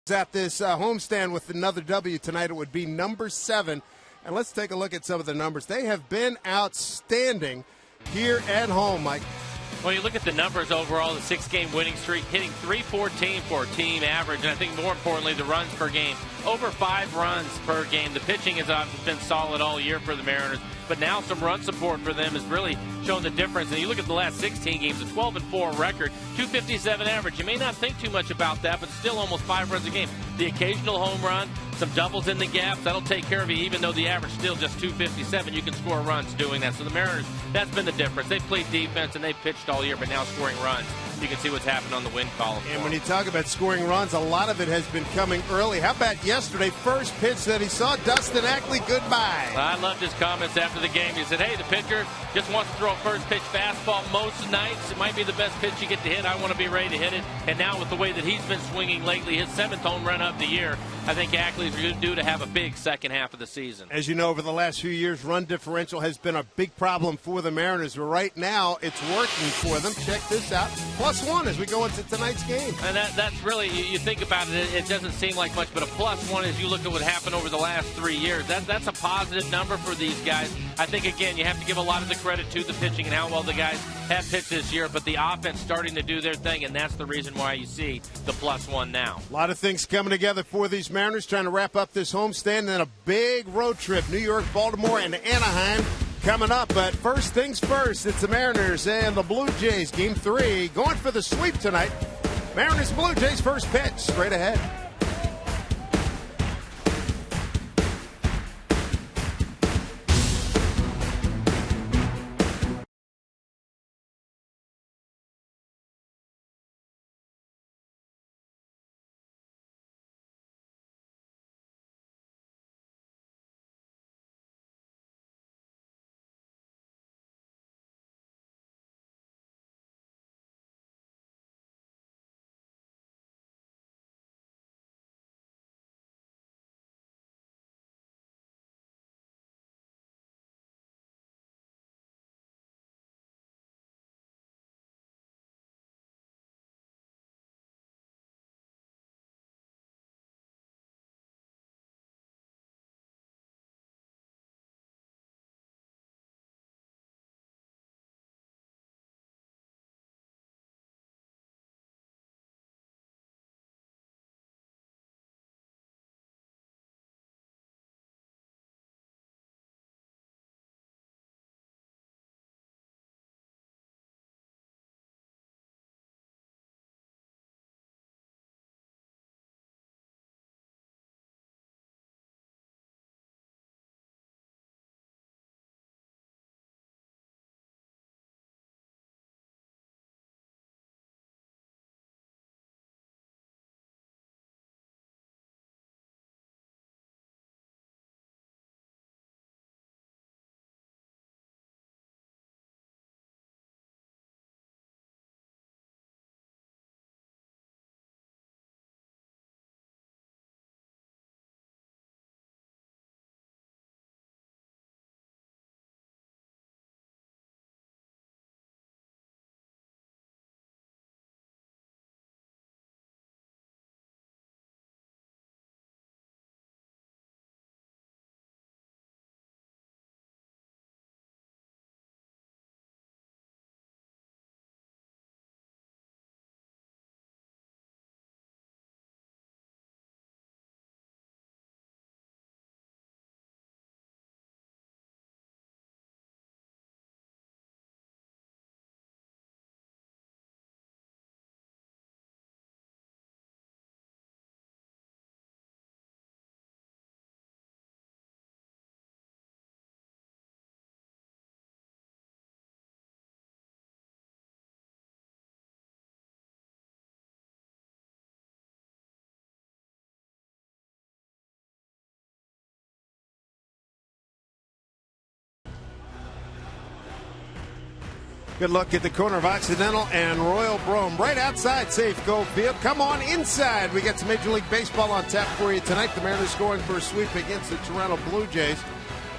At this homestand with another W tonight, it would be number 7. And let's take a look at some of the numbers. They have been outstanding here at home, Mike. Well, you look at the numbers overall, the 6-game winning streak, hitting .314 for a team average, and I think more importantly, the runs per game, over 5 runs per game. The pitching has been solid all year for the Mariners, but now some run support for them has really shown the difference. And you look at the last 16 games, a 12-4 record, .257 average. You may not think too much about that, but still almost 5 runs a game. The occasional home run, some doubles in the gaps, that'll take care of you, even though the average still just .257. You can score runs doing that. So the Mariners, that's been the difference. They've played defense and they've pitched all year, but now scoring runs. You can see what's happened on the win column. And when you talk about scoring runs, a lot of it has been coming early. How about yesterday, first pitch that he saw, Dustin Ackley, goodbye. I loved his comments after the game. He said, hey, the pitcher just wants to throw a first pitch fastball most nights. It might be the best pitch you get to hit. I want to be ready to hit it. And now with the way that he's been swinging lately, his 7th home run of the year, I think Ackley's due to have a big second half of the season. As you know, over the last few years, run differential has been a big problem for the Mariners. But right now, it's working for them. Check this out. +1 as we go into tonight's game. And that's really, you think about it, it doesn't seem like much, but a +1 as you look at what happened over the last 3 years. That's a positive number for these guys. I think, again, you have to give a lot of the credit to the pitching and how well the guys have pitched this year, but the offense starting to do their thing, and that's the reason why you see the +1 now. A lot of things coming together for these Mariners, trying to wrap up this homestand, and then a big road trip, New York, Baltimore, and Anaheim coming up. But first things first, it's the Mariners and the Blue Jays. Game 3 going for the sweep tonight. Mariners Blue Jays first pitch straight ahead. Good look at the corner of Occidental and Royal Brome. Right outside Safeco Field. Come on inside. We got some Major League Baseball on tap for you tonight. The Mariners going for a sweep against the Toronto Blue Jays.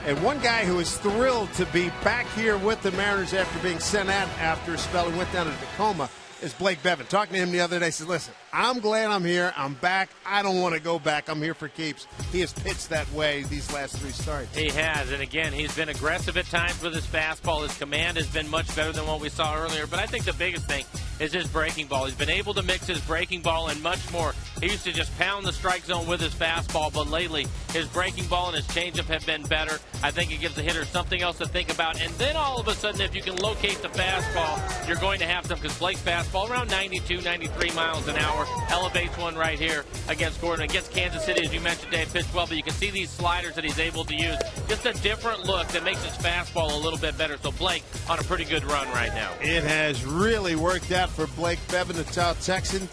And one guy who is thrilled to be back here with the Mariners after being sent out after a spell and went down to Tacoma is Blake Bevan. Talking to him the other day, he said, listen, I'm glad I'm here. I'm back. I don't want to go back. I'm here for keeps. He has pitched that way these last 3 starts. He has, and again, he's been aggressive at times with his fastball. His command has been much better than what we saw earlier, but I think the biggest thing is his breaking ball. He's been able to mix his breaking ball and much more. He used to just pound the strike zone with his fastball, but lately his breaking ball and his changeup have been better. I think it gives the hitter something else to think about, and then all of a sudden, if you can locate the fastball, you're going to have some, because Blake's fastball around 92, 93 miles an hour, elevates one right here against Gordon. Against Kansas City, as you mentioned, Dave, pitched well, but you can see these sliders that he's able to use. Just a different look that makes his fastball a little bit better. So Blake on a pretty good run right now. It has really worked out for Blake Bevan. The South Texan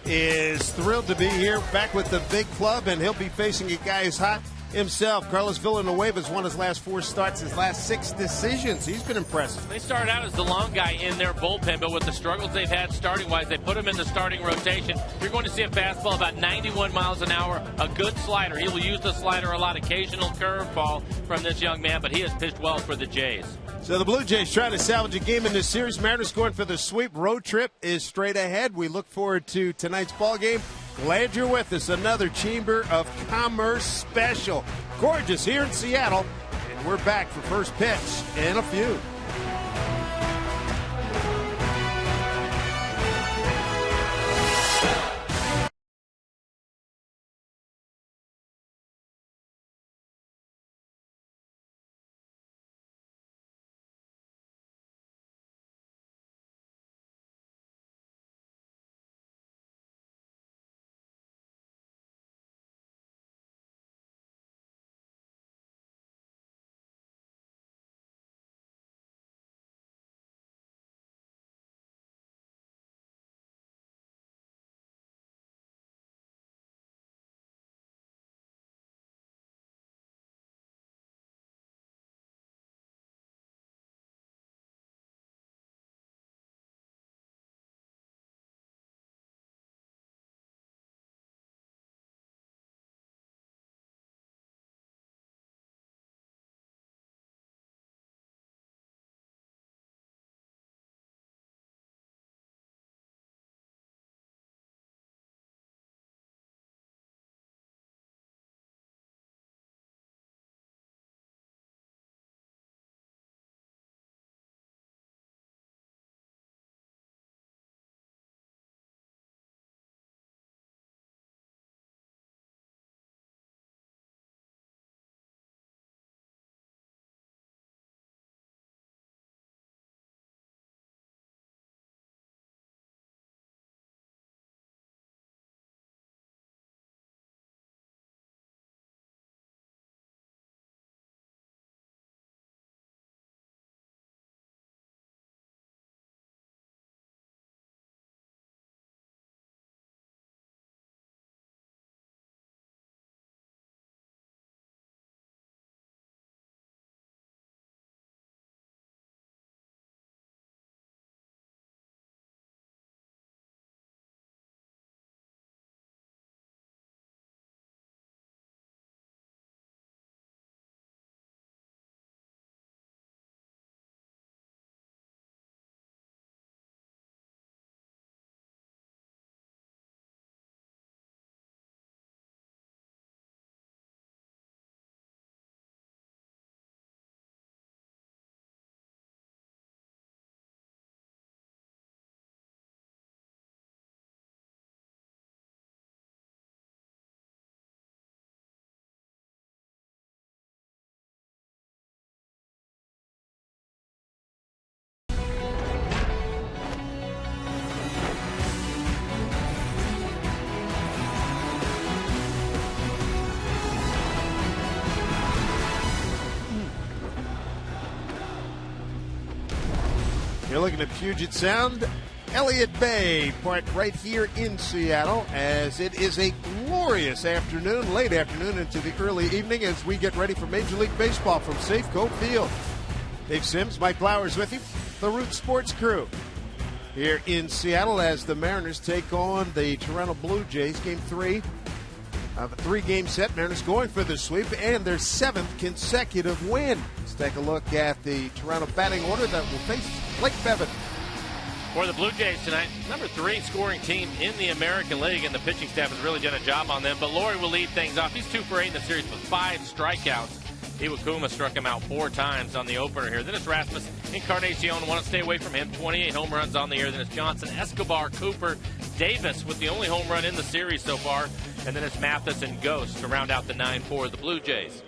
is thrilled to be here, back with the big club, and he'll be facing a guy who's hot himself. Carlos Villanueva's won his last 4 starts, his last 6 decisions. He's been impressive. They started out as the long guy in their bullpen, but with the struggles they've had starting-wise, they put him in the starting rotation. You're going to see a fastball about 91 miles an hour, a good slider. He will use the slider a lot, occasional curveball from this young man, but he has pitched well for the Jays. So the Blue Jays trying to salvage a game in this series. Mariners going for the sweep. Road trip is straight ahead. We look forward to tonight's ball game. Glad you're with us. Another Chamber of Commerce special. Gorgeous here in Seattle. And we're back for first pitch in a few. You're looking at Puget Sound, Elliott Bay, part right here in Seattle, as it is a glorious afternoon, late afternoon into the early evening as we get ready for Major League Baseball from Safeco Field. Dave Sims, Mike Flowers with you, the Root Sports crew here in Seattle as the Mariners take on the Toronto Blue Jays, Game 3 of a 3-game set. Mariners going for the sweep and their 7th consecutive win. Let's take a look at the Toronto batting order that will face Blake Bevan. For the Blue Jays tonight, number 3 scoring team in the American League, and the pitching staff has really done a job on them. But Laurie will lead things off. He's 2 for 8 in the series with 5 strikeouts. Iwakuma struck him out 4 times on the opener here. Then it's Rasmus Encarnacion. Want to stay away from him. 28 home runs on the year. Then it's Johnson, Escobar, Cooper, Davis with the only home run in the series so far. And then it's Mathis and Ghost to round out the 9 for the Blue Jays.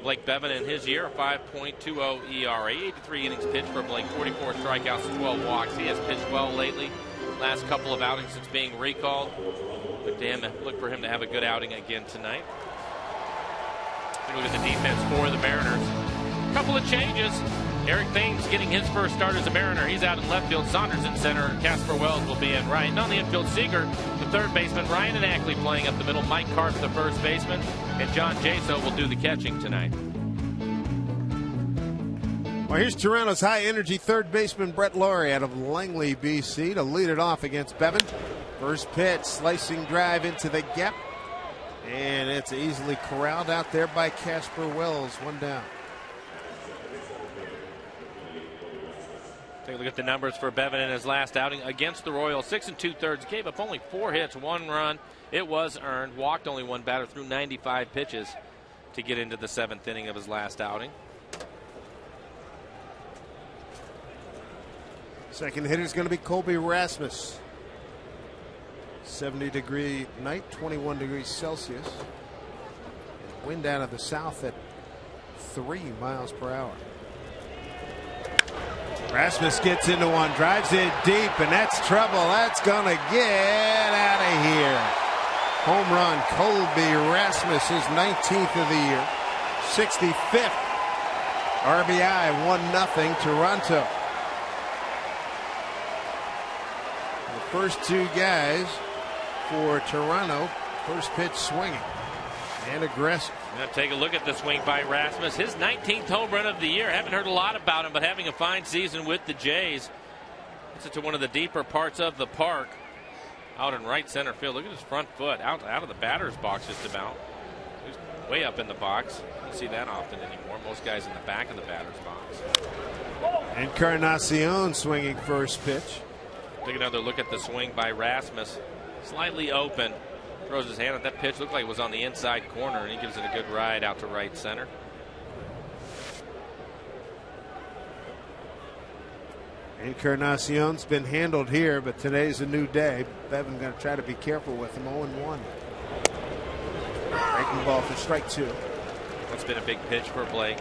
Blake Bevan in his year, 5.20 ERA, 83 innings pitched for Blake, 44 strikeouts, 12 walks. He has pitched well lately, last couple of outings since being recalled. But damn it, look for him to have a good outing again tonight. Look at the defense for the Mariners. A couple of changes. Eric Thames getting his first start as a Mariner. He's out in left field. Saunders in center. Casper Wells will be in right. And on the infield, Seager, the third baseman. Ryan and Ackley playing up the middle. Mike Karp, the first baseman. And John Jaso will do the catching tonight. Well, here's Toronto's high-energy third baseman Brett Laurie out of Langley, BC, to lead it off against Bevan. First pitch, slicing drive into the gap. And it's easily corralled out there by Casper Wells. 1 down. Take a look at the numbers for Bevan in his last outing against the Royals. 6 2/3, gave up only 4 hits, 1 run. It was earned. Walked only 1 batter through 95 pitches to get into the 7th inning of his last outing. Second hitter is going to be Colby Rasmus. 70-degree night, 21 degrees Celsius. Wind out of the south at 3 miles per hour. Rasmus gets into one, drives it deep, and that's trouble. That's going to get out of here. Home run, Colby Rasmus, his 19th of the year. 65th RBI, 1-0 Toronto. The first 2 guys for Toronto, first pitch swinging and aggressive. Now take a look at the swing by Rasmus. His 19th home run of the year. Haven't heard a lot about him, but having a fine season with the Jays. Gets it to one of the deeper parts of the park. Out in right center field. Look at his front foot. Out of the batter's box just about. He's way up in the box. You don't see that often anymore. Most guys in the back of the batter's box. Encarnacion swinging first pitch. Take another look at the swing by Rasmus. Slightly open. Throws his hand at that pitch. Looked like it was on the inside corner, and he gives it a good ride out to right center. Encarnacion's been handled here, but today's a new day. Bevan going to try to be careful with him. 0-1. Breaking ball for strike 2. That's been a big pitch for Blake.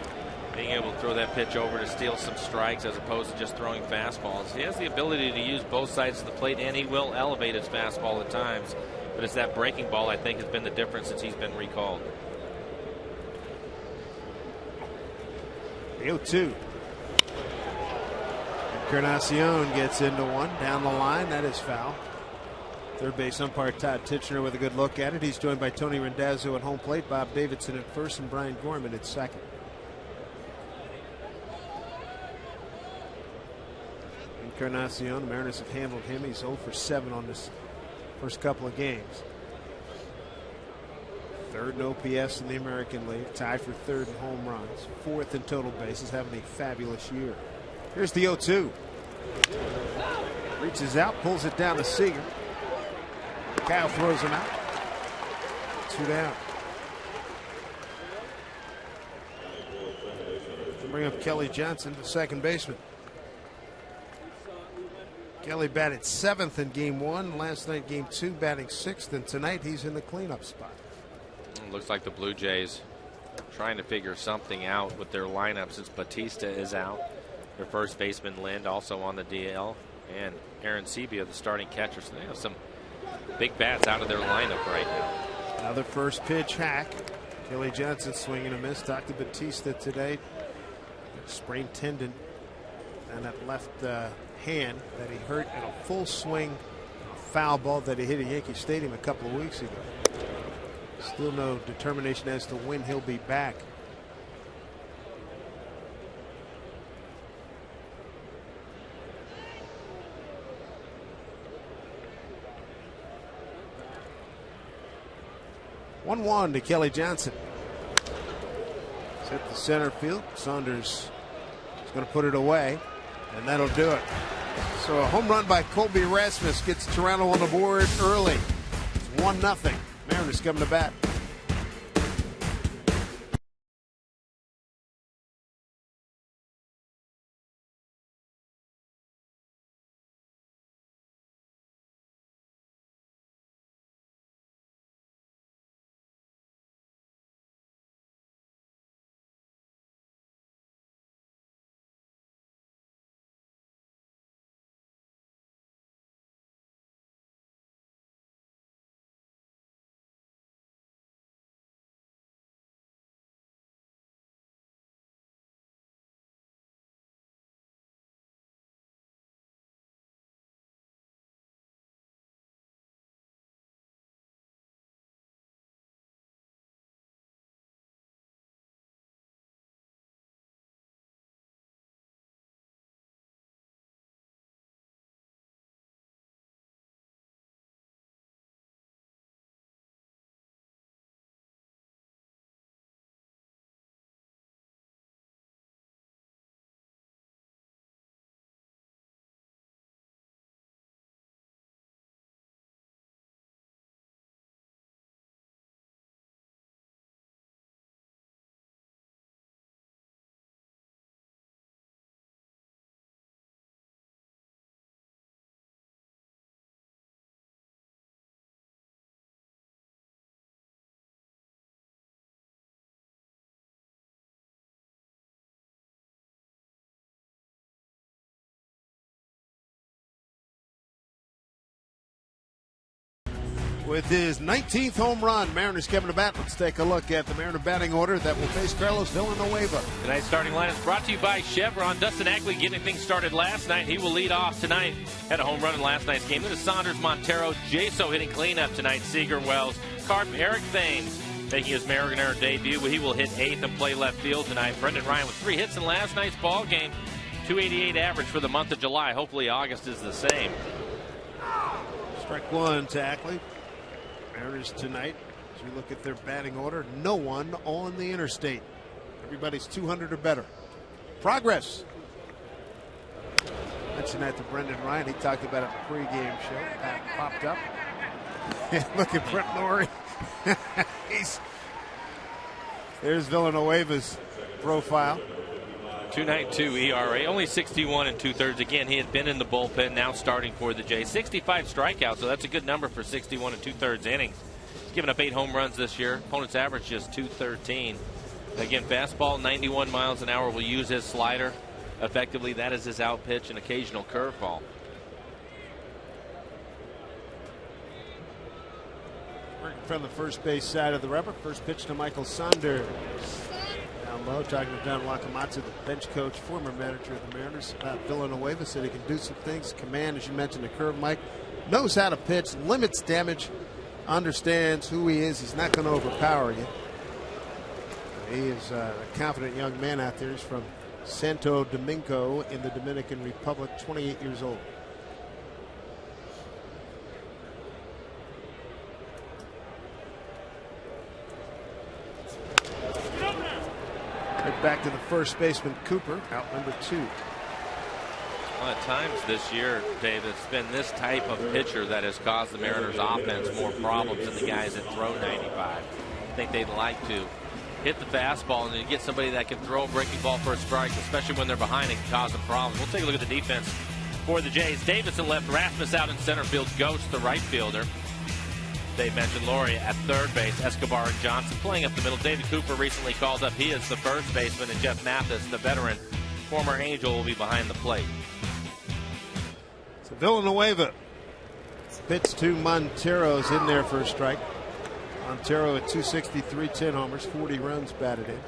Being able to throw that pitch over to steal some strikes as opposed to just throwing fastballs. He has the ability to use both sides of the plate, and he will elevate his fastball at times. But it's that breaking ball, I think, has been the difference since he's been recalled. The 0-2. Encarnacion gets into one. Down the line. That is foul. Third base umpire Todd Titchener with a good look at it. He's joined by Tony Randazzo at home plate, Bob Davidson at first, and Brian Gorman at second. Encarnacion, the Mariners have handled him. He's 0 for 7 on this first couple of games. Third in OPS in the American League, tied for third in home runs, 4th in total bases, having a fabulous year. Here's the 0-2. Reaches out, pulls it down to Seager. Kyle throws him out. 2 down. Bring up Kelly Johnson, the second baseman. Kelly batted 7th in game 1. Last night, game 2, batting 6th. And tonight, he's in the cleanup spot. It looks like the Blue Jays trying to figure something out with their lineup since Batista is out. Their first baseman, Lind, also on the DL. And Aaron Sebia, the starting catcher. So they have some big bats out of their lineup right now. Another first pitch hack. Kelly Johnson swinging a miss. Talked to Batista today. Sprained tendon and that left hand that he hurt in a full swing foul ball that he hit at Yankee Stadium a couple of weeks ago. Still no determination as to when he'll be back. 1-1 to Kelly Johnson. It's hit the center field. Saunders is going to put it away, and that'll do it. So a home run by Colby Rasmus gets Toronto on the board early. It's 1-0. Mariners coming to bat. With his 19th home run, Mariners coming to bat. Let's take a look at the Mariner batting order that will face Carlos Villanueva. Tonight's starting line is brought to you by Chevron. Dustin Ackley getting things started last night. He will lead off tonight. Had a home run in last night's game. Then is Saunders, Montero, Jaso hitting cleanup tonight. Seager, Wells, Carp, Eric Thames making his Mariner debut. He will hit 8th and play left field tonight. Brendan Ryan with 3 hits in last night's ball game. 288 average for the month of July. Hopefully August is the same. Strike one to Ackley. Mariners tonight, as we look at their batting order, no one on the interstate. Everybody's 200 or better. Progress. Mentioned that to Brendan Ryan. He talked about it in the pregame show. That popped up. Look at Brett Lowry. There's Villanueva's profile. 2.92 ERA, only 61 2/3. Again, he had been in the bullpen, now starting for the Jays. 65 strikeouts, so that's a good number for 61 2/3 innings. He's given up 8 home runs this year. Opponent's average just 213. Again, fastball 91 miles an hour. Will use his slider effectively. That is his out pitch, and occasional curveball. Working from the first base side of the rubber. First pitch to Michael Saunders. Down low, talking to Don Wakamatsu, the bench coach, former manager of the Mariners. Villanueva said he can do some things. Command, as you mentioned, the curve, Mike. Knows how to pitch, limits damage, understands who he is. He's not going to overpower you. He is a confident young man out there. He's from Santo Domingo in the Dominican Republic, 28 years old. Back to the first baseman, Cooper, out number 2. Well, at times this year, Dave, it's been this type of pitcher that has caused the Mariners' offense more problems than the guys that throw 95. I think they'd like to hit the fastball and then get somebody that can throw a breaking ball for a strike, especially when they're behind. It can cause them problems. We'll take a look at the defense for the Jays. Davidson left, Rasmus out in center field, Ghost, the right fielder. Dave mentioned Laurie at third base, Escobar and Johnson playing up the middle. David Cooper recently called up. He is the first baseman, and Jeff Mathis, the veteran, former Angel, will be behind the plate. So Villanueva, pitch to Montero's in there for a strike. Montero at 263, 10 homers, 40 runs batted in.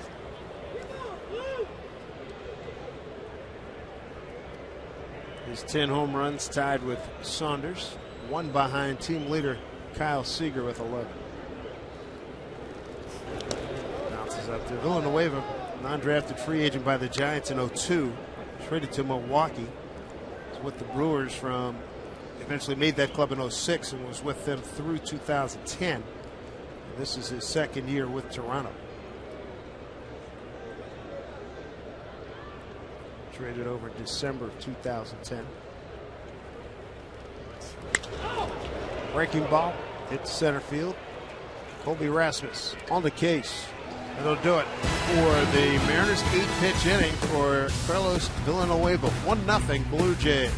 His 10 home runs tied with Saunders, one behind team leader Kyle Seager with 11. Bounces up to Villanueva, non-drafted free agent by the Giants in 2002, traded to Milwaukee. Was with the Brewers eventually made that club in 2006 and was with them through 2010. This is his second year with Toronto. Traded over in December of 2010. Breaking ball hit center field. Colby Rasmus on the case. And they'll do it for the Mariners' 8-pitch inning for Carlos Villanueva. 1-0 Blue Jays.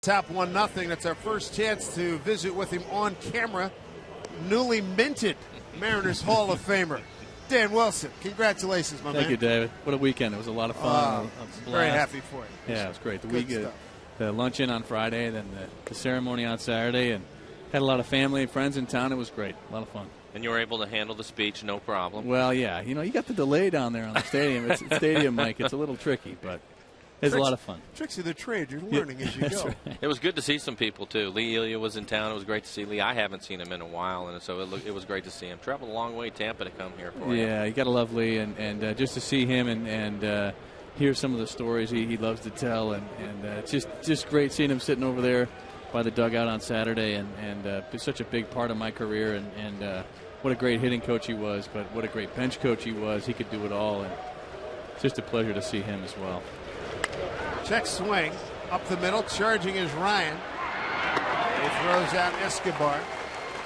Top 1-0. That's our first chance to visit with him on camera. Newly minted Mariners Hall of Famer, Dan Wilson. Congratulations, my man. Thank you, David. What a weekend. It was a lot of fun. Very happy for you. Yeah, it was great. The luncheon on Friday, then the ceremony on Saturday, and had a lot of family and friends in town. It was great. A lot of fun. And you were able to handle the speech, no problem. Well, yeah. You got the delay down there on the stadium. It's stadium, Mike. It's a little tricky, but it's a lot of fun. Tricks of the trade. You're learning as you go. Right. It was good to see some people, too. Lee Elia was in town. It was great to see Lee. I haven't seen him in a while, and so it was great to see him. Traveled a long way, Tampa, to come here for you. Yeah, you got to love Lee, and just to see him and hear some of the stories he loves to tell, and it's just great seeing him sitting over there by the dugout on Saturday, and such a big part of my career, and what a great hitting coach he was, but what a great bench coach he was. He could do it all, and it's just a pleasure to see him as well. Check swing up the middle. Charging is Ryan. He throws out Escobar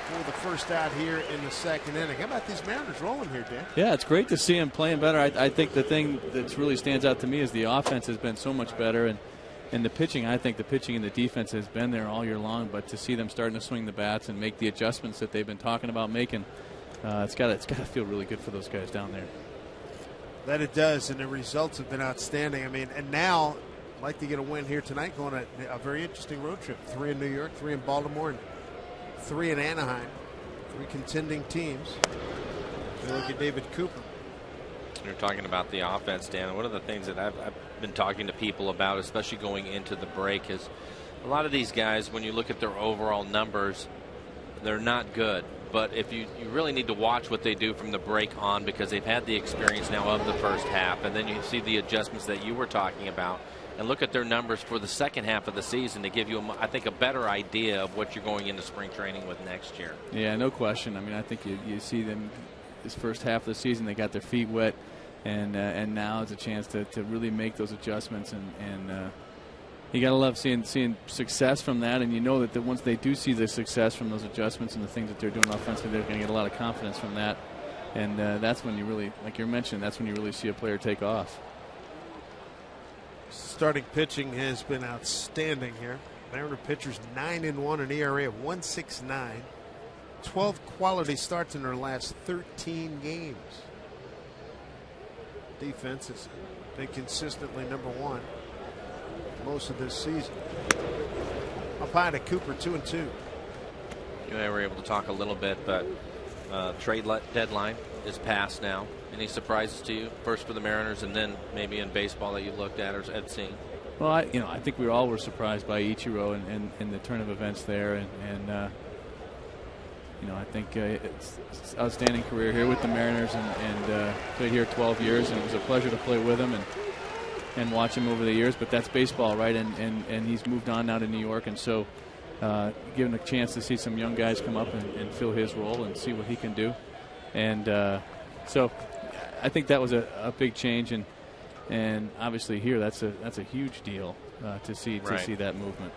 for the first out here in the second inning. How about these Mariners rolling here, Dan? Yeah, it's great to see him playing better. I think the thing that really stands out to me is the offense has been so much better, and the pitching. I think the pitching and the defense has been there all year long, but to see them starting to swing the bats and make the adjustments that they've been talking about making, it's got to feel really good for those guys down there. That it does, and the results have been outstanding. I mean, and now I'd like to get a win here tonight, going on a very interesting road trip. 3 in New York, 3 in Baltimore, and 3 in Anaheim. 3 contending teams. We look at David Cooper. You're talking about the offense, Dan. One of the things that I've been talking to people about, especially going into the break, is a lot of these guys, when you look at their overall numbers, they're not good. But if you really need to watch what they do from the break on, because they've had the experience now of the first half, and then you see the adjustments that you were talking about, and look at their numbers for the second half of the season to give you, I think, a better idea of what you're going into spring training with next year. Yeah, no question. I mean, I think you see them this first half of the season, they got their feet wet, and now it's a chance to really make those adjustments, and you got to love seeing success from that, and you know that once they do see the success from those adjustments and the things that they're doing offensively, they're going to get a lot of confidence from that, and that's when you really, like you mentioned, that's when you really see a player take off. Starting pitching has been outstanding here. Mariner pitchers 9-1, an ERA of 1.69. 12 quality starts in their last 13 games. Defense has been consistently #1 most of this season. Up high to Cooper, 2-2. You and I were able to talk a little bit, but trade deadline is past now. Any surprises to you? First for the Mariners, and then maybe in baseball that you looked at or had seen? Well, I think we all were surprised by Ichiro and the turn of events there, and I think it's outstanding career here with the Mariners, and played here 12 years, and it was a pleasure to play with him and watch him over the years. But that's baseball, right? And he's moved on now to New York, and so given a chance to see some young guys come up and fill his role and see what he can do, and so I think that was a big change, and obviously here that's a huge deal to see that movement.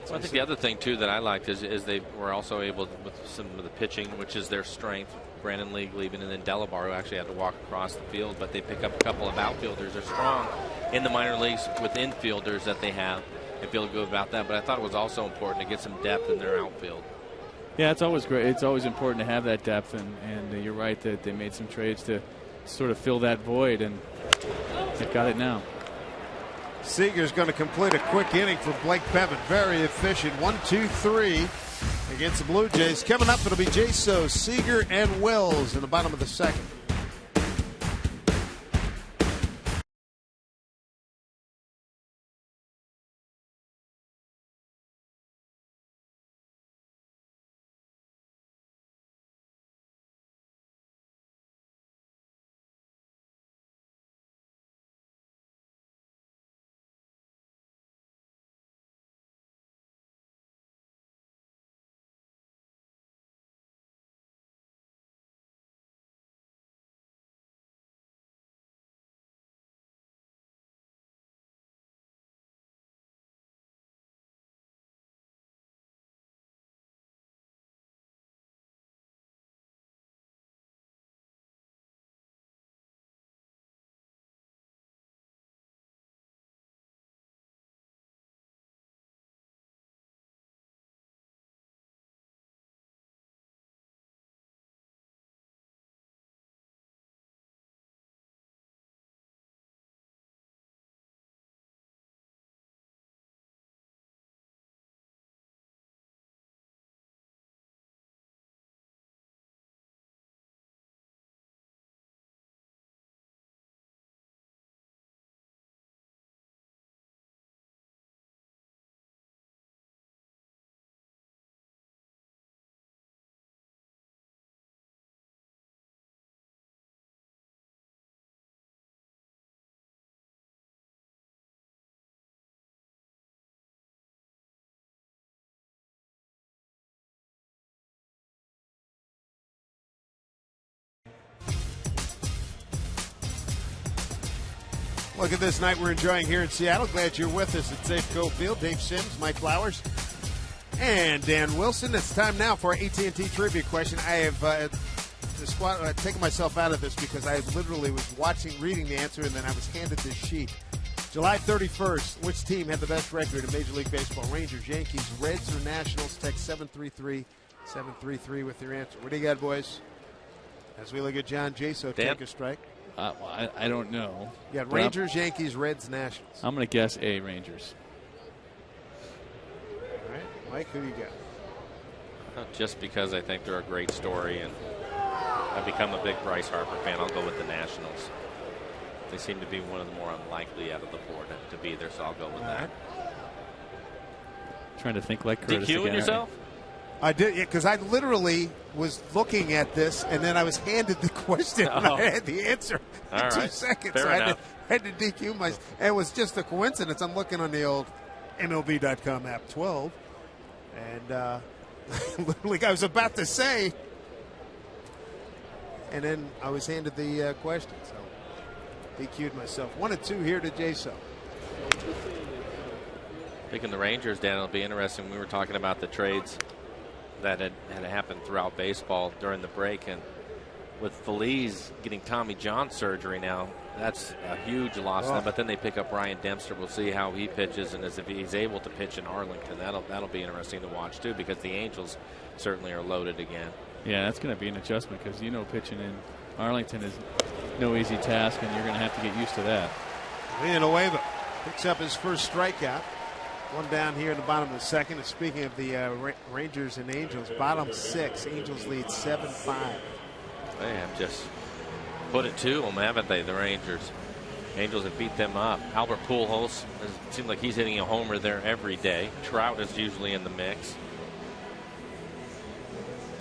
Well, I think the other thing too that I liked is they were also able to, with some of the pitching, which is their strength. Brandon Lee leaving, and then Delabar, who actually had to walk across the field, but they pick up a couple of outfielders. They're strong in the minor leagues with infielders that they have. They feel good about that, but I thought it was also important to get some depth in their outfield. Yeah, it's always great. It's always important to have that depth, and you're right that they made some trades to sort of fill that void, and they've got it now. Seager's going to complete a quick inning for Blake Bevan. Very efficient. 1, 2, 3 against the Blue Jays. Coming up, it'll be Jaso, Seager, and Wills in the bottom of the second. Look at this night we're enjoying here in Seattle. Glad you're with us at Safeco Field. Dave Sims, Mike Flowers, and Dan Wilson. It's time now for our AT&T trivia question. I have taken myself out of this because I literally was reading the answer, and then I was handed this sheet. July 31st, which team had the best record in Major League Baseball? Rangers, Yankees, Reds, or Nationals? Text 733-733 with your answer. What do you got, boys? As we look at John Jaso take a strike. I don't know. You got Rangers, Yankees, Reds, Nationals. I'm going to guess A, Rangers. All right. Mike, who you got? Just because I think they're a great story, and I've become a big Bryce Harper fan, I'll go with the Nationals. They seem to be one of the more unlikely out of the four to be there, so I'll go with that. Trying to think like Curtis DQ again. I yourself? did, because I literally was looking at this, and then I was handed the question, and I had the answer in 2 seconds. Fair so enough. I had to DQ myself. It was just a coincidence. I'm looking on the old MLB.com app 12, and literally I was about to say, and then I was handed the question, so DQ'd myself. 1-2 here to Jaso. Picking the Rangers, Dan, it'll be interesting. We were talking about the trades that had happened throughout baseball during the break, and with Feliz getting Tommy John surgery now, that's a huge loss to them. But then they pick up Ryan Dempster. We'll see how he pitches, and as if he's able to pitch in Arlington, that'll be interesting to watch too, because the Angels certainly are loaded again. Yeah, that's going to be an adjustment, because pitching in Arlington is no easy task, and you're going to have to get used to that. Villanueva picks up his first strikeout. One down here in the bottom of the second. And speaking of the Rangers and Angels, bottom six, Angels lead 7-5. They have just put it to them, haven't they, the Rangers? Angels have beat them up. Albert Pujols, it seems like he's hitting a homer there every day. Trout is usually in the mix.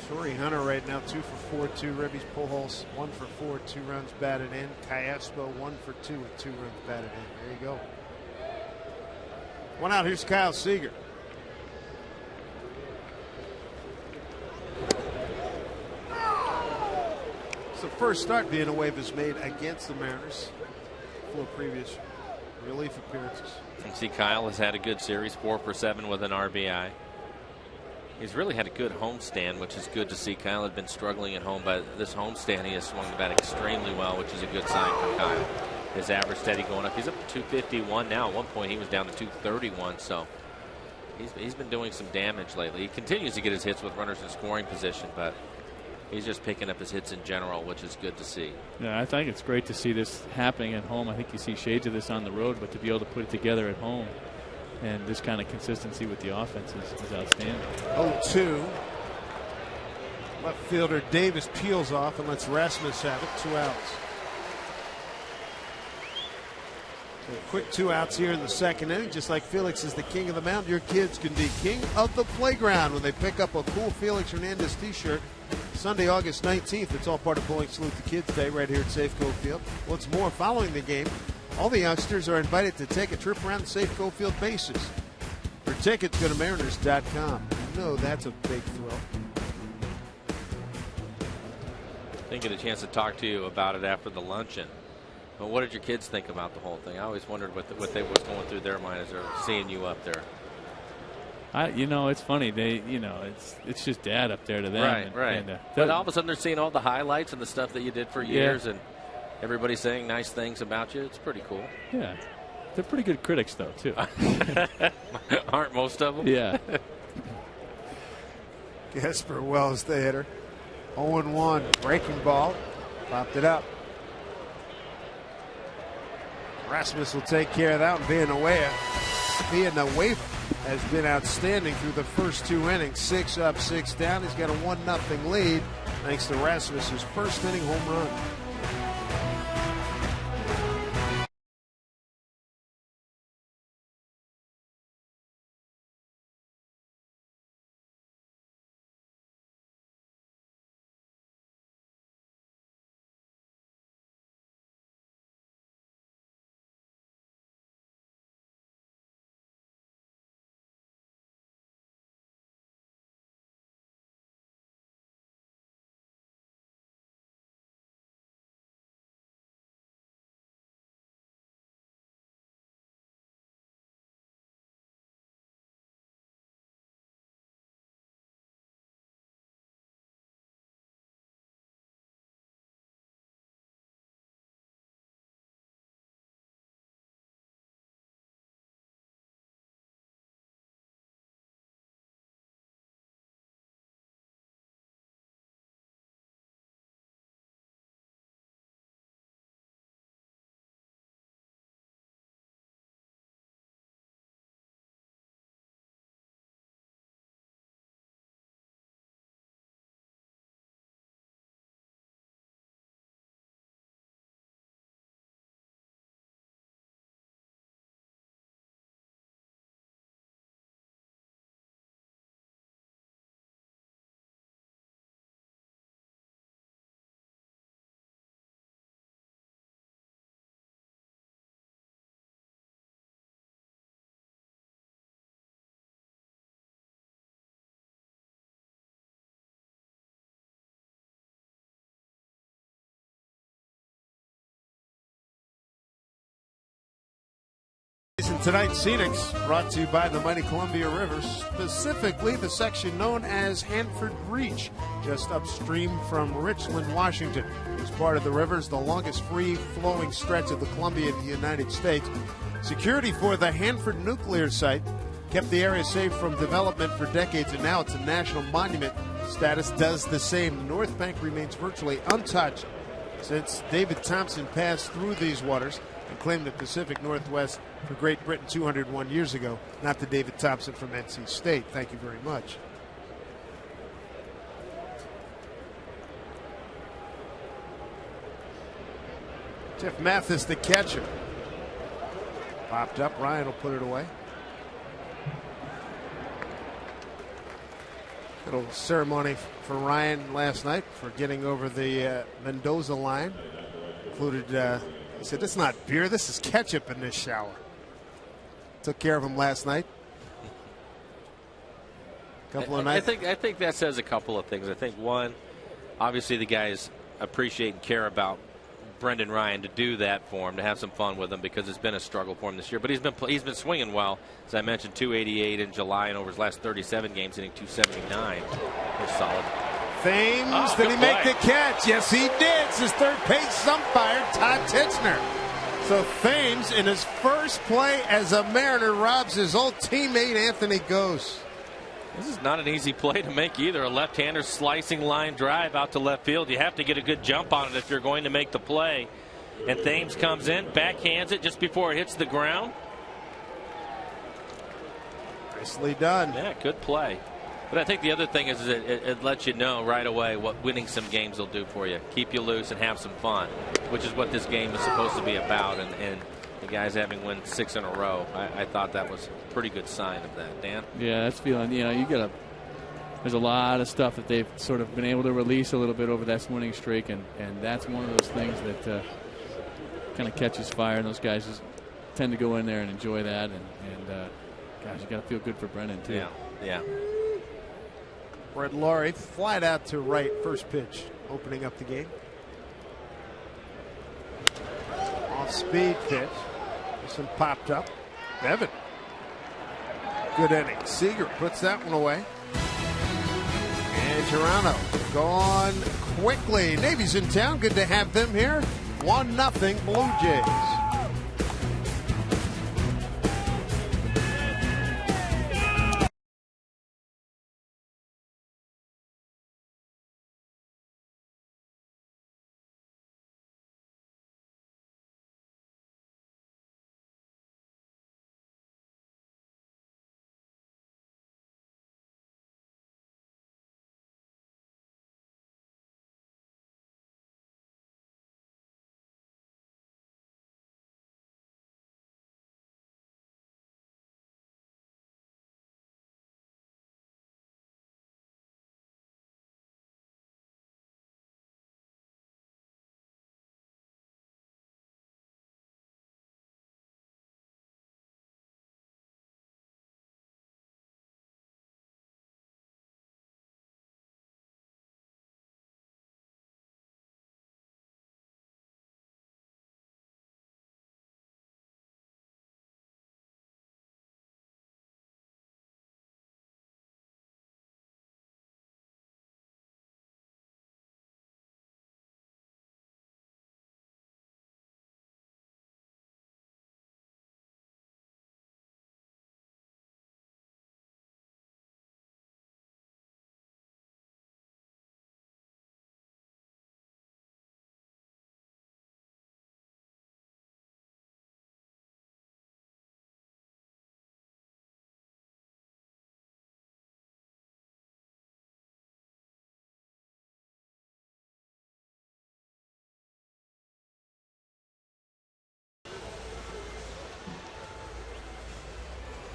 Torrey Hunter right now 2 for 4, 2 ribbies. Pujols 1 for 4, 2 runs batted in. Cayespo 1 for 2 with 2 runs batted in. There you go. One out. Here's Kyle Seager. It's the first start the Wave has made against the Mariners. 4 previous relief appearances. And see, Kyle has had a good series, 4 for 7 with an RBI. He's really had a good homestand, which is good to see. Kyle had been struggling at home, but this homestand he has swung the bat extremely well, which is a good sign for Kyle. His average steady going up. He's up to 251 now. At one point he was down to 231, so he's been doing some damage lately. He continues to get his hits with runners in scoring position, but he's just picking up his hits in general, which is good to see. Yeah, I think it's great to see this happening at home. I think you see shades of this on the road, but to be able to put it together at home and this kind of consistency with the offense is outstanding. 0-2. Left fielder Davis peels off and lets Rasmus have it. 2 outs. So quick 2 outs here in the second inning. Just like Felix is the king of the mound, your kids can be king of the playground when they pick up a cool Felix Hernandez t-shirt. Sunday, August 19th. It's all part of Bowling Salute the Kids Day right here at Safeco Field. What's more, following the game, all the youngsters are invited to take a trip around the Safeco Field bases. For tickets, go to Mariners.com. No, that's a big thrill. Didn't get a chance to talk to you about it after the luncheon. But what did your kids think about the whole thing? I always wondered what they was going through their mind as they're seeing you up there. It's funny. It's just dad up there to them. Right. But all of a sudden they're seeing all the highlights and the stuff that you did for years, and everybody saying nice things about you. It's pretty cool. Yeah. They're pretty good critics, though, too. Aren't most of them? Yeah. Gasper Wells, the hitter. 0-1. Breaking ball. Popped it up. Rasmus will take care of that one. Villanueva has been outstanding through the first 2 innings. 6 up, 6 down. He's got a 1-0 lead thanks to Rasmus's first inning home run. Tonight's Scenics brought to you by the mighty Columbia River, specifically the section known as Hanford Reach, just upstream from Richland, Washington. It's part of the rivers, the longest free-flowing stretch of the Columbia in the United States. Security for the Hanford nuclear site kept the area safe from development for decades, and now it's a national monument. Status does the same. The North Bank remains virtually untouched since David Thompson passed through these waters and claimed the Pacific Northwest for Great Britain 201 years ago, not the David Thompson from NC State. Thank you very much. Jeff Mathis, the catcher. Popped up. Ryan will put it away. Little ceremony for Ryan last night for getting over the Mendoza line. Included, he said, "It's not beer. This is ketchup in this shower." Took care of him last night. Couple of nights. I think that says a couple of things. I think one, obviously the guys appreciate and care about Brendan Ryan to do that for him, to have some fun with him, because it's been a struggle for him this year. But he's been swinging well. As I mentioned, 288 in July, and over his last 37 games, hitting 279. He's solid. Thames, did he make the catch? Yes, he did. It's his third base umpire, Todd Titchener. So Thames, in his first play as a Mariner, robs his old teammate Anthony Gose. This is not an easy play to make either. A left-hander slicing line drive out to left field. You have to get a good jump on it if you're going to make the play. And Thames comes in, backhands it just before it hits the ground. Nicely done. Yeah, good play. But I think the other thing is it lets you know right away what winning some games will do for you. Keep you loose and have some fun, which is what this game is supposed to be about. And the guys having won 6 in a row, I thought that was a pretty good sign of that. Dan? Yeah, that's feeling, there's a lot of stuff that they've sort of been able to release a little bit over that winning streak, and that's one of those things that kind of catches fire, and those guys just tend to go in there and enjoy that, and gosh, you got to feel good for Brendan too. Yeah. Brett Laurie flied out to right, first pitch, opening up the game. Off-speed pitch. This one popped up. Bevan. Good inning. Seager puts that one away. And Toronto gone quickly. Navy's in town. Good to have them here. 1-0 Blue Jays.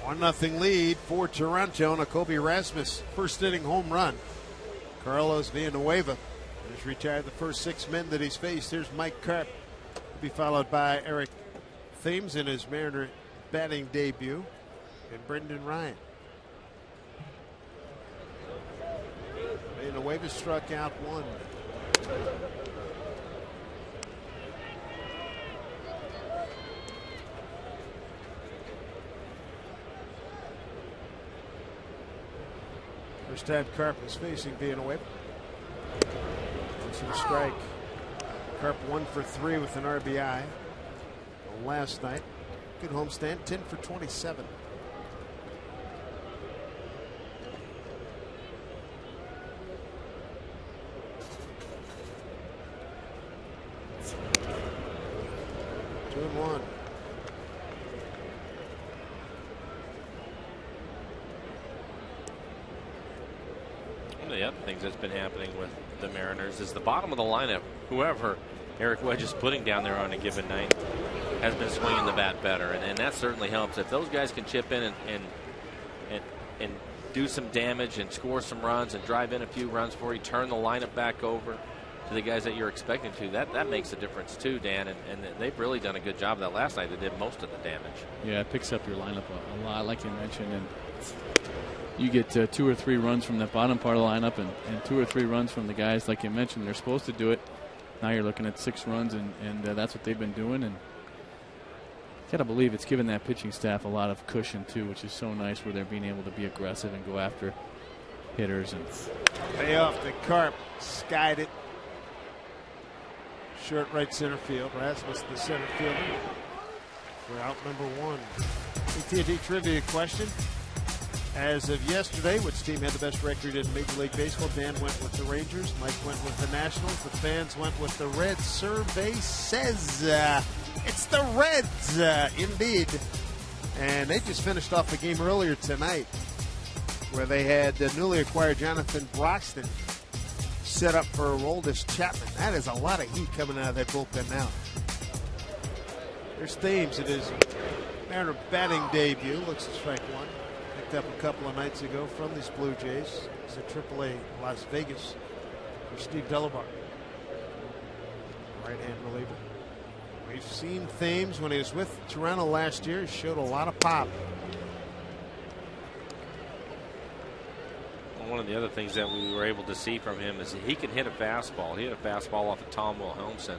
One nothing lead for Toronto on a Kobe Rasmus first inning home run. Carlos Villanueva has retired the first 6 men that he's faced. Here's Mike Karp. He'll be followed by Eric Thames in his Mariner batting debut, and Brendan Ryan. Villanueva struck out 1. First time Karp was facing Villanueva. Some strike. Karp 1 for 3 with an RBI last night. Good homestand, 10 for 27. Two and one. One of the other things that's been happening with the Mariners is the bottom of the lineup, whoever Eric Wedge's putting down there on a given night has been swinging the bat better, and that certainly helps. If those guys can chip in and do some damage and score some runs and drive in a few runs for you, turn the lineup back over to the guys that you're expecting to, that makes a difference too, Dan, and they've really done a good job of that last night. They did most of the damage. Yeah, it picks up your lineup a lot, like you mentioned, and you get 2 or 3 runs from the bottom part of the lineup and 2 or 3 runs from the guys, like you mentioned, they're supposed to do it. Now you're looking at 6 runs, and that's what they've been doing, and got to believe it's given that pitching staff a lot of cushion too, which is so nice, where they're being able to be aggressive and go after hitters. And way off the Carp, skied it. Short right center field. Rasmus, the center fielder. We're out number 1. TNT trivia question. As of yesterday, which team had the best record in Major League Baseball? Dan went with the Rangers. Mike went with the Nationals. The fans went with the Reds. Survey says it's the Reds, indeed. And they just finished off a game earlier tonight where they had newly acquired Jonathan Broxton set up for Aroldis Chapman. That is a lot of heat coming out of that bullpen now. There's Thames in his Mariner batting debut. Looks at strike 1. Picked up a couple of nights ago from these Blue Jays. He's at AAA Las Vegas for Steve Delabar, right-hand reliever. We've seen Thames when he was with Toronto last year. He showed a lot of pop. One of the other things that we were able to see from him is that he can hit a fastball. He hit a fastball off of Tom Wilhelmsen.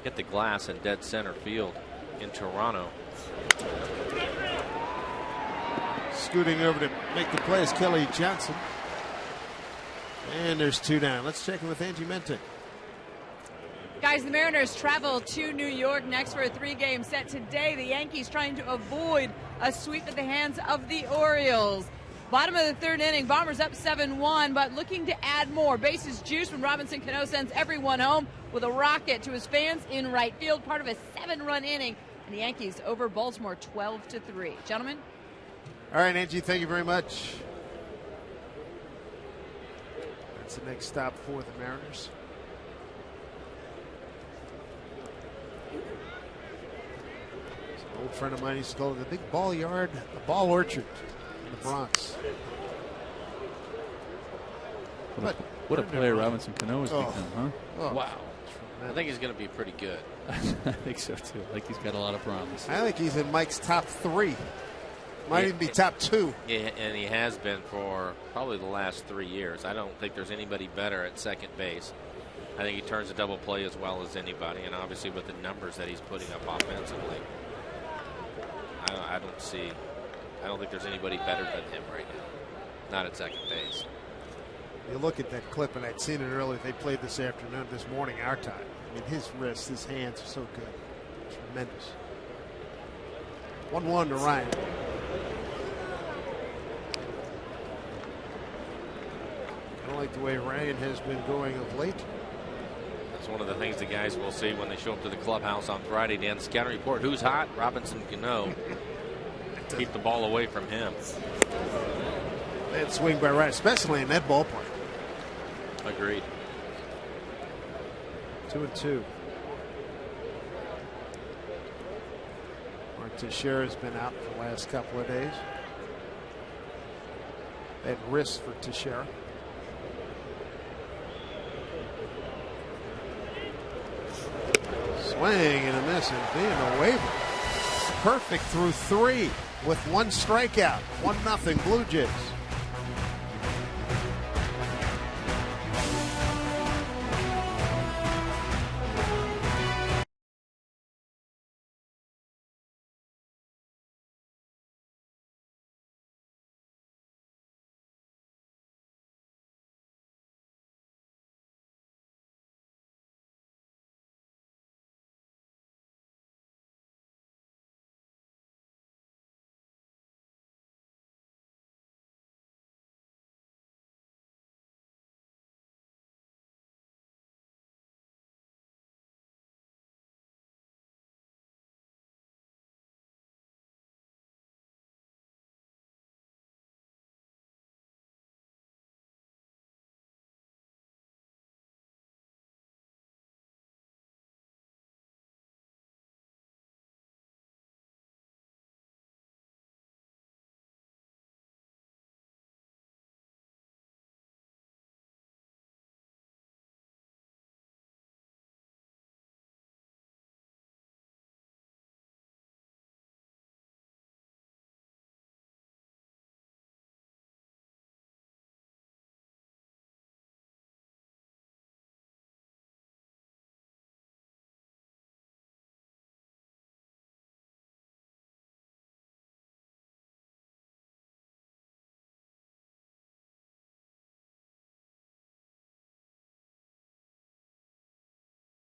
Hit the glass in dead center field in Toronto. Scooting over to make the play is Kelly Johnson. And there's 2 down. Let's check in with Angie Mente. Guys, the Mariners travel to New York next for a 3-game set today. The Yankees trying to avoid a sweep at the hands of the Orioles. Bottom of the 3rd inning, Bombers up 7-1, but looking to add more. Bases juiced when Robinson Cano sends everyone home with a rocket to his fans in right field, part of a 7-run inning. And the Yankees over Baltimore 12-3. Gentlemen? All right, Angie, thank you very much. That's the next stop for the Mariners. It's an old friend of mine used to go to the big ball yard, the ball orchard in the Bronx. What a player Robinson Cano has become, huh? Oh. Wow. I think he's going to be pretty good. I think so, too. Like, he's got a lot of promise. I think he's in Mike's top 3. Might even be top 2. Yeah, and he has been for probably the last 3 years. I don't think there's anybody better at second base. I think he turns a double play as well as anybody, and obviously with the numbers that he's putting up offensively, I don't think there's anybody better than him right now. Not at second base. You look at that clip, and I'd seen it earlier. They played this afternoon, this morning, our time. I mean, his wrists, his hands are so good. Tremendous. 1-1 to Ryan. I don't like the way Ryan has been going of late. That's one of the things the guys will see when they show up to the clubhouse on Friday. Dan, scouting report. Who's hot? Robinson Cano. Keep the ball away from him. That swing by Ryan, especially in that ballpark. Agreed. 2-2. Mark Teixeira's been out for the last couple of days. That wrist for Teixeira. Swing and a miss, and being a waiver. Perfect through 3 with 1 strikeout. 1-0 Blue Jays.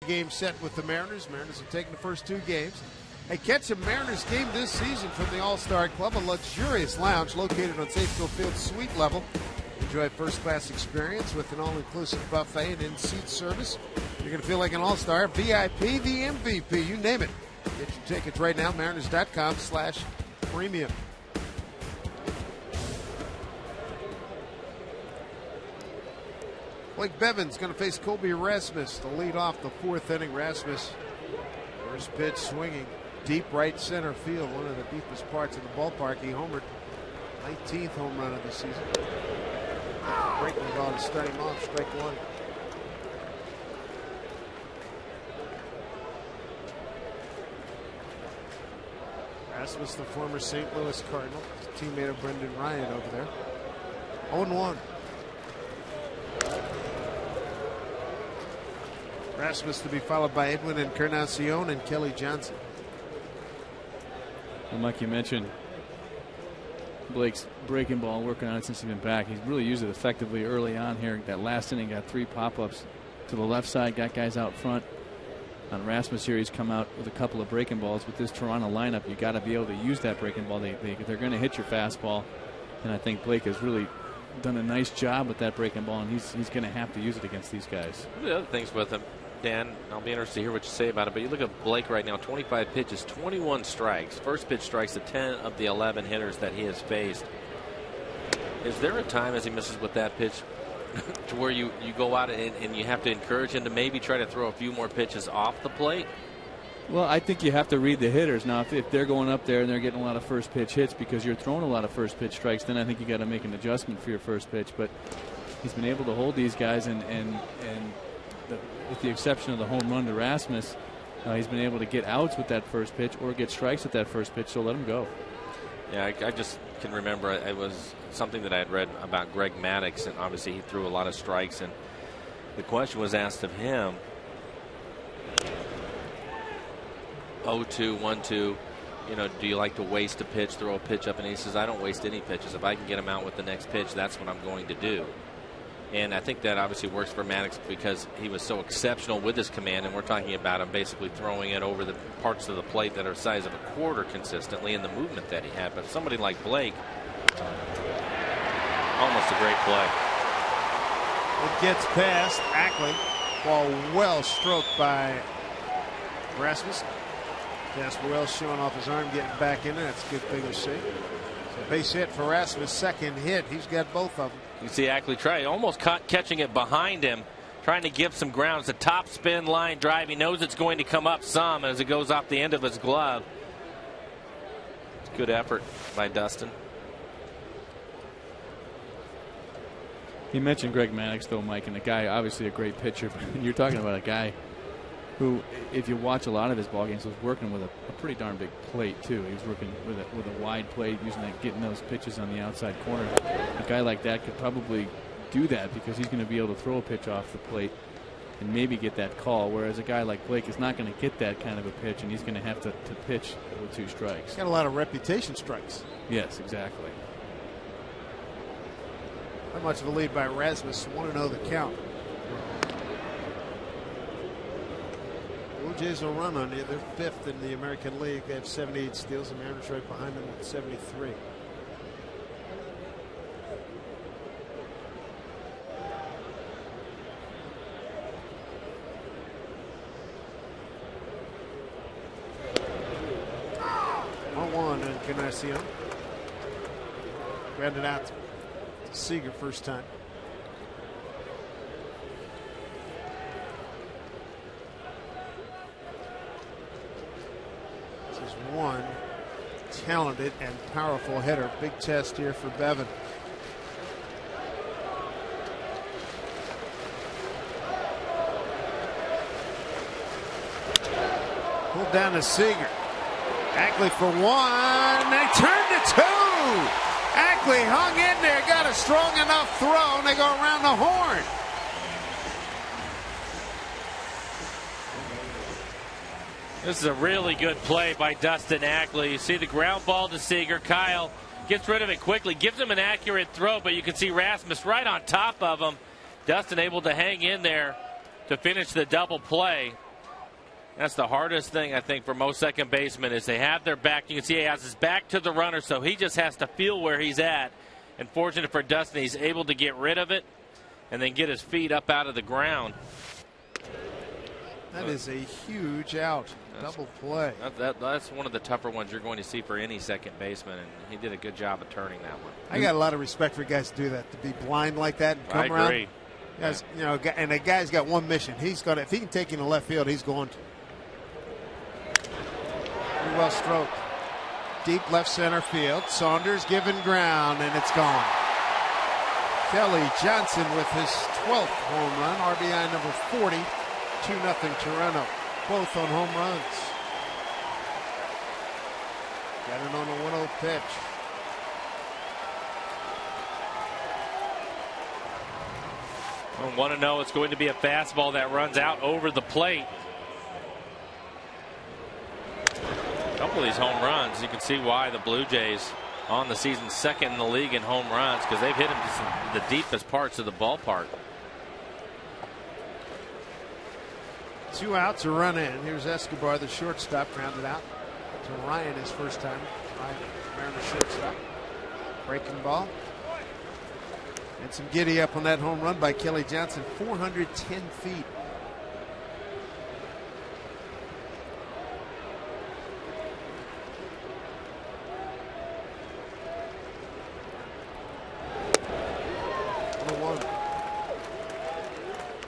Game set with the Mariners. Mariners have taken the first 2 games. Hey, catch a Mariners game this season from the All-Star Club, a luxurious lounge located on Safeco Field suite level. Enjoy a first-class experience with an all-inclusive buffet and in-seat service. You're going to feel like an all-star, VIP, the MVP, you name it. Get your tickets right now, mariners.com/premium. Blake Bevan's going to face Colby Rasmus to lead off the 4th inning. Rasmus, first pitch swinging deep right center field, one of the deepest parts of the ballpark. He homered, 19th home run of the season. Breaking ball to start him off, strike 1. Rasmus, the former St. Louis Cardinal, teammate of Brendan Ryan over there. 0-1. Rasmus to be followed by Edwin Encarnacion and Kelly Johnson. And like you mentioned, Blake's breaking ball, working on it since he's been back. He's really used it effectively early on here. That last inning got 3 pop-ups to the left side, got guys out front. On Rasmus here, he's come out with a couple of breaking balls. With this Toronto lineup, you got to be able to use that breaking ball. They're going to hit your fastball, and I think Blake has really done a nice job with that breaking ball, and he's going to have to use it against these guys. The other things with him, Dan, I'll be interested to hear what you say about it, but you look at Blake right now, 25 pitches, 21 strikes. First pitch strikes at 10 of the 11 hitters that he has faced. Is there a time as he misses with that pitch to where you go out and you have to encourage him to maybe try to throw a few more pitches off the plate? Well, I think you have to read the hitters. Now, if they're going up there and they're getting a lot of first pitch hits because you're throwing a lot of first pitch strikes, then I think you got to make an adjustment for your first pitch. But he's been able to hold these guys, and with the exception of the home run to Rasmus, he's been able to get outs with that first pitch or get strikes with that first pitch, so let him go. Yeah, I just can remember it was something that I had read about Greg Maddux, and obviously he threw a lot of strikes, and the question was asked of him, 0-2, 1-2, do you like to waste a pitch, throw a pitch up? And he says, I don't waste any pitches. If I can get him out with the next pitch, that's what I'm going to do. And I think that obviously works for Maddux because he was so exceptional with his command, and we're talking about him basically throwing it over the parts of the plate that are the size of a quarter consistently, and the movement that he had. But somebody like Blake, almost a great play. It gets past Ackley. Ball well stroked by Rasmus. Jasper Wells showing off his arm, getting back in there. That's a good thing to see. So base hit for Rasmus, second hit. He's got both of them. You see Ackley try, almost caught catching it behind him, trying to give some ground. It's a top spin line drive. He knows it's going to come up some as it goes off the end of his glove. It's good effort by Dustin. He mentioned Greg Maddux, though, Mike, and the guy, obviously a great pitcher. You're talking about a guy who, if you watch a lot of his ball games, was working with a pretty darn big plate too. He was working with a wide plate, using that, getting those pitches on the outside corner. A guy like that could probably do that because he's going to be able to throw a pitch off the plate and maybe get that call. Whereas a guy like Blake is not going to get that kind of a pitch, and he's going to have to pitch with 2 strikes. He's got a lot of reputation strikes. Yes, exactly. Not much of a lead by Rasmus. 1-0 the count. Blue Jays will run on you. They're 5th in the American League. They have 78 steals. The Mariners right behind them with 73. One and Encarnacion. Grounded out to Seager first time. One talented and powerful hitter. Big test here for Bevan. Pulled down to Seager. Ackley for 1. They turned to 2. Ackley hung in there, got a strong enough throw, and they go around the horn. This is a really good play by Dustin Ackley. You see the ground ball to Seager. Kyle gets rid of it quickly, gives him an accurate throw, but you can see Rasmus right on top of him. Dustin able to hang in there to finish the double play. That's the hardest thing, I think, for most second basemen is they have their back. You can see he has his back to the runner, so he just has to feel where he's at. And fortunate for Dustin, he's able to get rid of it and then get his feet up out of the ground. That is a huge out. Double play. That's one of the tougher ones you're going to see for any second baseman, and he did a good job of turning that one. I got a lot of respect for guys to do that, to be blind like that and come around. I agree. Guys, you know, and a guy's got one mission. He's got, if he can take you to left field, he's going to. Very well stroked. Deep left center field. Saunders giving ground, and it's gone. Kelly Johnson with his 12th home run, RBI number 40. 2-0 Toronto. Both on home runs. Got it on a 1-0 pitch. I want to know it's going to be a fastball that runs out over the plate. A couple of these home runs, you can see why the Blue Jays on the season second in the league in home runs, because they've hit them to the deepest parts of the ballpark. 2 outs, a run in. Here's Escobar, the shortstop, grounded out to Ryan his first time. Ryan, Mariners shortstop. Breaking ball. And some giddy up on that home run by Kelly Johnson. 410 feet.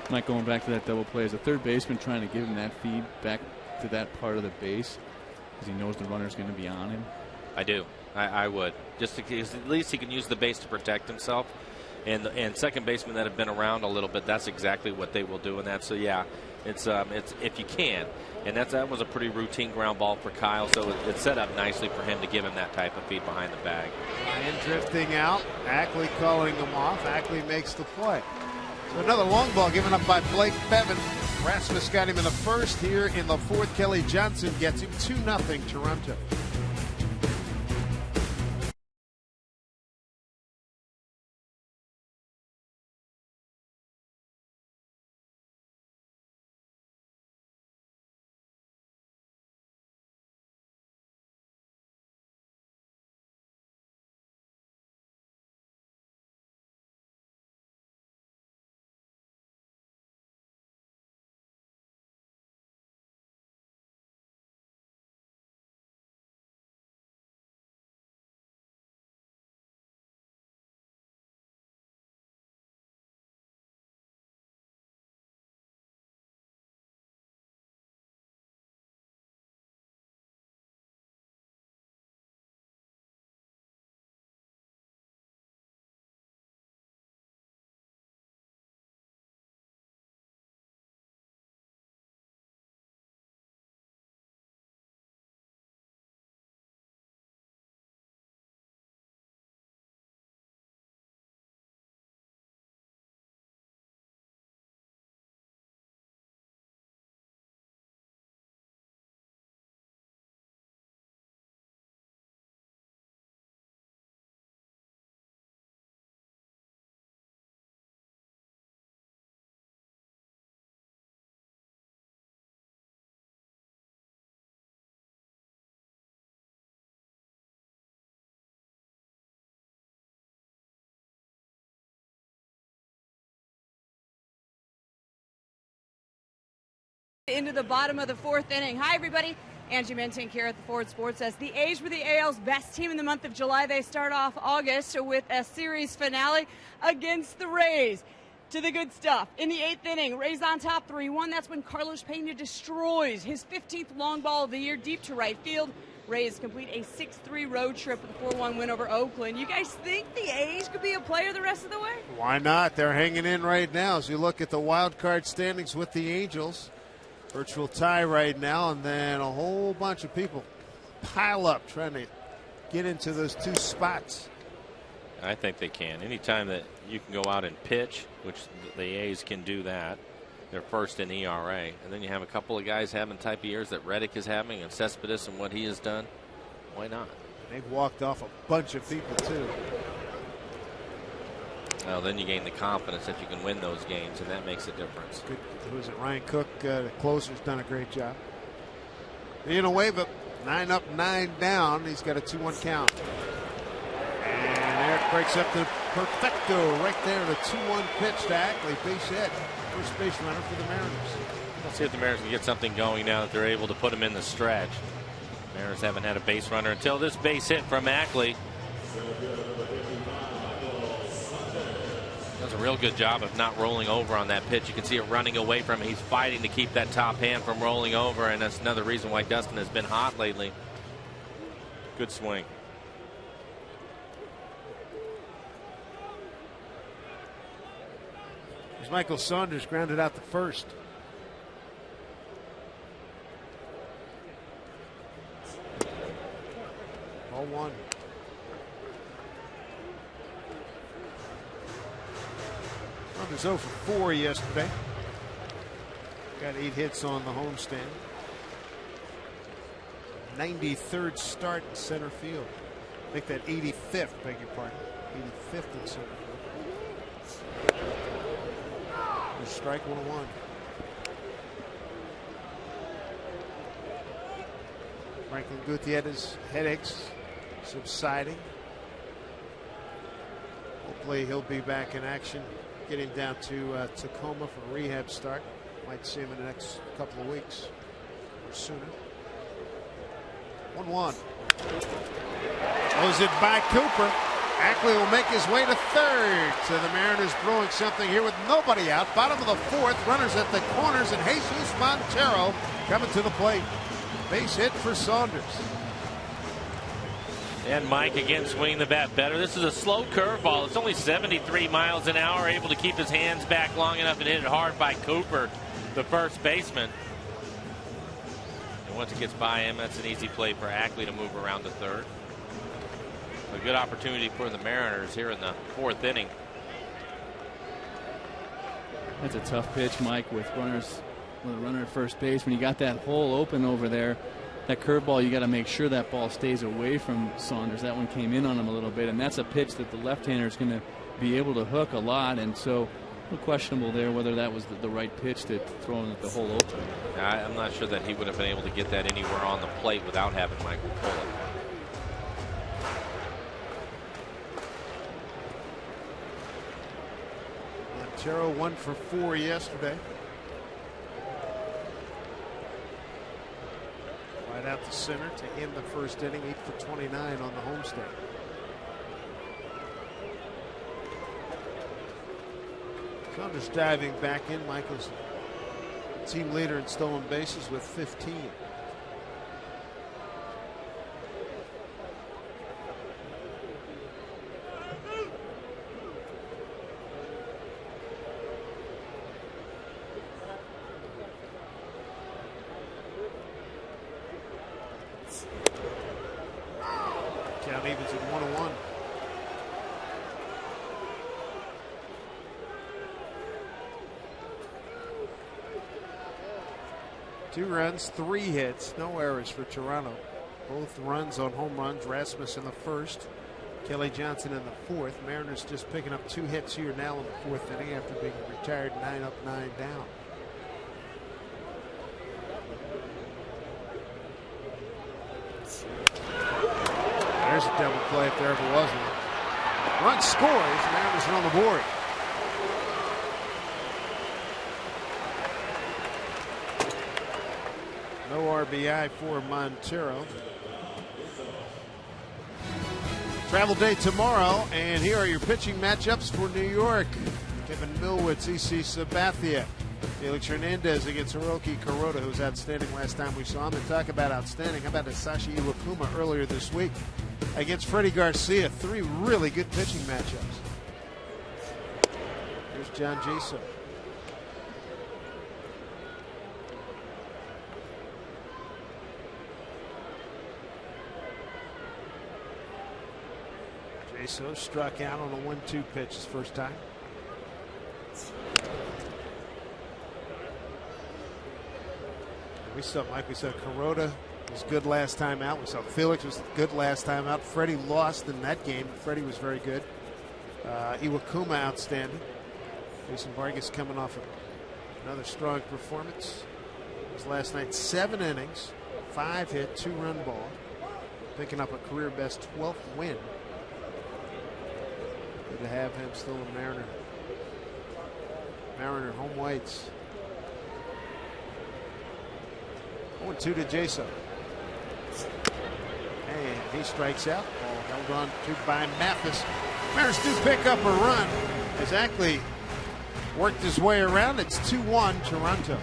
Mike, going back to that double play, as a third baseman trying to give him that feed back to that part of the base because he knows the runner's going to be on him? I do. I would. Just because at least he can use the base to protect himself. And second basemen that have been around a little bit, that's exactly what they will do in that. So, yeah, it's if you can. And that was a pretty routine ground ball for Kyle, so it's set up nicely for him to give him that type of feed behind the bag. Ryan drifting out. Ackley calling him off. Ackley makes the play. So another long ball given up by Blake Bevan. Rasmus got him in the first. Here in the fourth, Kelly Johnson gets him. 2-0 Toronto. Into the bottom of the fourth inning. Hi, everybody. Angie Mentink here at the Ford Sports Desk. The A's were the AL's best team in the month of July. They start off August with a series finale against the Rays. To the good stuff. In the eighth inning, Rays on top 3-1. That's when Carlos Pena destroys his 15th long ball of the year deep to right field. Rays complete a 6-3 road trip with a 4-1 win over Oakland. You guys think the A's could be a player the rest of the way? Why not? They're hanging in right now. As you look at the wild card standings with the Angels. Virtual tie right now, and then a whole bunch of people pile up trying to get into those two spots. I think they can. Anytime that you can go out and pitch, which the A's can do that, they're first in ERA. And then you have a couple of guys having type of years that Reddick is having, and Cespedes and what he has done. Why not? They've walked off a bunch of people, too. Well, then you gain the confidence that you can win those games, and that makes a difference. Good. Who is it? Ryan Cook, the closer's done a great job. Being away, but 9 up, 9 down. He's got a 2-1 count. And Eric breaks up the perfecto right there. The 2-1 pitch to Ackley. Base hit. First base runner for the Mariners. Let's see if the Mariners can get something going now that they're able to put him in the stretch. The Mariners haven't had a base runner until this base hit from Ackley. Does a real good job of not rolling over on that pitch. You can see it running away from him. He's fighting to keep that top hand from rolling over, and that's another reason why Dustin has been hot lately. Good swing. As Michael Saunders grounded out the first. Ball 1. Saunders 0 for 4 yesterday. Got 8 hits on the homestand. 93rd start in center field. I think that 85th, beg your pardon. 85th in center field. Strike 1-1. Franklin Gutierrez's headaches subsiding. Hopefully he'll be back in action. Getting down to Tacoma for a rehab start. Might see him in the next couple of weeks or sooner. 1-1. Throws it by Cooper. Ackley will make his way to third. So the Mariners brewing something here with nobody out. Bottom of the fourth. Runners at the corners, and Jesus Montero coming to the plate. Base hit for Saunders. And Mike again swinging the bat better. This is a slow curveball. It's only 73 miles an hour. Able to keep his hands back long enough and hit it hard by Cooper, the first baseman. And once it gets by him, that's an easy play for Ackley to move around to third. A good opportunity for the Mariners here in the 4th inning. That's a tough pitch, Mike, with runners, with a runner at first base. When you got that hole open over there, that curveball, you got to make sure that ball stays away from Saunders. That one came in on him a little bit, and that's a pitch that the left-hander is going to be able to hook a lot. And so, a little questionable there whether that was the right pitch to throw in at the hole open. I'm not sure that he would have been able to get that anywhere on the plate without having Michael pull it. Montero 1 for 4 yesterday. Right out the center to end the first inning. 8 for 29 on the homestand. Saunders diving back in. Michael's team leader in stolen bases with 15. Count evens at 1-1. Two runs, 3 hits, no errors for Toronto. Both runs on home runs. Rasmus in the first, Kelly Johnson in the fourth. Mariners just picking up 2 hits here now in the 4th inning after being retired 9 up, 9 down. There's a double play if there ever was one. Run scores. Mariners are on the board. No RBI for Montero. Travel day tomorrow, and here are your pitching matchups for New York. Kevin Millwood, EC Sabathia. Felix Hernandez against Hiroki Kuroda, who was outstanding last time we saw him. And talk about outstanding. How about Hisashi Iwakuma earlier this week against Freddie Garcia? 3 really good pitching matchups. Here's John Jaso. Jaso struck out on a 1-2 pitch his first time. We saw, like we said, Kuroda was good last time out. We saw Felix was good last time out. Freddie lost in that game. Freddie was very good. Iwakuma outstanding. Jason Vargas coming off of another strong performance. It was last night, 7 innings, 5-hit, 2-run ball, picking up a career best 12th win. Good to have him still a Mariner. Mariner home whites. 0-2 to Jaso. And he strikes out. Ball held on to by Mathis. Mariners do pick up a run. Has actually worked his way around. It's 2-1 Toronto.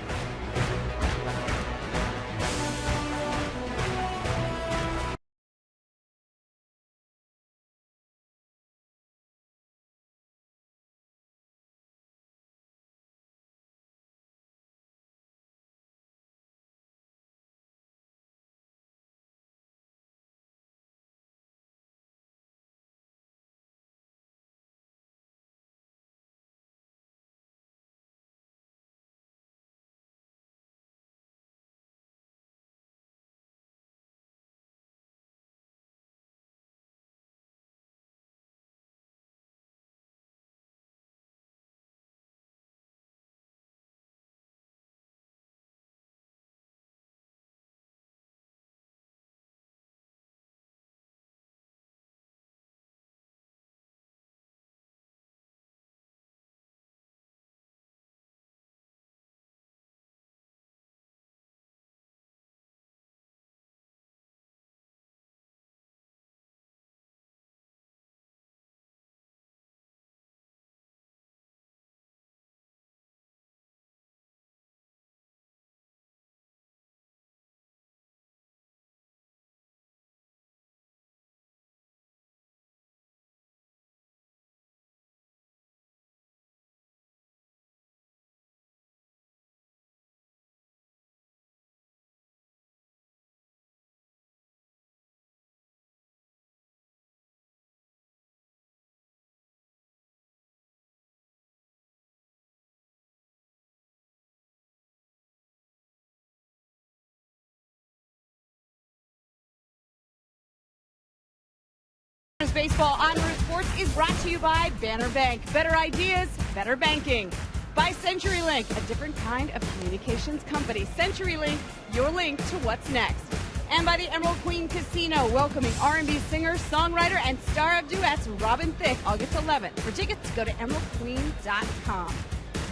Baseball on Root Sports is brought to you by Banner Bank. Better ideas, better banking. By CenturyLink, a different kind of communications company. CenturyLink, your link to what's next. And by the Emerald Queen Casino, welcoming R&B singer, songwriter, and star of duets Robin Thicke, August 11th. For tickets, go to emeraldqueen.com.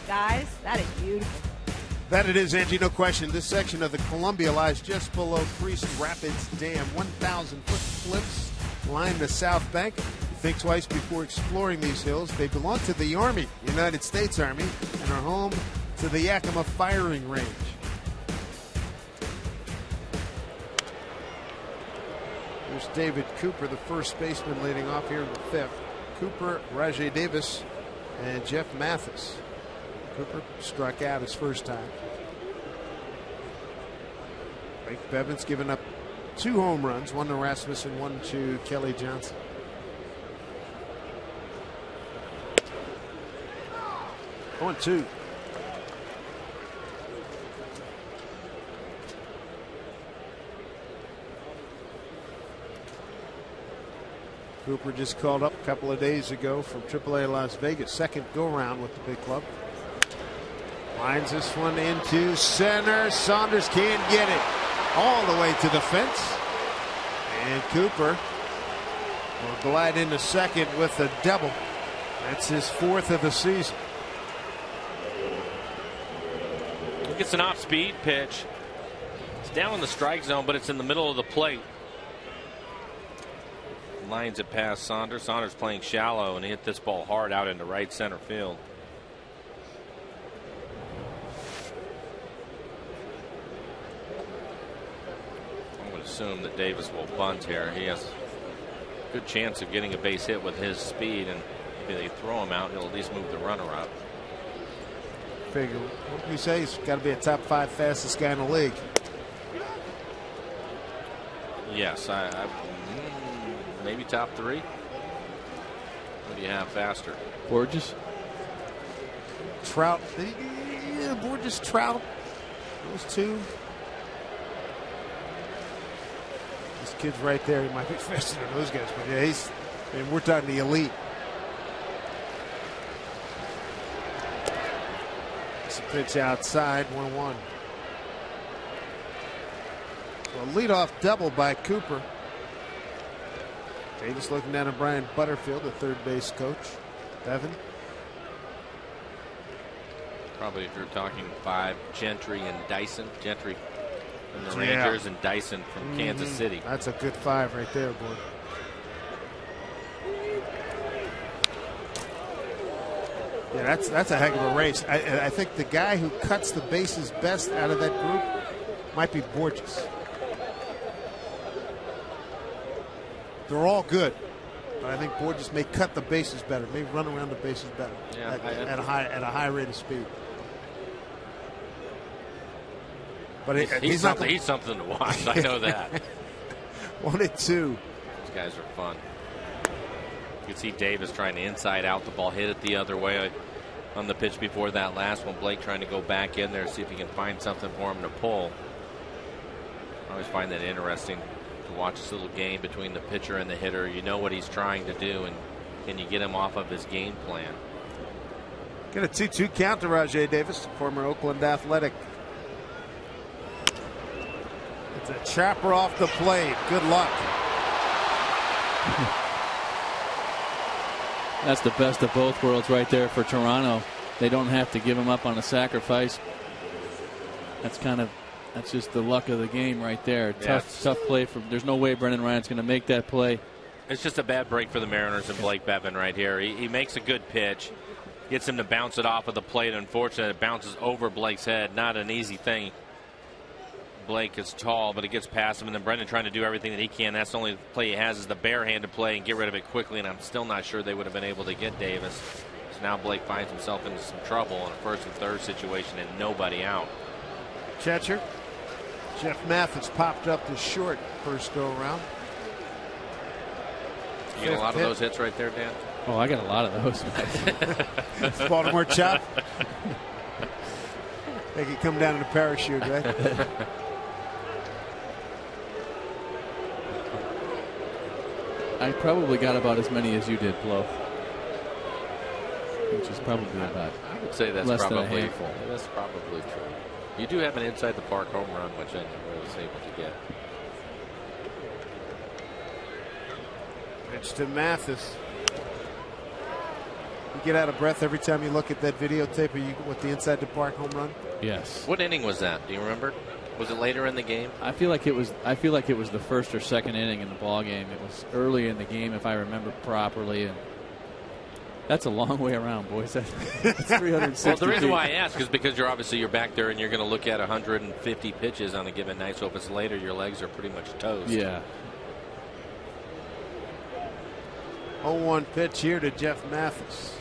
Guys, that is beautiful. That it is, Angie, no question. This section of the Columbia lies just below Priest Rapids Dam. 1,000-foot cliffs line the south bank. Think twice before exploring these hills. They belong to the Army, United States Army, and are home to the Yakima firing range. There's David Cooper, the first baseman, leading off here in the fifth. Cooper, Rajay Davis, and Jeff Mathis. Cooper struck out his first time. Blake Bevan's given up 2 home runs, 1 to Rasmussen, 1 to Kelly Johnson. Going 2. Cooper just called up a couple of days ago from AAA Las Vegas. Second go-round with the big club. Lines this one into center. Saunders can't get it. All the way to the fence. And Cooper will glide into second with a double. That's his 4th of the season. He gets an off-speed pitch. It's down in the strike zone, but it's in the middle of the plate. Lines it past Saunders. Saunders playing shallow, and he hit this ball hard out into right center field. Assume that Davis will bunt here. He has a good chance of getting a base hit with his speed, and if they throw him out, he'll at least move the runner up. Figure, what do you say? He's got to be a top 5 fastest guy in the league. Yes, maybe top 3. What do you have faster? Borges, Trout. Yeah, Borges, Trout. Those 2. This kid's right there. He might be faster than those guys, but yeah, and we're talking the elite. It's a pitch outside, 1-1. A leadoff double by Cooper. Davis looking down at Brian Butterfield, the third base coach. Bevan. Probably if you're talking 5, Gentry and Dyson. Gentry from the Rangers and Dyson from Kansas City. That's a good 5 right there, boy. Yeah, that's a heck of a race. I think the guy who cuts the bases best out of that group might be Borges. They're all good, but I think Borges may cut the bases better, may run around the bases better at a high rate of speed. But he's something to watch. I know that. 1-2. These guys are fun. You can see Davis trying to inside out the ball, hit it the other way on the pitch before that last one. Blake trying to go back in there, see if he can find something for him to pull. I always find that interesting to watch this little game between the pitcher and the hitter. You know what he's trying to do, and can you get him off of his game plan? Get a 2-2 count to Rajai Davis, former Oakland Athletic. It's a chopper off the plate. Good luck. That's the best of both worlds right there for Toronto. They don't have to give him up on a sacrifice. That's just the luck of the game right there. Tough play. There's no way Brendan Ryan's going to make that play. It's just a bad break for the Mariners and Blake Bevan right here. He makes a good pitch, gets him to bounce it off of the plate. Unfortunately, it bounces over Blake's head. Not an easy thing. Blake is tall, but it gets past him, and then Brendan trying to do everything that he can. That's the only play he has is the barehanded play and get rid of it quickly, and I'm still not sure they would have been able to get Davis. So now Blake finds himself into some trouble in a first and third situation and nobody out. Catcher Jeff Mathis popped up to short first go around. You get a lot of those hits right there, Dan? Oh, I got a lot of those. It's Baltimore chop. They could come down in a parachute, right? I probably got about as many as you did, Flo. Which is probably about. I would say that's less probably than a handful. That's probably true. You do have an inside the park home run, which I didn't really say what you get. Pitch to Mathis. You get out of breath every time you look at that videotape with the inside the park home run? Yes. What inning was that? Do you remember? Was it later in the game? I feel like it was the first or second inning in the ball game. It was early in the game, if I remember properly. And that's a long way around, boys. That's 360. Well, the reason why I ask is because you're back there and you're going to look at 150 pitches on a given night. So if it's later, your legs are pretty much toast. Yeah. 0-1 pitch here to Jeff Mathis.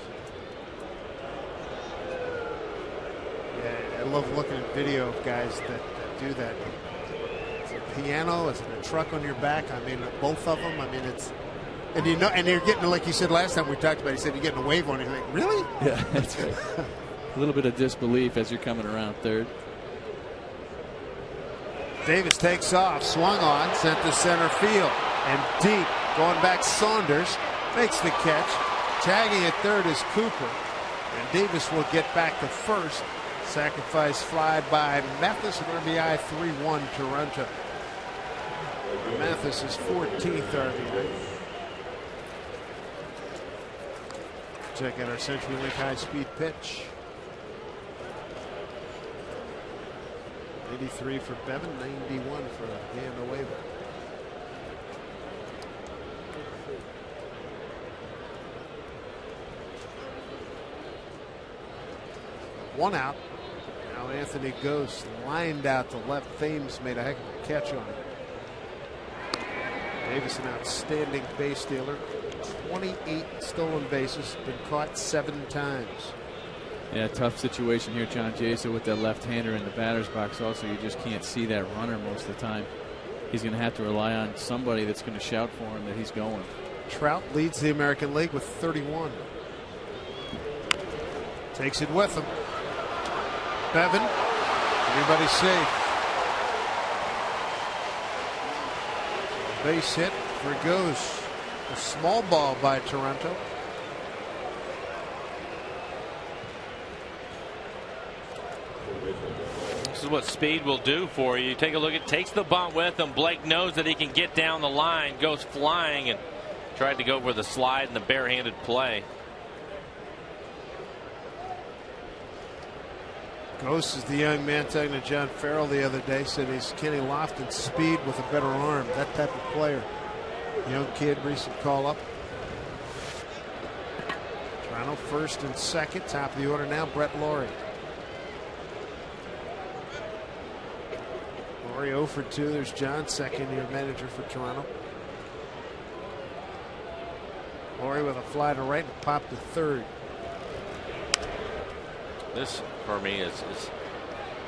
Yeah, I love looking at video of guys that do that. Is it a piano? Is it a truck on your back? I mean, both of them. I mean, it's and you're getting, like you said last time we talked about. He said you're getting a wave on it. You're like, really? Yeah, that's right. A little bit of disbelief as you're coming around third. Davis takes off, swung on, sent to center field, and deep. Going back, Saunders makes the catch. Tagging at third is Cooper, and Davis will get back to first. Sacrifice fly by Mathis, and RBI 3-1 Toronto. Mathis is 14th RBI. Check out our CenturyLink high-speed pitch. 83 for Bevan, 91 for Dan Nueva. One out. Now Anthony Ghost lined out to left. Thames made a heck of a catch on it. Davis, an outstanding base stealer. 28 stolen bases. Been caught 7 times. Yeah, tough situation here, John Jason, with that left-hander in the batter's box. Also, you just can't see that runner most of the time. He's going to have to rely on somebody that's going to shout for him that he's going. Trout leads the American League with 31. Takes it with him. Bevan, everybody's safe. Base hit for Ghost. A small ball by Toronto. This is what speed will do for you. Take a look. It takes the bunt with him. Blake knows that he can get down the line, goes flying, and tried to go for the slide and the barehanded play. Ghost is the young man talking to John Farrell the other day. Said he's Kenny Lofton's speed with a better arm. That type of player. Young kid, recent call up. Toronto first and second. Top of the order now, Brett Laurie. Laurie 0 for 2. There's John, second-year manager for Toronto. Laurie with a fly to right and pop to third. This, for me,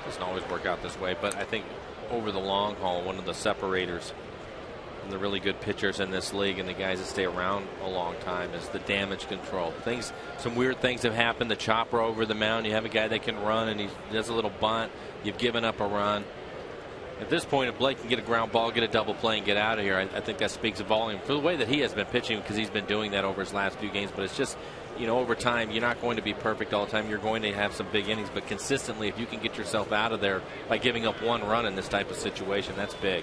doesn't always work out this way, but I think over the long haul, one of the separators from the really good pitchers in this league and the guys that stay around a long time is the damage control. Some weird things have happened. The chopper over the mound. You have a guy that can run and he does a little bunt. You've given up a run. At this point, if Blake can get a ground ball, get a double play, and get out of here, I think that speaks a volume for the way that he has been pitching, because he's been doing that over his last few games. But it's just, over time, you're not going to be perfect all the time. You're going to have some big innings, but consistently, if you can get yourself out of there by giving up one run in this type of situation, that's big.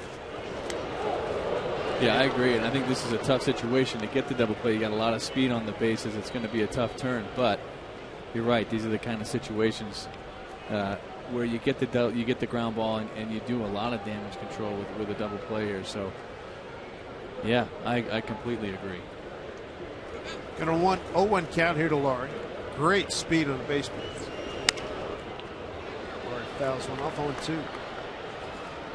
Yeah, I agree, and I think this is a tough situation to get the double play. You got a lot of speed on the bases. It's going to be a tough turn, but you're right. These are the kind of situations where you get the ground ball and you do a lot of damage control with a double play here. So, yeah, I completely agree. Got a 0-1 count here to Laurie. Great speed on the base paths. Laurie fouls one off, 0-2.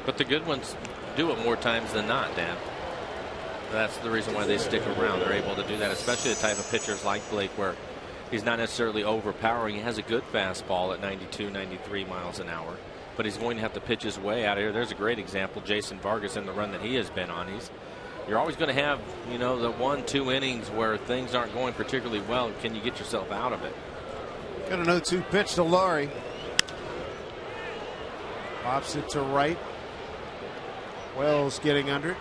But the good ones do it more times than not, Dan. That's the reason why they stick around. They're able to do that, especially the type of pitchers like Blake, where he's not necessarily overpowering. He has a good fastball at 92, 93 miles an hour, but he's going to have to pitch his way out of here. There's a great example, Jason Vargas, in the run that he has been on. You're always going to have, the 1-2 innings where things aren't going particularly well. Can you get yourself out of it? Got an 0-2 pitch to Laurie. Pops it to right. Wells getting under it.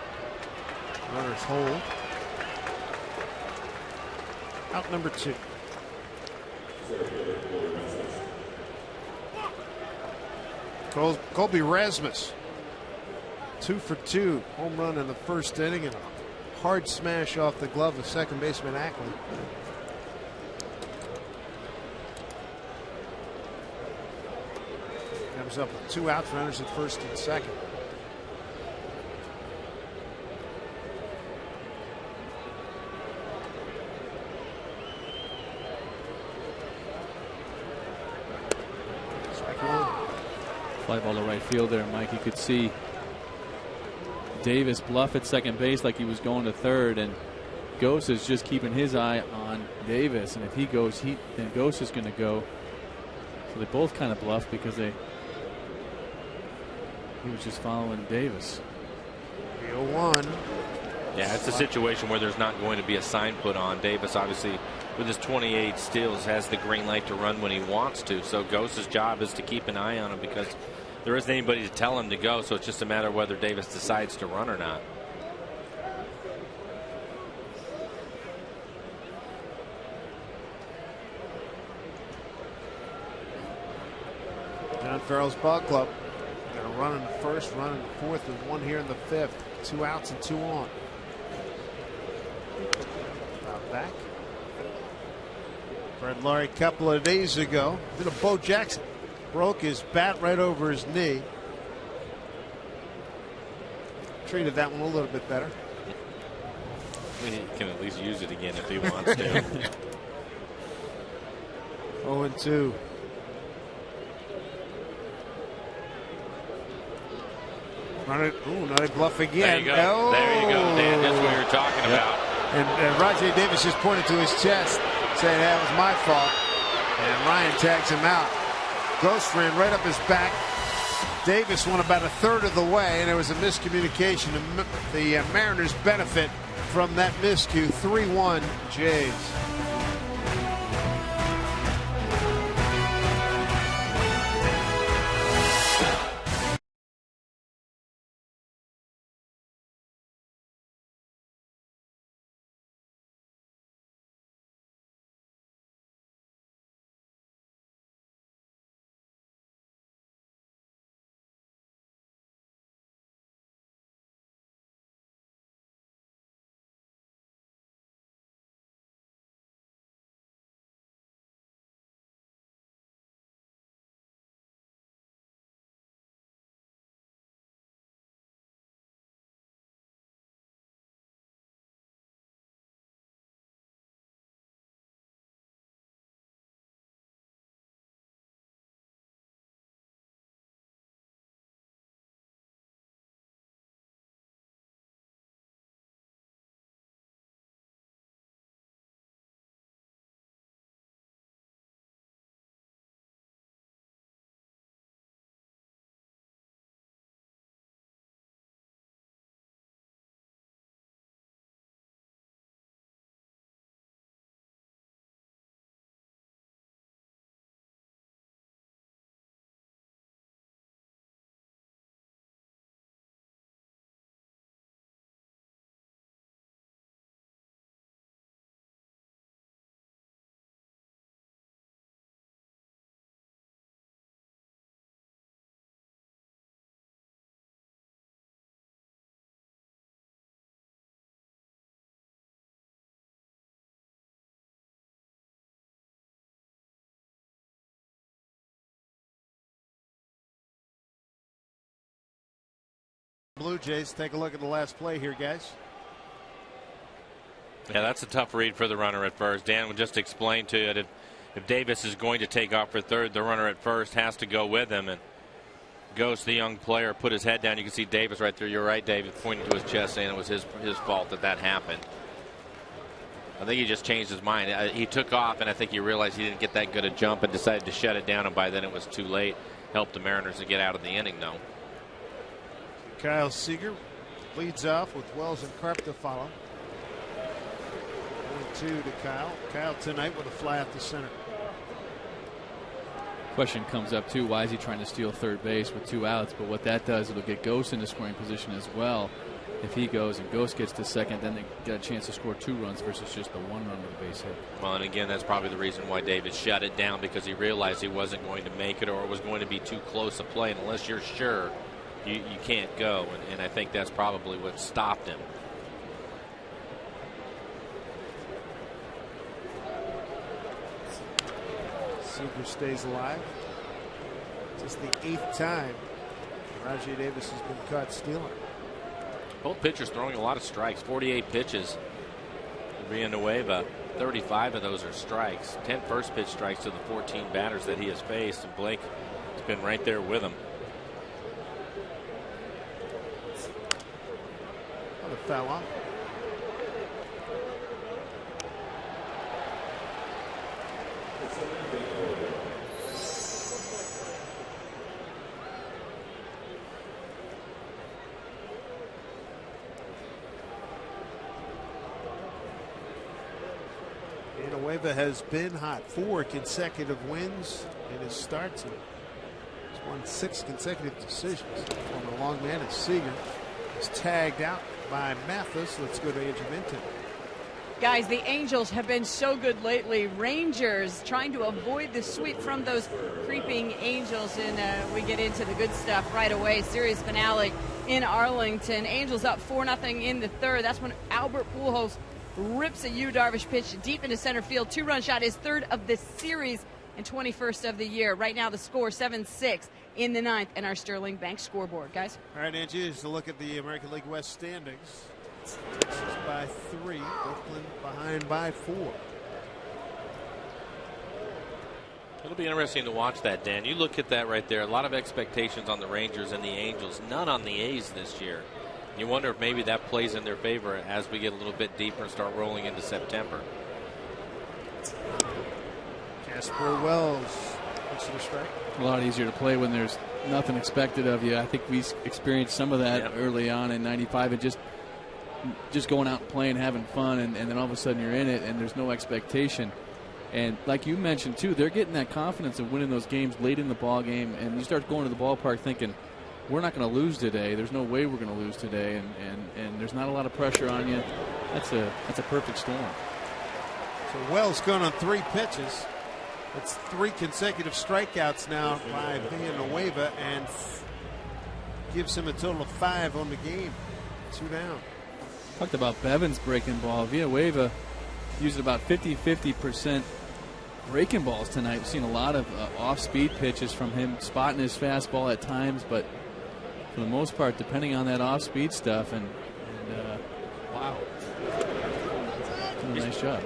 Runners hold. Out number 2. Colby Rasmus, 2 for 2, home run in the first inning and a hard smash off the glove of second baseman Ackley. Comes up with 2 outs, runners at first and second. Fly ball to right field there, Mike. You could see Davis bluff at second base like he was going to third, and Ghost is just keeping his eye on Davis, and if he goes, then Ghost is going to go. So they both kind of bluff because he was just following Davis. 3-0-1. Yeah, it's a situation where there's not going to be a sign put on. Davis, obviously, with his 28 steals, has the green light to run when he wants to. So Ghost's job is to keep an eye on him because there isn't anybody to tell him to go. So it's just a matter of whether Davis decides to run or not. John Farrell's ball club. Got a run in the first, run in the fourth, and 1 here in the fifth. 2 outs and 2 on. About back. Brett Laurie a couple of days ago did a Bo Jackson. Broke his bat right over his knee. Treated that one a little bit better. He can at least use it again if he wants to. 0-2. Run it. Ooh, not a bluff again. There you go. Oh. There you go, Dan. That's what you're talking about. And Rajay Davis just pointed to his chest, saying that was my fault. And Ryan tags him out. Ghost ran right up his back. Davis went about a third of the way, and there was a miscommunication. The Mariners benefit from that miscue. 3-1 Jays. Blue Jays. Take a look at the last play here, guys. Yeah, that's a tough read for the runner at first. Dan would just explain to you that if Davis is going to take off for third, the runner at first has to go with him. And Ghost, the young player, put his head down. You can see Davis right there. You're right, David, pointing to his chest, saying it was his fault that happened. I think he just changed his mind. He took off, and I think he realized he didn't get that good a jump and decided to shut it down, and by then it was too late. Helped the Mariners to get out of the inning, though. Kyle Seager leads off with Wells and Karp to follow. 1-2 to Kyle. Kyle tonight with a fly out to center. Question comes up, too. Why is he trying to steal third base with 2 outs? But what that does, it'll get Ghost into scoring position as well. If he goes and Ghost gets to second, then they get a chance to score 2 runs versus just the 1 run with a base hit. Well, and again, that's probably the reason why David shut it down, because he realized he wasn't going to make it, or it was going to be too close a play. And unless you're sure, you can't go. And I think that's probably what stopped him. Seager stays alive. Just the 8th time Rajai Davis has been caught stealing. Both pitchers throwing a lot of strikes. 48 pitches. Villanueva, 35 of those are strikes. 10 first pitch strikes to the 14 batters that he has faced. And Blake has been right there with him. Another foul off. Villanueva has been hot. 4 consecutive wins in his starts. He's won 6 consecutive decisions. Former long man is Seager. Is tagged out by Mathis. Let's go to Andrew Minton. Guys, the Angels have been so good lately. Rangers trying to avoid the sweep from those creeping Angels, and we get into the good stuff right away. Series finale in Arlington. Angels up 4-0 in the 3rd. That's when Albert Pujols rips a Yu Darvish pitch deep into center field. 2-run shot, his 3rd of the series and 21st of the year. Right now the score 7-6 in the 9th, and our Sterling Bank scoreboard, guys. All right, Angie, is to look at the American League West standings. Texas by 3, Oakland behind by 4. It'll be interesting to watch that, Dan. You look at that right there. A lot of expectations on the Rangers and the Angels. None on the A's this year. You wonder if maybe that plays in their favor as we get a little bit deeper and start rolling into September. Casper Wells pitch to the strike. A lot easier to play when there's nothing expected of you. I think we experienced some of that early on in '95, and just going out and playing, having fun, and then all of a sudden you're in it and there's no expectation. And like you mentioned too, they're getting that confidence of winning those games late in the ball game, and you start going to the ballpark thinking, we're not going to lose today. There's no way we're going to lose today, and there's not a lot of pressure on you. That's a perfect storm. So Wells going on 3 pitches. That's 3 consecutive strikeouts now by Villanueva, and gives him a total of 5 on the game. 2 down. Talked about Bevan's breaking ball. Villanueva used about 50% breaking balls tonight. We've seen a lot of off-speed pitches from him, spotting his fastball at times, but for the most part, depending on that off-speed stuff. And wow, nice job.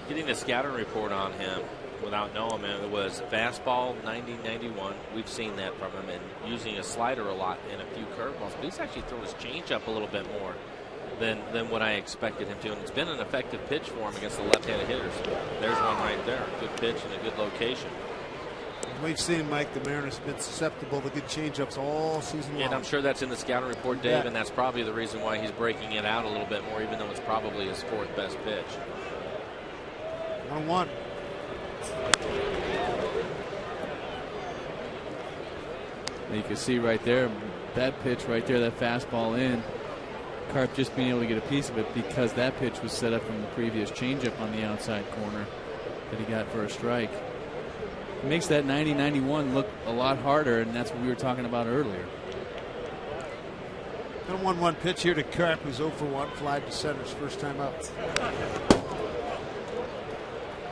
Getting the scouting report on him without knowing him, it was fastball 90-91. We've seen that from him, and using a slider a lot and a few curveballs. But he's actually thrown his changeup a little bit more than what I expected him to. And it's been an effective pitch for him against the left-handed hitters. There's one right there. Good pitch and a good location. We've seen, Mike, the Mariners have been susceptible to good changeups all season long. And I'm sure that's in the scouting report, Dave, and that's probably the reason why he's breaking it out a little bit more, even though it's probably his 4th best pitch. 1-1. You can see right there, that pitch right there, that fastball in. Karp just being able to get a piece of it because that pitch was set up from the previous changeup on the outside corner that he got for a strike. It makes that 90-91 look a lot harder, and that's what we were talking about earlier. A 1-1 pitch here to Karp, who's 0 for 1, fly to center his first time up.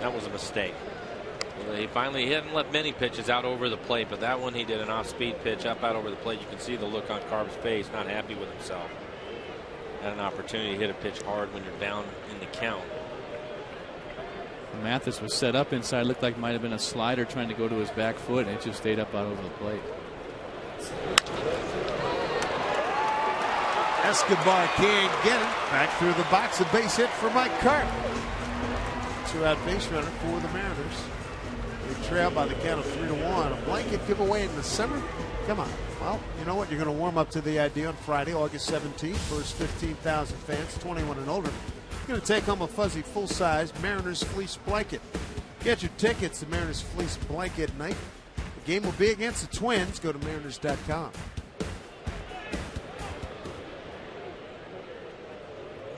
That was a mistake. Well, he hadn't left many pitches out over the plate, but that one he did an off-speed pitch up out over the plate. You can see the look on Carp's face, not happy with himself. Had an opportunity to hit a pitch hard when you're down in the count. Mathis was set up inside. Looked like might have been a slider trying to go to his back foot, and it just stayed up out over the plate. Escobar can't get it. Back through the box, a base hit for Mike Carp. 2-out base runner for the Mariners. They trail by the count of 3-1. A blanket giveaway in the summer. Come on. Well, you know what? You're going to warm up to the idea on Friday, August 17th. First 15,000 fans, 21 and older. You're going to take home a fuzzy full-size Mariners fleece blanket. Get your tickets to Mariners fleece blanket night. The game will be against the Twins. Go to mariners.com.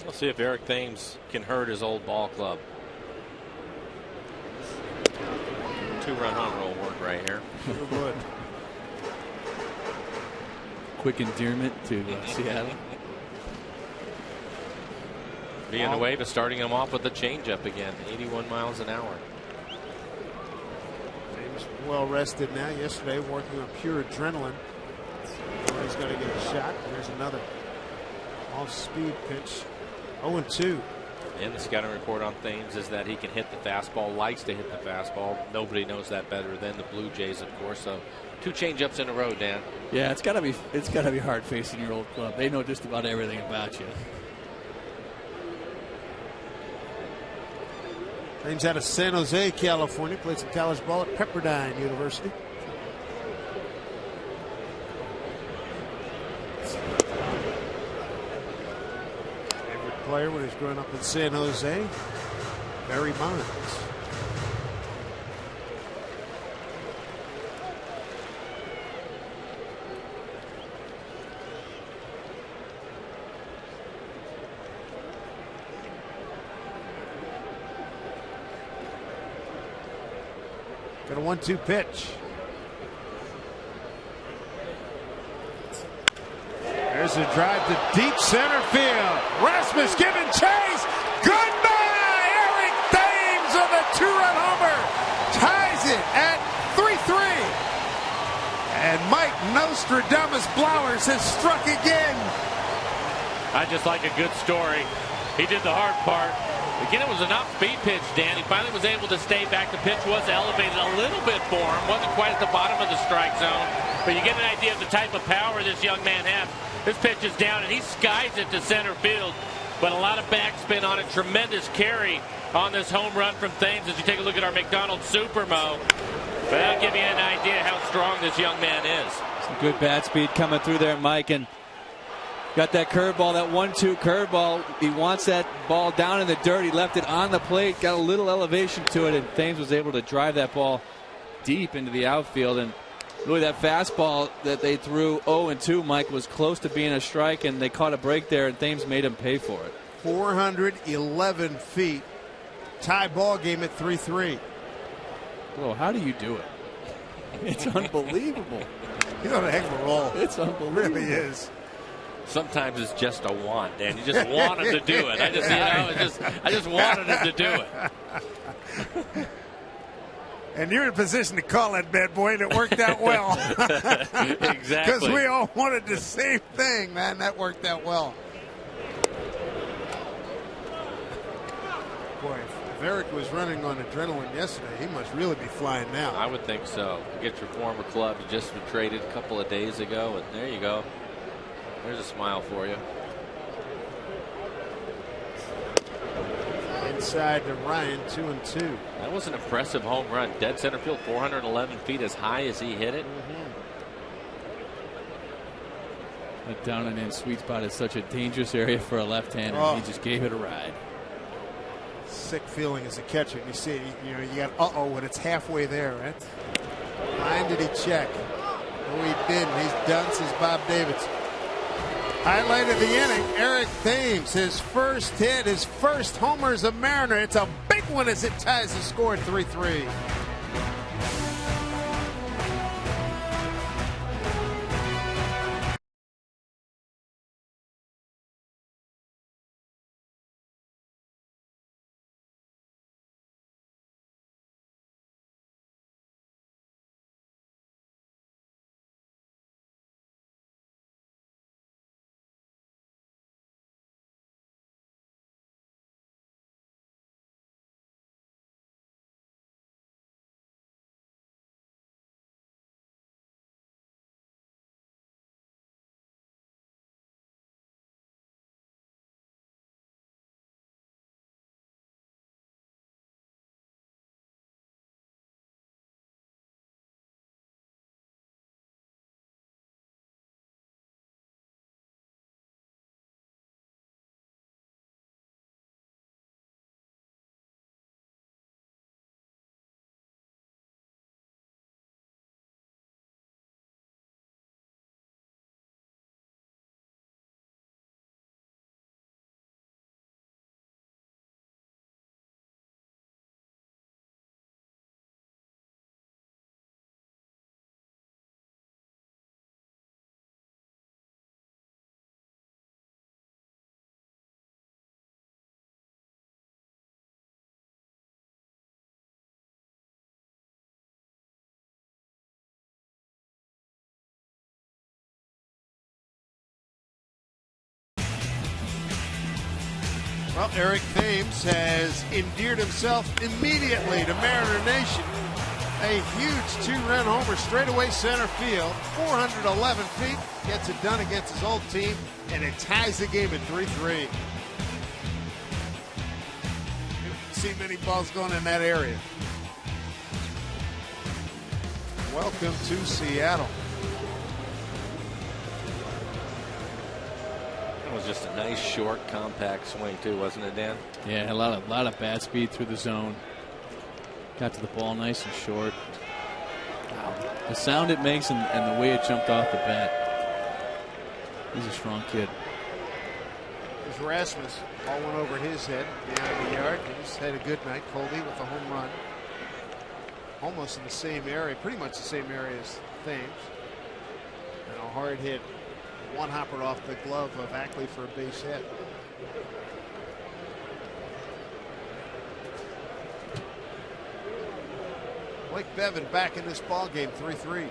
We'll see if Eric Thames can hurt his old ball club. 2-run homer will work right here. Sure would. Quick endearment to Seattle. Being away to starting him off with the changeup again, 81 miles an hour. Thames well rested now. Yesterday working on pure adrenaline. He's going to get a shot. There's another off-speed pitch. 0-2. And the scouting report on Thames is that he can hit the fastball, likes to hit the fastball. Nobody knows that better than the Blue Jays, of course. So 2 changeups in a row, Dan. Yeah, it's gotta be hard facing your old club. They know just about everything about you. Thames out of San Jose, California. Played some college ball at Pepperdine University. Player when he's growing up in San Jose, Barry Bonds. Got a 1-2 pitch. There's a drive to deep center field. Rasmus giving chase. Goodbye! Eric Thames with a 2-run homer. Ties it at 3-3. And Mike Nostradamus Blowers has struck again. I just like a good story. He did the hard part. Again, it was an off-speed pitch, Dan. He finally was able to stay back. The pitch was elevated a little bit for him. Wasn't quite at the bottom of the strike zone. But you get an idea of the type of power this young man has. This pitch is down, and he skies it to center field. But a lot of backspin on it. Tremendous carry on this home run from Thames as you take a look at our McDonald's Supermo. But that'll give you an idea how strong this young man is. Some good bat speed coming through there, Mike. And got that curveball, that 1-2 curveball. He wants that ball down in the dirt. He left it on the plate, got a little elevation to it, and Thames was able to drive that ball deep into the outfield. And really, that fastball that they threw 0-2, Mike, was close to being a strike, and they caught a break there, and Thames made him pay for it. 411 feet. Tie ball game at 3-3. Whoa, how do you do it? It's unbelievable. He's on a heck of a roll. It's unbelievable. It really is. Sometimes it's just a want, Dan. You just wanted to do it. I just wanted him to do it. And you're in position to call that bad boy, and it worked out well. Exactly. Because we all wanted the same thing, man. That worked out well. Boy, if Eric was running on adrenaline yesterday, he must really be flying now. I would think so. You get your former club. You just were traded a couple of days ago, and there you go. There's a smile for you. Inside to Ryan, 2-2. That was an impressive home run. Dead center field, 411 feet, as high as he hit it. That down and in sweet spot is such a dangerous area for a left-hander. Oh. He just gave it a ride. Sick feeling as a catcher. You see it, you know, you got when it's halfway there, right? Line did he check? No, he didn't. He's done since Bob Davidson. Highlight of the inning, Eric Thames, his first hit, his first homer as a Mariner. It's a big one as it ties the score at 3-3. Well, Eric Thames has endeared himself immediately to Mariner Nation. A huge two-run homer straightaway center field, 411 feet, gets it done against his old team, and it ties the game at 3-3. See many balls going in that area. Welcome to Seattle. That was just a nice, short, compact swing, too, wasn't it, Dan? Yeah, a lot of bat speed through the zone. Got to the ball nice and short. Wow. The sound it makes and the way it jumped off the bat. He's a strong kid. There's Rasmus. Ball went over his head down the yard. He's had a good night. Colby with a home run. Almost in the same area, pretty much the same area as Thames. And a hard hit. One hopper off the glove of Ackley for a base hit. Blake Bevan back in this ball game, 3-3.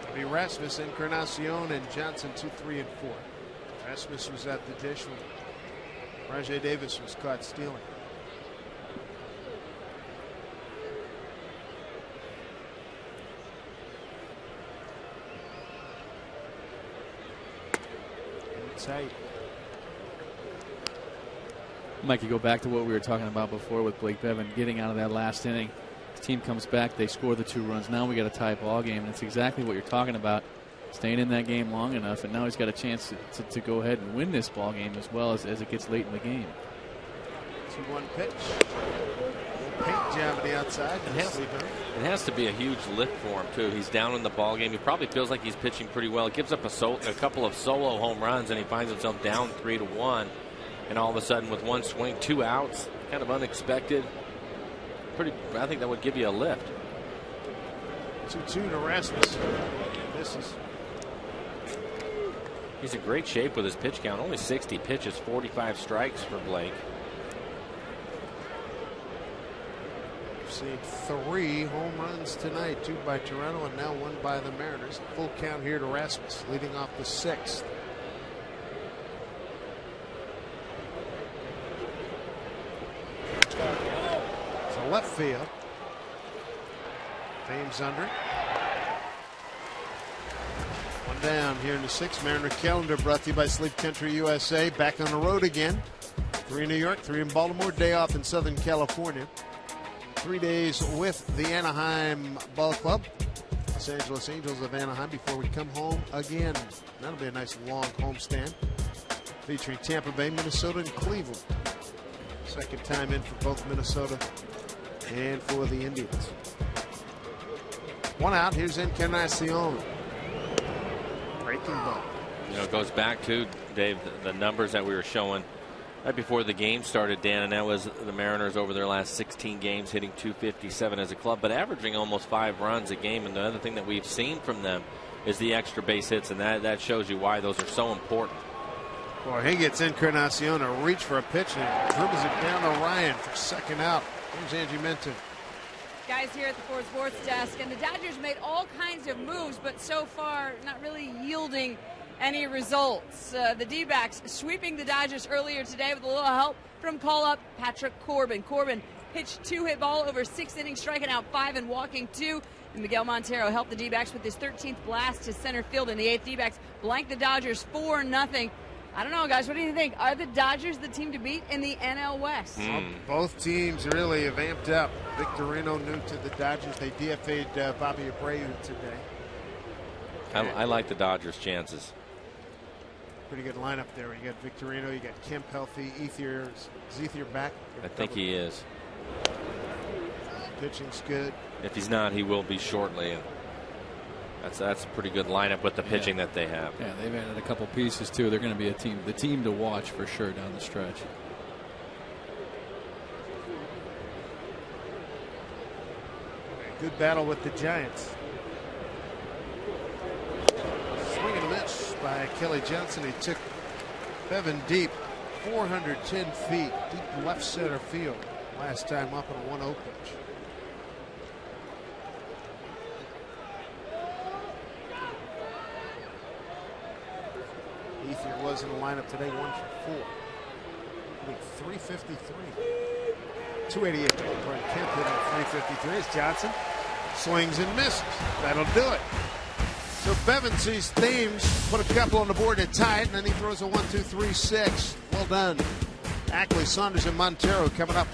It'll be Rasmus, Encarnacion, and Johnson 2, 3, and 4. Rasmus was at the dish when Rajay Davis was caught stealing. Tight. Mike, you go back to what we were talking about before with Blake Bevan getting out of that last inning. The team comes back, they score the 2 runs. Now we got a tie ball game, and it's exactly what you're talking about. Staying in that game long enough, and now he's got a chance to go ahead and win this ball game as well as it gets late in the game. 2-1 pitch. Paint job on the outside. It has to be a huge lift for him, too. He's down in the ball game. He probably feels like he's pitching pretty well. It gives up a couple of solo home runs, and he finds himself down 3-1. And all of a sudden, with one swing, 2 outs, kind of unexpected. I think that would give you a lift. 2-2 to Rasmus. Misses. He's in great shape with his pitch count. Only 60 pitches, 45 strikes for Blake. Seen 3 home runs tonight, 2 by Toronto and now 1 by the Mariners. Full count here to Rasmus, leading off the 6th. So left field. Thames under. 1 down here in the 6th. Mariner calendar brought to you by Sleep Country USA. Back on the road again. 3 in New York, 3 in Baltimore. Day off in Southern California. 3 days with the Anaheim Ball Club. Los Angeles Angels of Anaheim before we come home again. That'll be a nice long homestand featuring Tampa Bay, Minnesota, and Cleveland. Second time in for both Minnesota and for the Indians. 1 out. Here's Encarnacion. Breaking ball. You know, it goes back to, Dave, the numbers that we were showing right before the game started, Dan, and that was the Mariners over their last 16 games hitting .257 as a club, but averaging almost 5 runs a game. And the other thing that we've seen from them is the extra base hits, and that shows you why those are so important. Boy, he gets Encarnacion to reach for a pitch and dribbles it down to Ryan for second out. Here's Angie Minton. Guys here at the Ford Sports Desk, and the Dodgers made all kinds of moves, but so far not really yielding any results. The D-backs sweeping the Dodgers earlier today with a little help from call-up Patrick Corbin. Corbin pitched 2-hit ball over 6 innings, striking out 5 and walking 2. And Miguel Montero helped the D-backs with his 13th blast to center field in the 8th. D-backs blanked the Dodgers 4-0. I don't know, guys. What do you think? Are the Dodgers the team to beat in the NL West? Well, both teams really have amped up. Victorino new to the Dodgers. They DFA'd Bobby Abreu today. I like the Dodgers' chances. Pretty good lineup there. You got Victorino, you got Kemp healthy, Ethier back. I think he is. Pitching's good. If he's not, he will be shortly. And that's a pretty good lineup with the pitching that they have. Yeah, they've added a couple pieces too. They're going to be the team to watch for sure down the stretch. Good battle with the Giants. Swing and a miss by Kelly Johnson. He took Bevan deep, 410 feet, deep left center field. Last time up on a 1-0 pitch. Ethier was in the lineup today, 1 for 4. With 353. 288 to Brent Kemp hit at 353 as Johnson swings and misses. That'll do it. So Bevan sees Thames put a couple on the board to tie it, and then he throws a 1-2-3-6. Well done. Ackley, Saunders, and Montero coming up.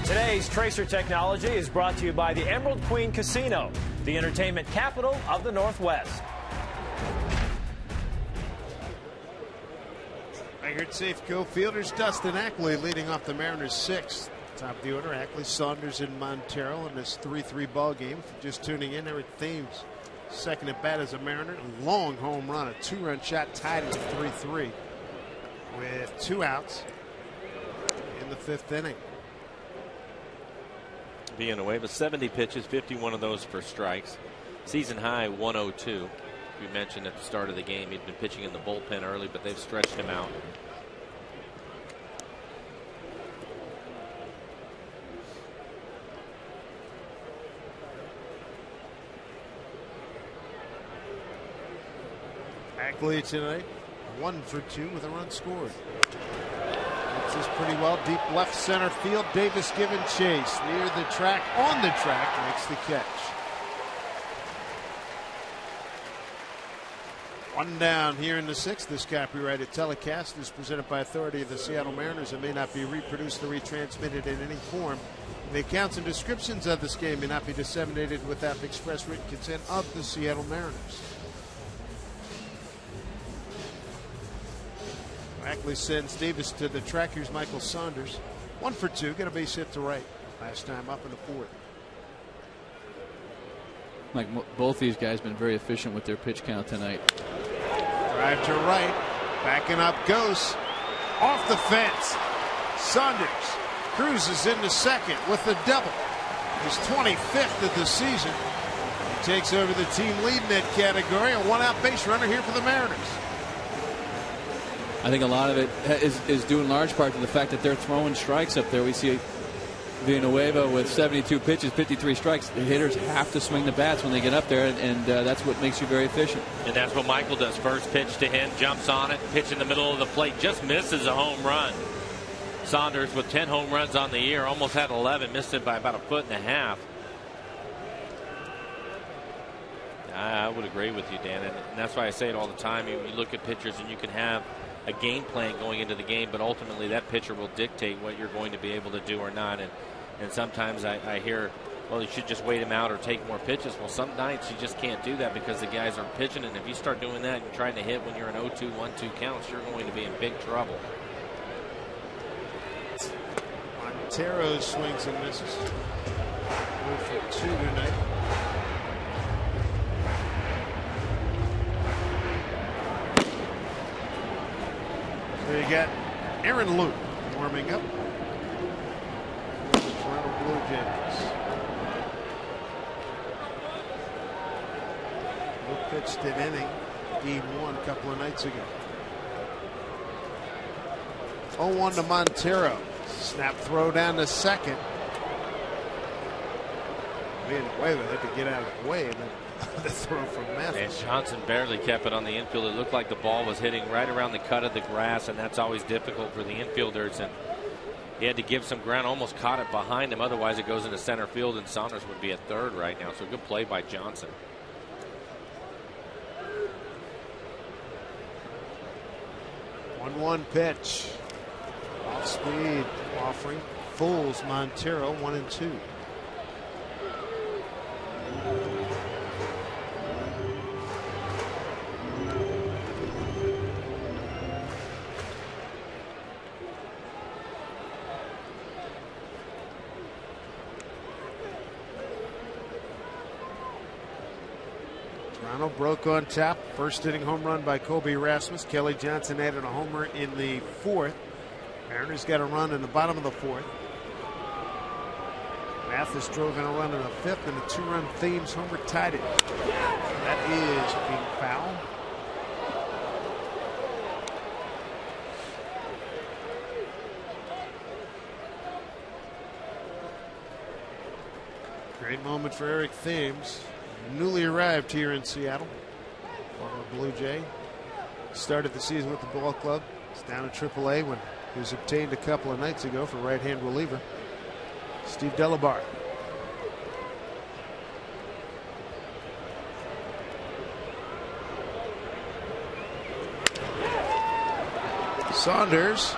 Today's Tracer Technology is brought to you by the Emerald Queen Casino, the entertainment capital of the Northwest. Right here at Safeco, fielders Dustin Ackley leading off the Mariners' 6th. Top of the order, Ackley, Saunders, and Montero in this 3-3 ball game. If you're just tuning in, Eric Thames, second at bat as a Mariner. A long home run, a 2-run shot, tied at 3-3 with 2 outs in the 5th inning. Villanueva, 70 pitches, 51 of those for strikes. Season high 102. We mentioned at the start of the game he'd been pitching in the bullpen early, but they've stretched him out. Ackley tonight, 1 for 2 with a run scored. This pretty well deep left center field. Davis giving chase near the track, on the track, makes the catch. 1 down here in the 6th. This copyrighted telecast is presented by authority of the Seattle Mariners and may not be reproduced or retransmitted in any form. The accounts and descriptions of this game may not be disseminated without the express written consent of the Seattle Mariners. Ackley sends Davis to the track. Here's Michael Saunders. 1 for 2. Got a base hit to right. Last time up in the 4th. Like both these guys been very efficient with their pitch count tonight. Drive to right. Backing up goes. Off the fence. Saunders cruises into second with the double. His 25th of the season. He takes over the team lead in that category. A 1-out base runner here for the Mariners. I think a lot of it is due in large part to the fact that they're throwing strikes up there. We see Villanueva with 72 pitches, 53 strikes. The hitters have to swing the bats when they get up there, and that's what makes you very efficient. And that's what Michael does. First pitch to him, jumps on it, pitch in the middle of the plate, just misses a home run. Saunders with 10 home runs on the year, almost had 11, missed it by about 1.5 feet. I would agree with you, Dan, and that's why I say it all the time. You look at pitchers and you can have a game plan going into the game, but ultimately that pitcher will dictate what you're going to be able to do or not. And sometimes I hear, well, you should just wait him out or take more pitches. Well, some nights you just can't do that because the guys aren't pitching, and if you start doing that and trying to hit when you're in 0-2, 1-2 counts, you're going to be in big trouble. Montero swings and misses. 0 for 2 tonight. So you got Aaron Luke warming up for the Toronto Blue Jays. Luke pitched an inning, game one, a couple of nights ago. 0-1 to Montero. Snap throw down to second. Villanueva had to get out of the way, and then the throw from Matthews. And Johnson barely kept it on the infield. It looked like the ball was hitting right around the cut of the grass, and that's always difficult for the infielders. And he had to give some ground, almost caught it behind him. Otherwise, it goes into center field, and Saunders would be at third right now. So good play by Johnson. 1-1 pitch. Off speed offering. Fools Montero 1-2. Toronto broke on top. First inning home run by Kobe Rasmus. Kelly Johnson added a homer in the fourth. Mariners got a run in the bottom of the fourth. Mathis drove in a run in the fifth, and a two-run Thames homer tied it. That is being foul. Great moment for Eric Thames, newly arrived here in Seattle. Former Blue Jay. Started the season with the ball club. He's down to AAA when he was obtained a couple of nights ago for right-hand reliever Steve Delabar. Saunders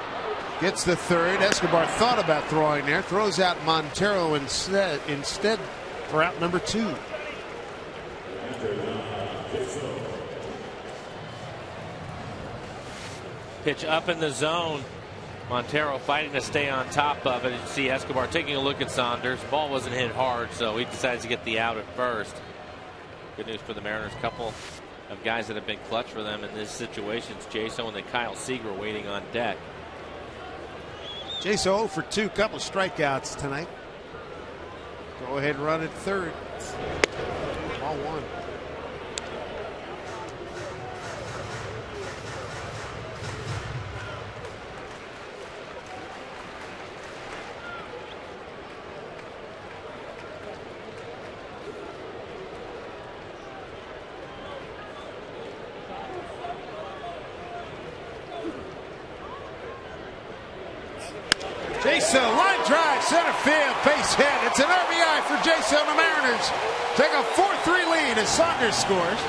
gets the third. Escobar thought about throwing there. Throws out Montero instead for out number 2. Pitch up in the zone. Montero fighting to stay on top of it. You see Escobar taking a look at Saunders. Ball wasn't hit hard, so he decides to get the out at first. Good news for the Mariners. Couple of guys that have been clutch for them in these situations. Jaso and then Kyle Seager waiting on deck. Jaso 0 for 2, couple of strikeouts tonight. Go ahead and run at third. Ball 1. Jaso, line drive, center field, base hit. It's an RBI for Jaso and the Mariners. Take a 4-3 lead as Saunders scores.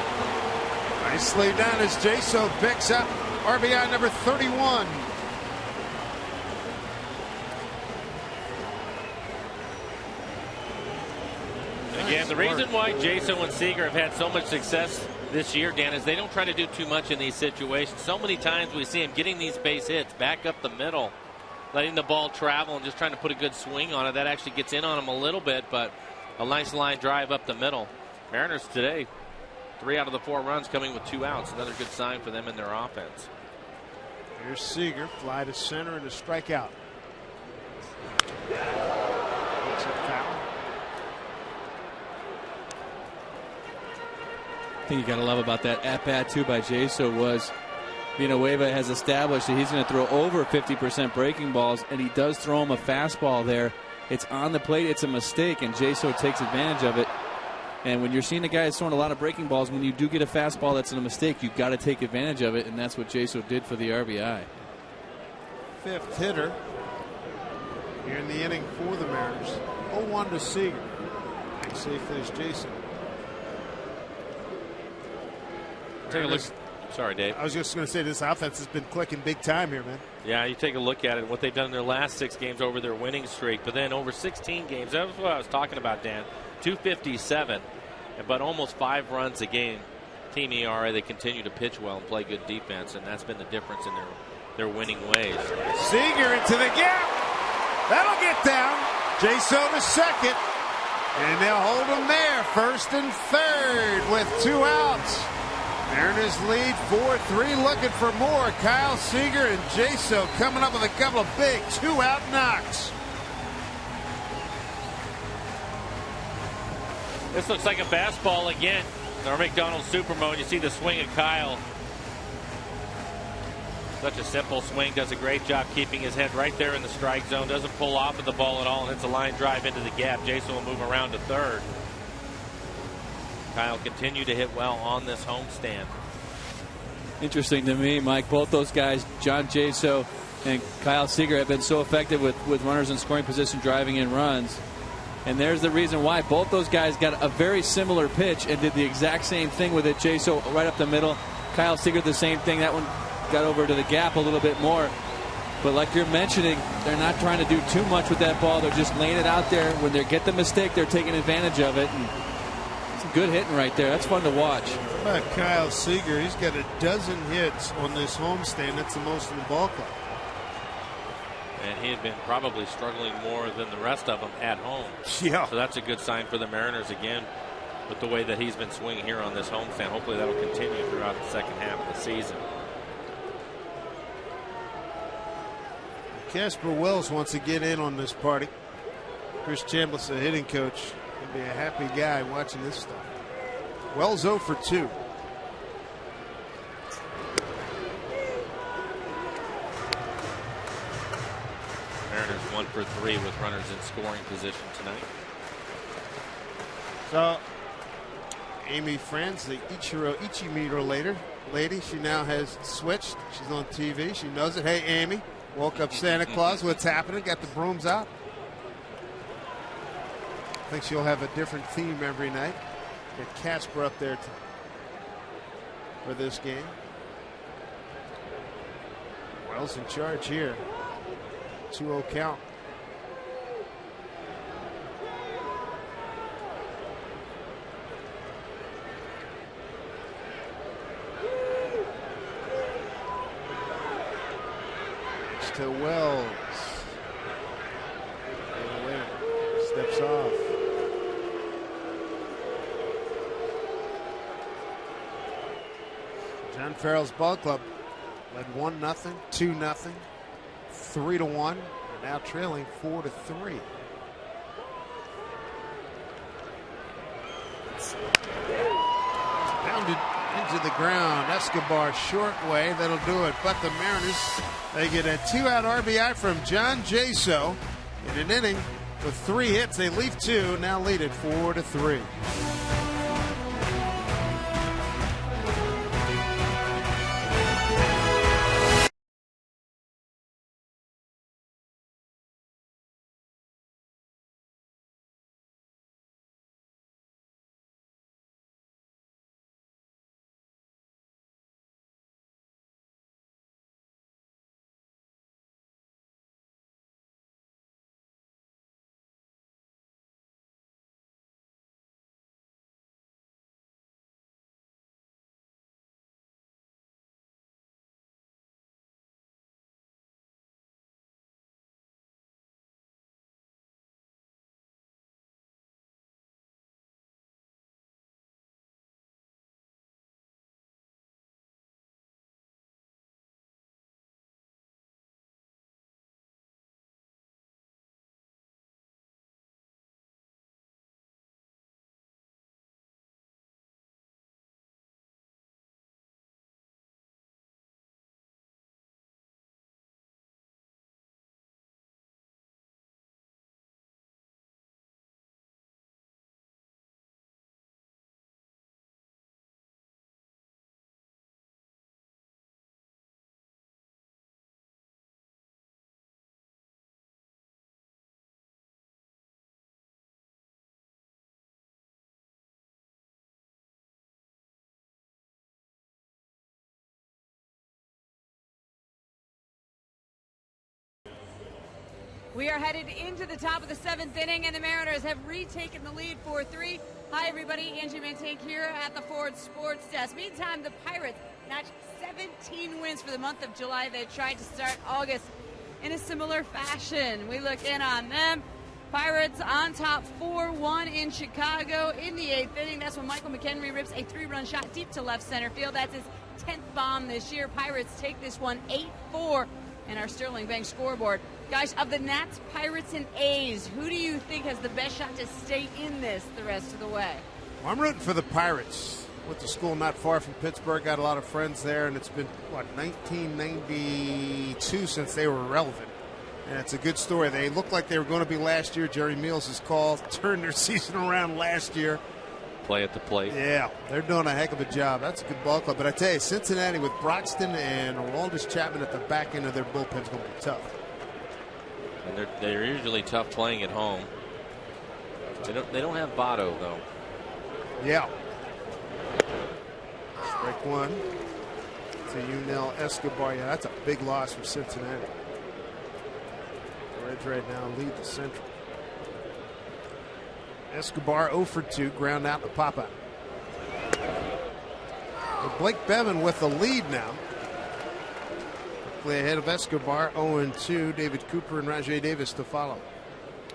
Nicely done as Jaso picks up RBI number 31. Again, the reason why Jaso and Seager have had so much success this year, Dan, is they don't try to do too much in these situations. So many times we see them getting these base hits back up the middle, letting the ball travel and just trying to put a good swing on it. That actually gets in on them a little bit, but a nice line drive up the middle. Mariners today, 3 out of the 4 runs coming with 2 outs. Another good sign for them in their offense. Here's Seager, fly to center and a strikeout. It's a foul. I think you got to love about that at-bat too by Jaso was Villanueva has established that he's going to throw over 50% breaking balls, and he does throw him a fastball there. It's on the plate. It's a mistake, and Jaso takes advantage of it. And when you're seeing a guy that's throwing a lot of breaking balls, when you do get a fastball that's a mistake, you've got to take advantage of it, and that's what Jaso did for the RBI. 5th hitter here in the inning for the Mariners. 0-1 to Seager. Next safe is Jason. Take a look. Sorry, Dave. I was just going to say this offense has been clicking big time here, man. Yeah, you take a look at it, what they've done in their last 6 games over their winning streak, but then over 16 games. That was what I was talking about, Dan. 257, but almost 5 runs a game. Team ERA, they continue to pitch well and play good defense, and that's been the difference in their winning ways. Seager into the gap. That'll get down. Jaso to second, and they'll hold him there. First and third with 2 outs. Mariners lead 4-3, looking for more. Kyle Seager and Jaso coming up with a couple of big 2-out knocks. This looks like a fastball again. Our McDonald's Super Mode. You see the swing of Kyle. Such a simple swing. Does a great job keeping his head right there in the strike zone. Doesn't pull off of the ball at all and hits a line drive into the gap. Jason will move around to third. Kyle continued to hit well on this homestand. Interesting to me, Mike. Both those guys, John Jaso and Kyle Seager, have been so effective with runners in scoring position, driving in runs. And there's the reason why. Both those guys got a very similar pitch and did the exact same thing with it. Jaso right up the middle. Kyle Seager the same thing. That one got over to the gap a little bit more. But like you're mentioning, they're not trying to do too much with that ball. They're just laying it out there. When they get the mistake, they're taking advantage of it. And some good hitting right there. That's fun to watch. How about Kyle Seager? He's got a dozen hits on this homestand. That's the most in the ball club. And he had been probably struggling more than the rest of them at home. Yeah. So that's a good sign for the Mariners again with the way that he's been swinging here on this homestand. Hopefully that'll continue throughout the second half of the season. Casper Wells wants to get in on this party. Chris Chambliss, a hitting coach, will be a happy guy watching this stuff. Wells 0 for 2. Mariners 1 for 3 with runners in scoring position tonight. So, Amy Franz, the Ichimiro lady, she now has switched. She's on TV. She knows it. Hey, Amy. Woke up Santa Claus. What's happening? Got the brooms out. I think she'll have a different theme every night. Get Casper up there for this game. Wells in charge here. 2-0 count. To Wells. Steps off. John Farrell's ball club led 1-0, 2-0, 3-1, and now trailing 4-3. Pounded into the ground. Escobar short way. That'll do it. But the Mariners, they get a 2-out RBI from John Jaso in an inning with 3 hits. They leave 2. Now lead it 4-3. We are headed into the top of the 7th inning, and the Mariners have retaken the lead 4-3. Hi, everybody. Angie Mantake here at the Ford Sports Desk. Meantime, the Pirates notched 17 wins for the month of July. They tried to start August in a similar fashion. We look in on them. Pirates on top 4-1 in Chicago in the 8th inning. That's when Michael McHenry rips a 3-run shot deep to left center field. That's his 10th bomb this year. Pirates take this one 8-4 in our Sterling Bank scoreboard. Guys, of the Nats, Pirates, and A's, who do you think has the best shot to stay in this the rest of the way? Well, I'm rooting for the Pirates. Went to school not far from Pittsburgh, got a lot of friends there, and it's been, 1992 since they were relevant. And it's a good story. They looked like they were going to be last year. Jerry Mills' call turned their season around last year. Play at the plate. Yeah, they're doing a heck of a job. That's a good ball club. But I tell you, Cincinnati with Broxton and Aroldis Chapman at the back end of their bullpen is going to be tough. And they're usually tough playing at home. They don't have Votto, though. Yeah. Strike one to Yunel Escobar. Yeah, that's a big loss for Cincinnati. The Reds right now lead the Central. Escobar 0 for 2, ground out to Papa. Blake Bevan with the lead now. Quickly ahead of Escobar, 0-2. David Cooper and Rajai Davis to follow.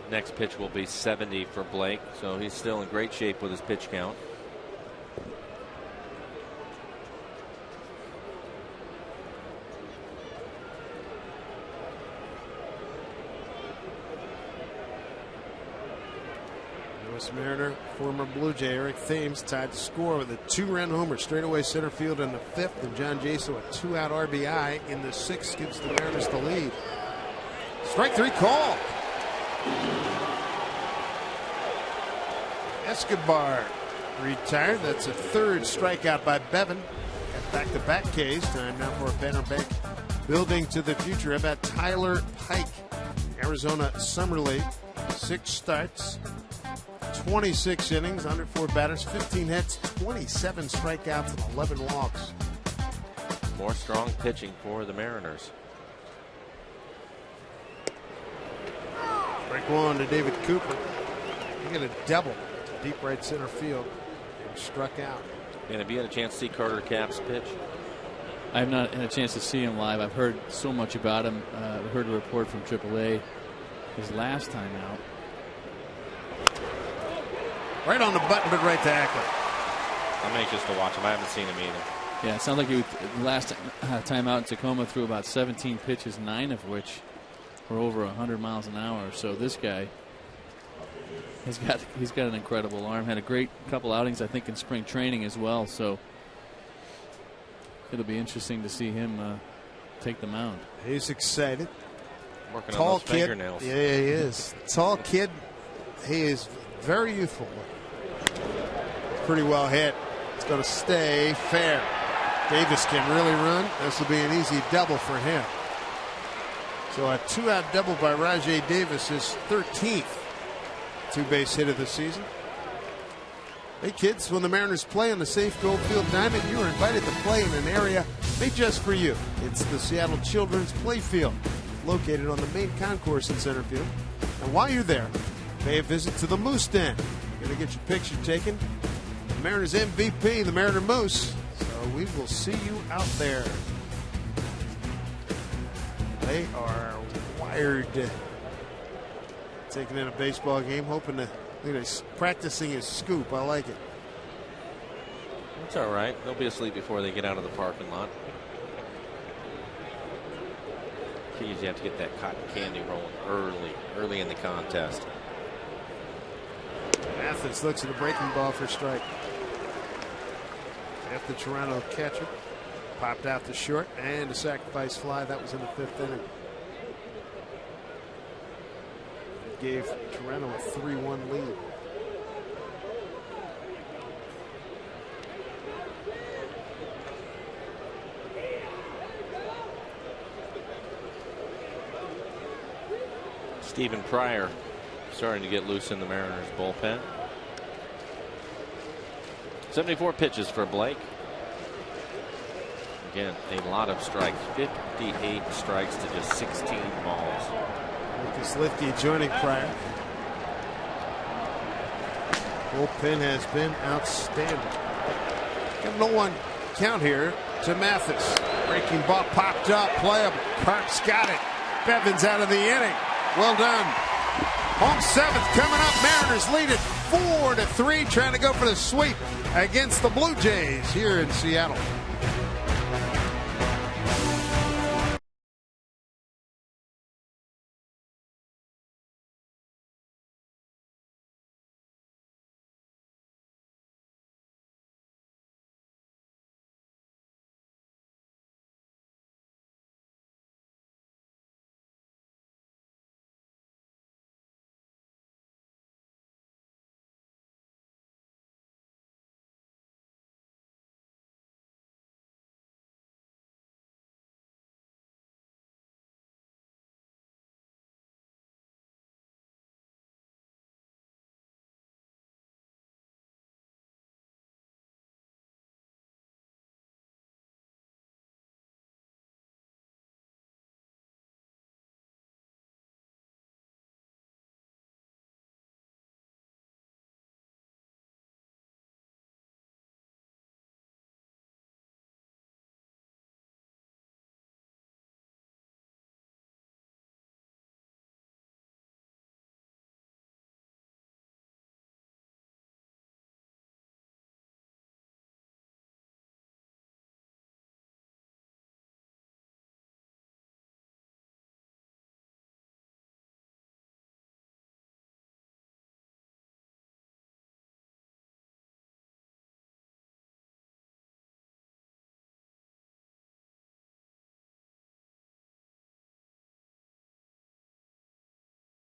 Next pitch will be 70 for Blake, so he's still in great shape with his pitch count. Mariner, former Blue Jay Eric Thames tied the score with a 2-run homer straightaway center field in the 5th, and John Jaso a 2-out RBI in the 6th gives the Mariners the lead. Strike 3 call. Escobar retired. That's a 3rd strikeout by Bevan. Got back-to-back Ks. Time now for a Banner Bank building to the future. How about Tyler Pike, Arizona Summer League, 6 starts. 26 innings, 104 batters, 15 hits, 27 strikeouts, and 11 walks. More strong pitching for the Mariners. Strike one to David Cooper. He got a double to deep right center field and struck out. And have you had a chance to see Carter Capps pitch? I have not had a chance to see him live. I've heard so much about him. I heard a report from AAA his last time out. Right on the button, but right to Ackler. I'm anxious to watch him. I haven't seen him either. Yeah, it sounds like he last time out in Tacoma threw about 17 pitches, 9 of which were over 100 miles an hour. So this guy, he's got an incredible arm. Had a great couple outings, I think, in spring training as well. So it'll be interesting to see him take the mound. He's excited. Working Tall on those kid. fingernails. Yeah, he is. Tall kid. He is very youthful. Pretty well hit. It's going to stay fair. Davis can really run. This will be an easy double for him. So a 2-out double by Rajai Davis, his 13th 2-base hit of the season. Hey kids, when the Mariners play on the Safeco Field Diamond, you are invited to play in an area made just for you. It's the Seattle Children's Playfield, located on the main concourse in center field. And while you're there, pay a visit to the Moose Den. You're going to get your picture taken. The Mariners MVP, the Mariner Moose. So we will see you out there. They are wired. Taking in a baseball game, hoping to, he's practicing his scoop. I like it. It's all right. They'll be asleep before they get out of the parking lot. You usually have to get that cotton candy rolling early in the contest. Mathis looks at a breaking ball for strike. After Toronto catcher popped out to short and a sacrifice fly. That was in the 5th inning. It gave Toronto a 3-1 lead. Stephen Pryor starting to get loose in the Mariners bullpen. 74 pitches for Blake. Again, a lot of strikes. 58 strikes to just 16 balls. Lucas Lifke joining Pryor. Bullpen has been outstanding. Got no one count here to Mathis. Breaking ball popped up, playable. Parks got it. Bevan's out of the inning. Well done. Home seventh coming up. Mariners lead it 4-3, trying to go for the sweep against the Blue Jays here in Seattle.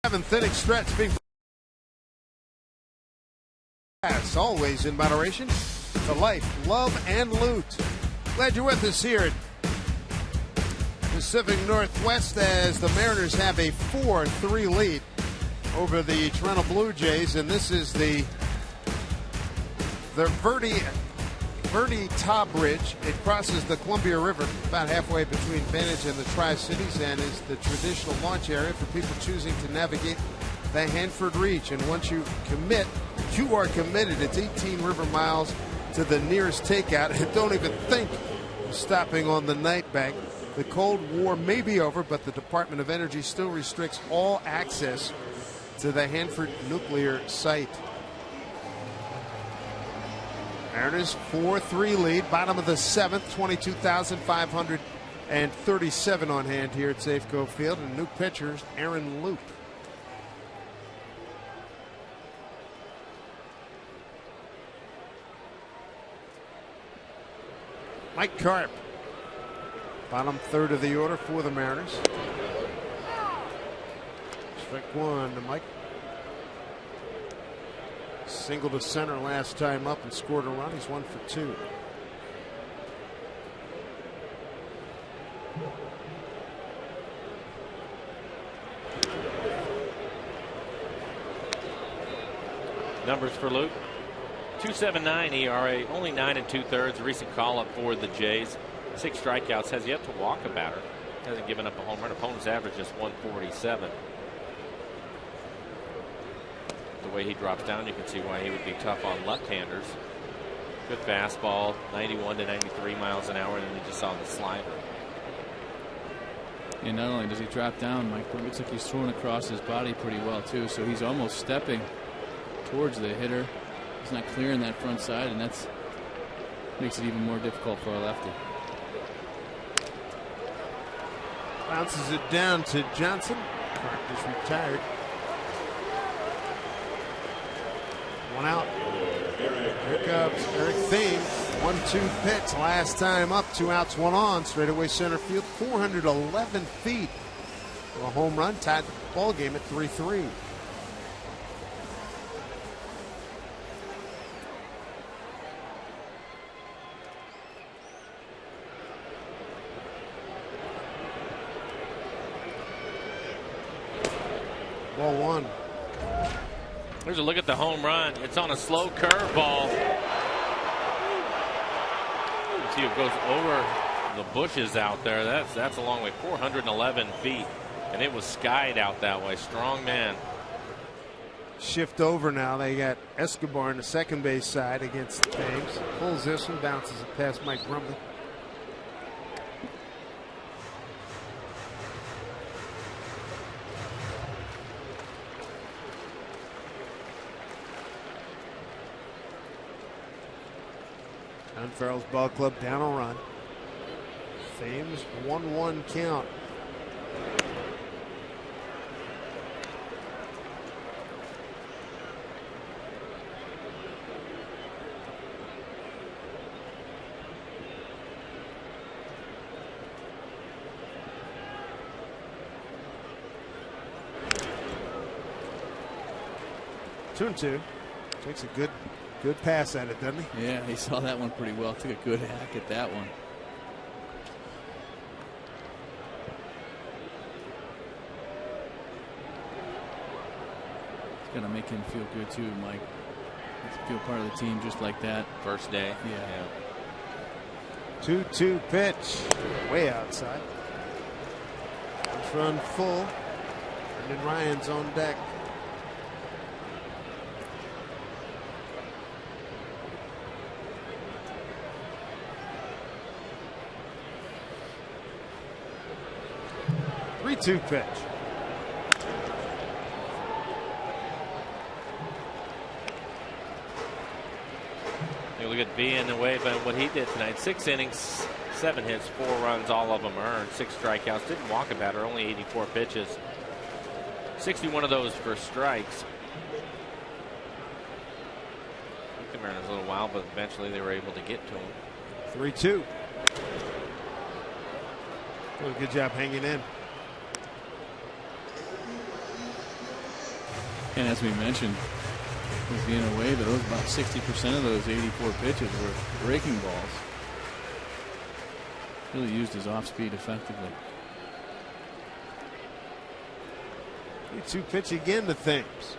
Seventh inning stretch being as always in moderation to life, love, and loot. Glad you're with us here at Pacific Northwest as the Mariners have a 4-3 lead over the Toronto Blue Jays, and this is the Verde-Ta Bridge. It crosses the Columbia River about halfway between Vantage and the Tri-Cities and is the traditional launch area for people choosing to navigate the Hanford Reach. And once you commit, you are committed. It's 18 river miles to the nearest takeout. And don't even think of stopping on the night bank. The Cold War may be over, but the Department of Energy still restricts all access to the Hanford nuclear site. Mariners 4-3 lead, bottom of the seventh, 22,537 on hand here at Safeco Field, and new pitchers Aaron Loop. Mike Carp, bottom third of the order for the Mariners. Strike one to Mike. Single to center last time up and scored a run. He's 1 for 2. Numbers for Luke: 2.79 ERA, only 9 2/3. A recent call up for the Jays. 6 strikeouts. Has yet to walk a batter. Hasn't given up a home run. Opponent's average is 147. The way he drops down, you can see why he would be tough on left-handers. Good fastball, 91 to 93 miles an hour, and then you just saw the slider. And not only does he drop down, Mike, but it looks like he's throwing across his body pretty well too. So he's almost stepping towards the hitter. He's not clearing that front side, and that's makes it even more difficult for a lefty. Bounces it down to Johnson. Clark is retired. One out. Here comes Eric Thiem. 1-2 pitch last time up. 2 outs, 1 on. Straightaway center field. 411 feet. A home run. Tied the ball game at 3-3. Ball 1. Here's a look at the home run. It's on a slow curveball. See, it goes over the bushes out there. That's a long way. 411 feet, and it was skied out that way. Strong man. Shift over now. They got Escobar on the second base side against James. Pulls this one, bounces it past Mike Brumley. John Farrell's ball club down a run. Thames 1-1 count. Two and two. Takes a good pass at it, doesn't he? Yeah, he saw that one pretty well. Took a good hack at that one. It's going to make him feel good too, Mike. Feel part of the team just like that. First day. Yeah. 2-2 pitch. Way outside. Let's run full. Brendan Ryan's on deck. Two pitch. Look at B in the way, but what he did tonight: 6 innings, 7 hits, 4 runs, all of them earned, 6 strikeouts. Didn't walk a batter, only 84 pitches. 61 of those for strikes. Took the Mariners a little while, but eventually they were able to get to him. 3-2. Doing a good job hanging in. And as we mentioned, with being away, those about 60% of those 84 pitches were breaking balls. Really used his off speed effectively. 3-2 pitch again to Thames.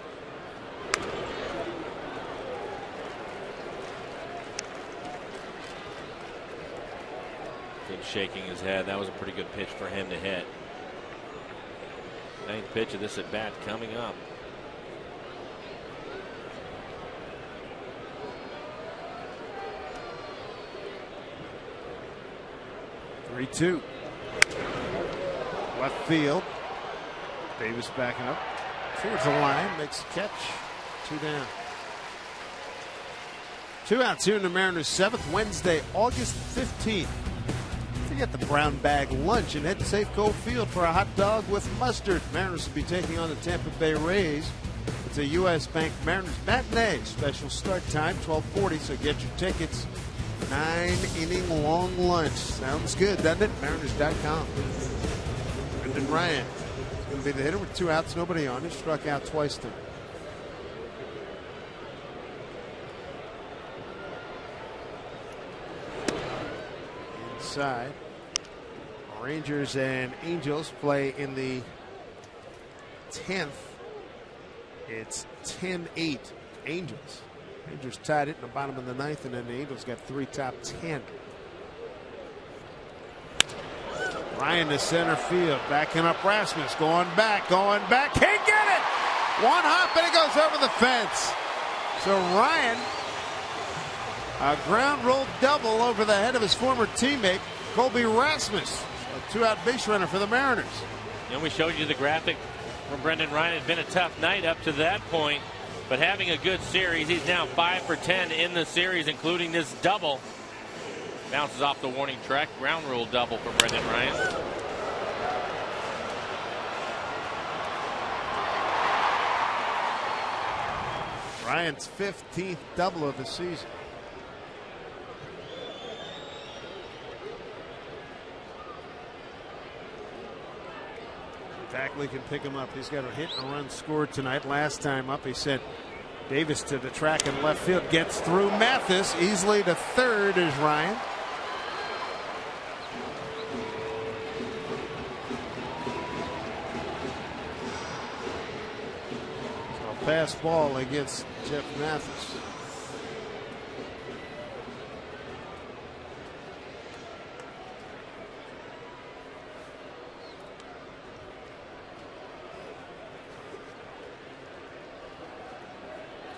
Good shaking his head. That was a pretty good pitch for him to hit. 9th pitch of this at bat coming up. 3-2. Left field. Davis backing up towards the line. Makes a catch. 2 down. 2 outs here in the Mariners' 7th, Wednesday, August 15th. Get the brown bag lunch and head to Safeco Field for a hot dog with mustard. Mariners will be taking on the Tampa Bay Rays. It's a U.S. Bank Mariners matinee. Special start time 12:40, so get your tickets. 9-inning long lunch. Sounds good, doesn't it? Mariners.com. Brendan Ryan is going to be the hitter with 2 outs, nobody on. He struck out twice tonight. Inside. Rangers and Angels play in the 10th. It's 10-8 Angels. Rangers tied it in the bottom of the 9th, and then the Angels got 3 top 10. Ryan to center field, backing up Rasmus, going back, can't get it! 1 hop and it goes over the fence. So Ryan, a ground roll double over the head of his former teammate, Colby Rasmus. A 2-out base runner for the Mariners. And we showed you the graphic from Brendan Ryan. It had been a tough night up to that point, but having a good series. He's now 5 for 10 in the series, including this double. Bounces off the warning track. Ground rule double for Brendan Ryan. Ryan's 15th double of the season. Tackley can pick him up. He's got a hit and a run scored tonight. Last time up, he sent Davis to the track in left field. Gets through Mathis. Easily to third is Ryan. So pass ball against Jeff Mathis.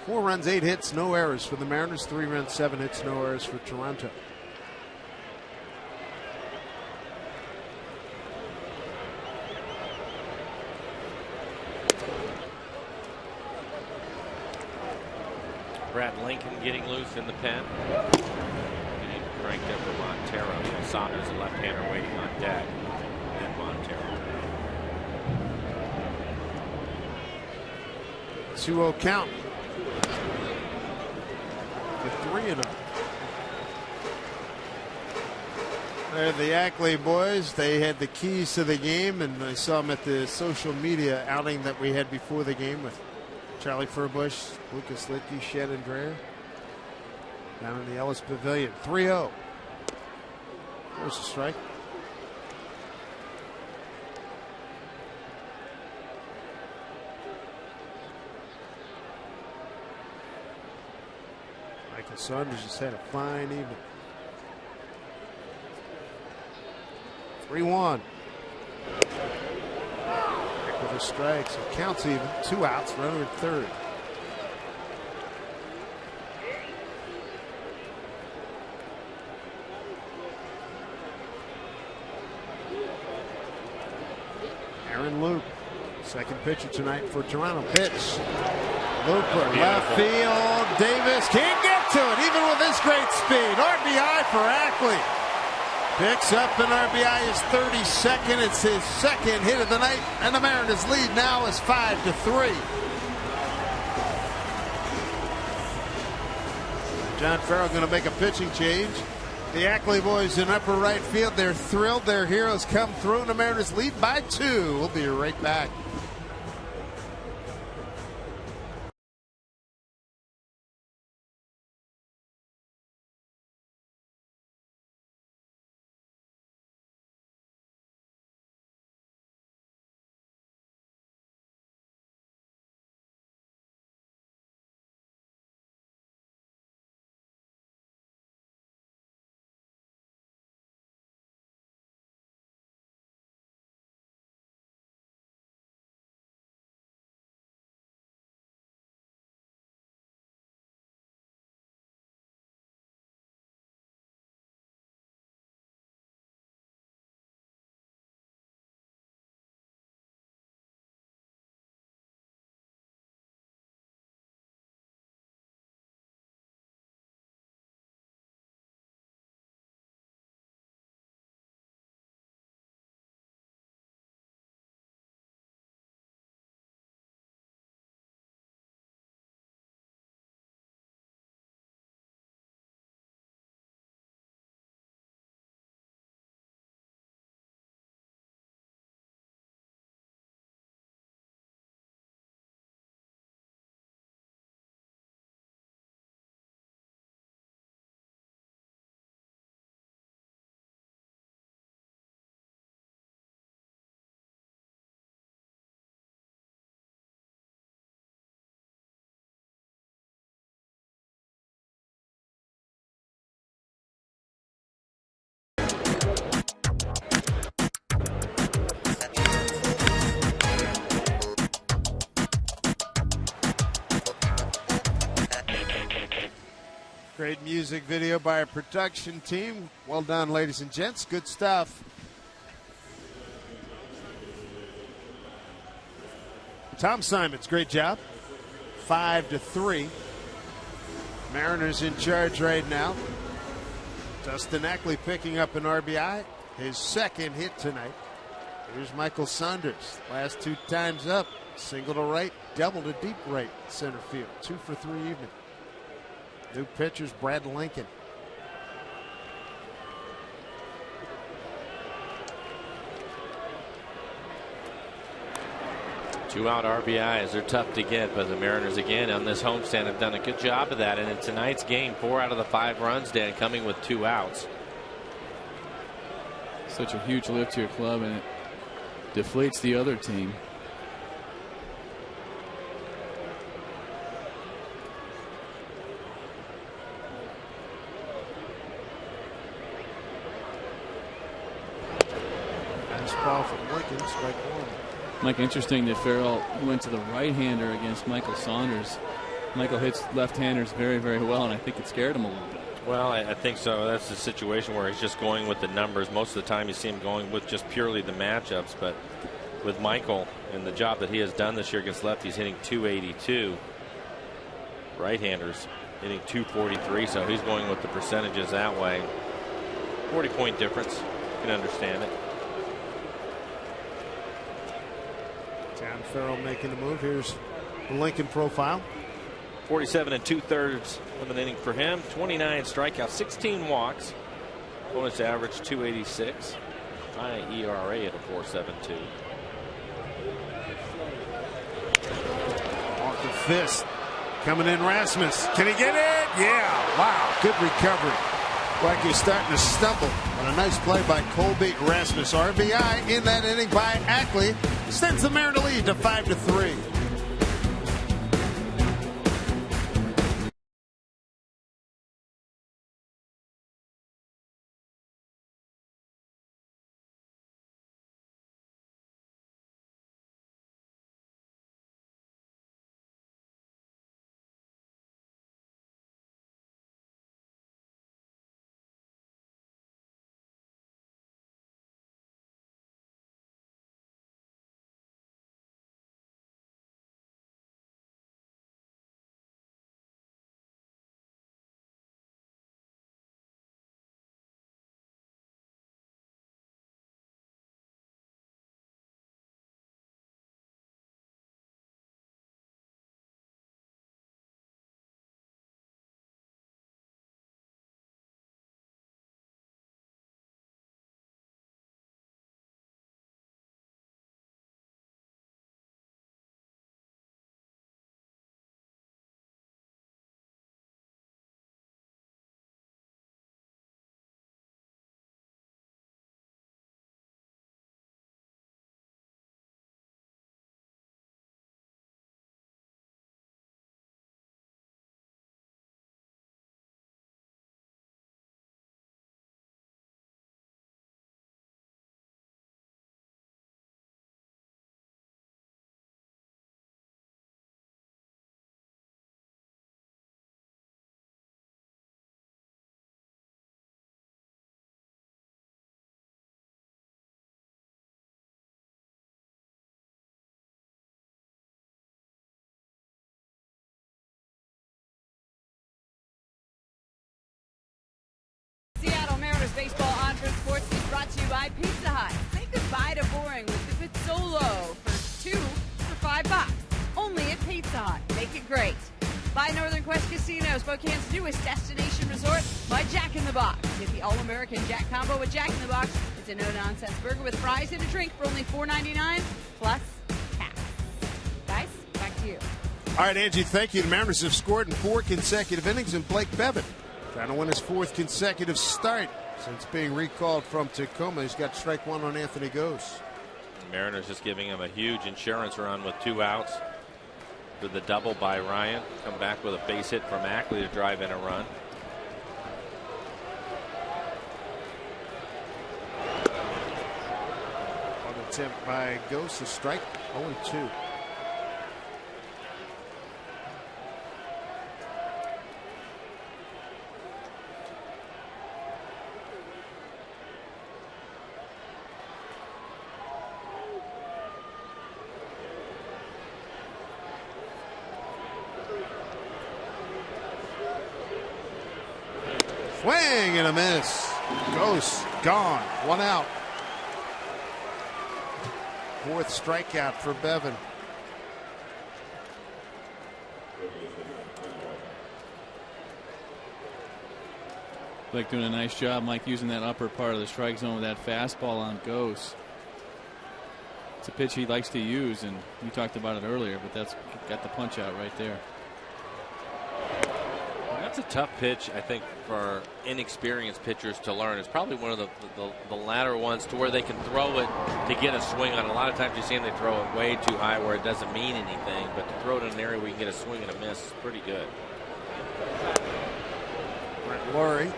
Four runs, 8 hits, no errors for the Mariners. 3 runs, 7 hits, no errors for Toronto. Brad Lincoln getting loose in the pen. Getting cranked up for Montero. You know, Saunders, a left-hander, waiting on deck. And Montero. 2-0 count. With 3 in them. They're the Ackley boys. They had the keys to the game, and I saw them at the social media outing that we had before the game with Charlie Furbush, Lucas Litke, Shannon Dreher down in the Ellis Pavilion. 3-0. There's a strike. Michael Saunders just had a fine evening. 3-1. Back with a strike, so counts even. 2 outs, runner at third. Aaron Luke, second pitcher tonight for Toronto. Pitch. Looper, left field. Davis can't get to it, even with this great speed. RBI for Ackley. Picks up an RBI, his 32nd. It's his second hit of the night, and the Mariners lead now is 5-3. John Farrell going to make a pitching change. The Ackley boys in upper right field. They're thrilled. Their heroes come through, and the Mariners lead by 2. We'll be right back. Great music video by our production team. Well done, ladies and gents. Good stuff. Tom Simons, great job. 5-3. Mariners in charge right now. Dustin Ackley picking up an RBI. His second hit tonight. Here's Michael Saunders. Last 2 times up. Single to right, double to deep right center field. 2 for 3 evening. New pitchers, Brad Lincoln. Two-out RBIs. They're tough to get, but the Mariners again on this homestand have done a good job of that. And in tonight's game, 4 out of the 5 runs, Dan, coming with 2 outs. Such a huge lift to your club, and it deflates the other team. Ball from Lincoln, strike 1. Mike, interesting that Farrell went to the right-hander against Michael Saunders. Michael hits left-handers very, very well, and I think it scared him a little bit. Well, I think so. That's the situation where he's just going with the numbers. Most of the time you see him going with just purely the matchups, but with Michael and the job that he has done this year against lefties, hitting .282. Right-handers hitting .243, so he's going with the percentages that way. 40-point difference. You can understand it. John Farrell making the move. Here's the Lincoln profile. 47 2/3 of an inning for him. 29 strikeouts, 16 walks. Opponent's average 286. High ERA at a 4.72. Off the fist. Coming in Rasmus. Can he get it? Yeah. Wow. Good recovery. Like he's starting to stumble. But a nice play by Colby Rasmus. RBI in that inning by Ackley. Sends the Mariner lead to 5-3. Baseball on for Sports is brought to you by Pizza Hut. Say goodbye to boring with the Pizzolo for 2 for $5. Only at Pizza Hut. Make it great. By Northern Quest Casino, Spokane's newest destination resort. By Jack in the Box. Get the All-American Jack Combo with Jack in the Box. It's a no-nonsense burger with fries and a drink for only $4.99 plus tax. Guys, back to you. All right, Angie, thank you. The Mariners have scored in 4 consecutive innings, and Blake Bevan trying to win his 4th consecutive start since being recalled from Tacoma. He's got strike 1 on Anthony Gose. The Mariners just giving him a huge insurance run with 2 outs. With the double by Ryan. Come back with a base hit from Ackley to drive in a run. On attempt by Gose, a strike 0-2. Swing and a miss. Gose gone. 1 out. 4th strikeout for Bevan. Blake doing a nice job, Mike, using that upper part of the strike zone with that fastball on Gose. It's a pitch he likes to use, and we talked about it earlier, but that's got the punch out right there. That's a tough pitch, I think, for inexperienced pitchers to learn. It's probably one of the latter ones to where they can throw it to get a swing on. A lot of times you see them, they throw it way too high where it doesn't mean anything, but to throw it in an area where you can get a swing and a miss is pretty good. Brent Laurie.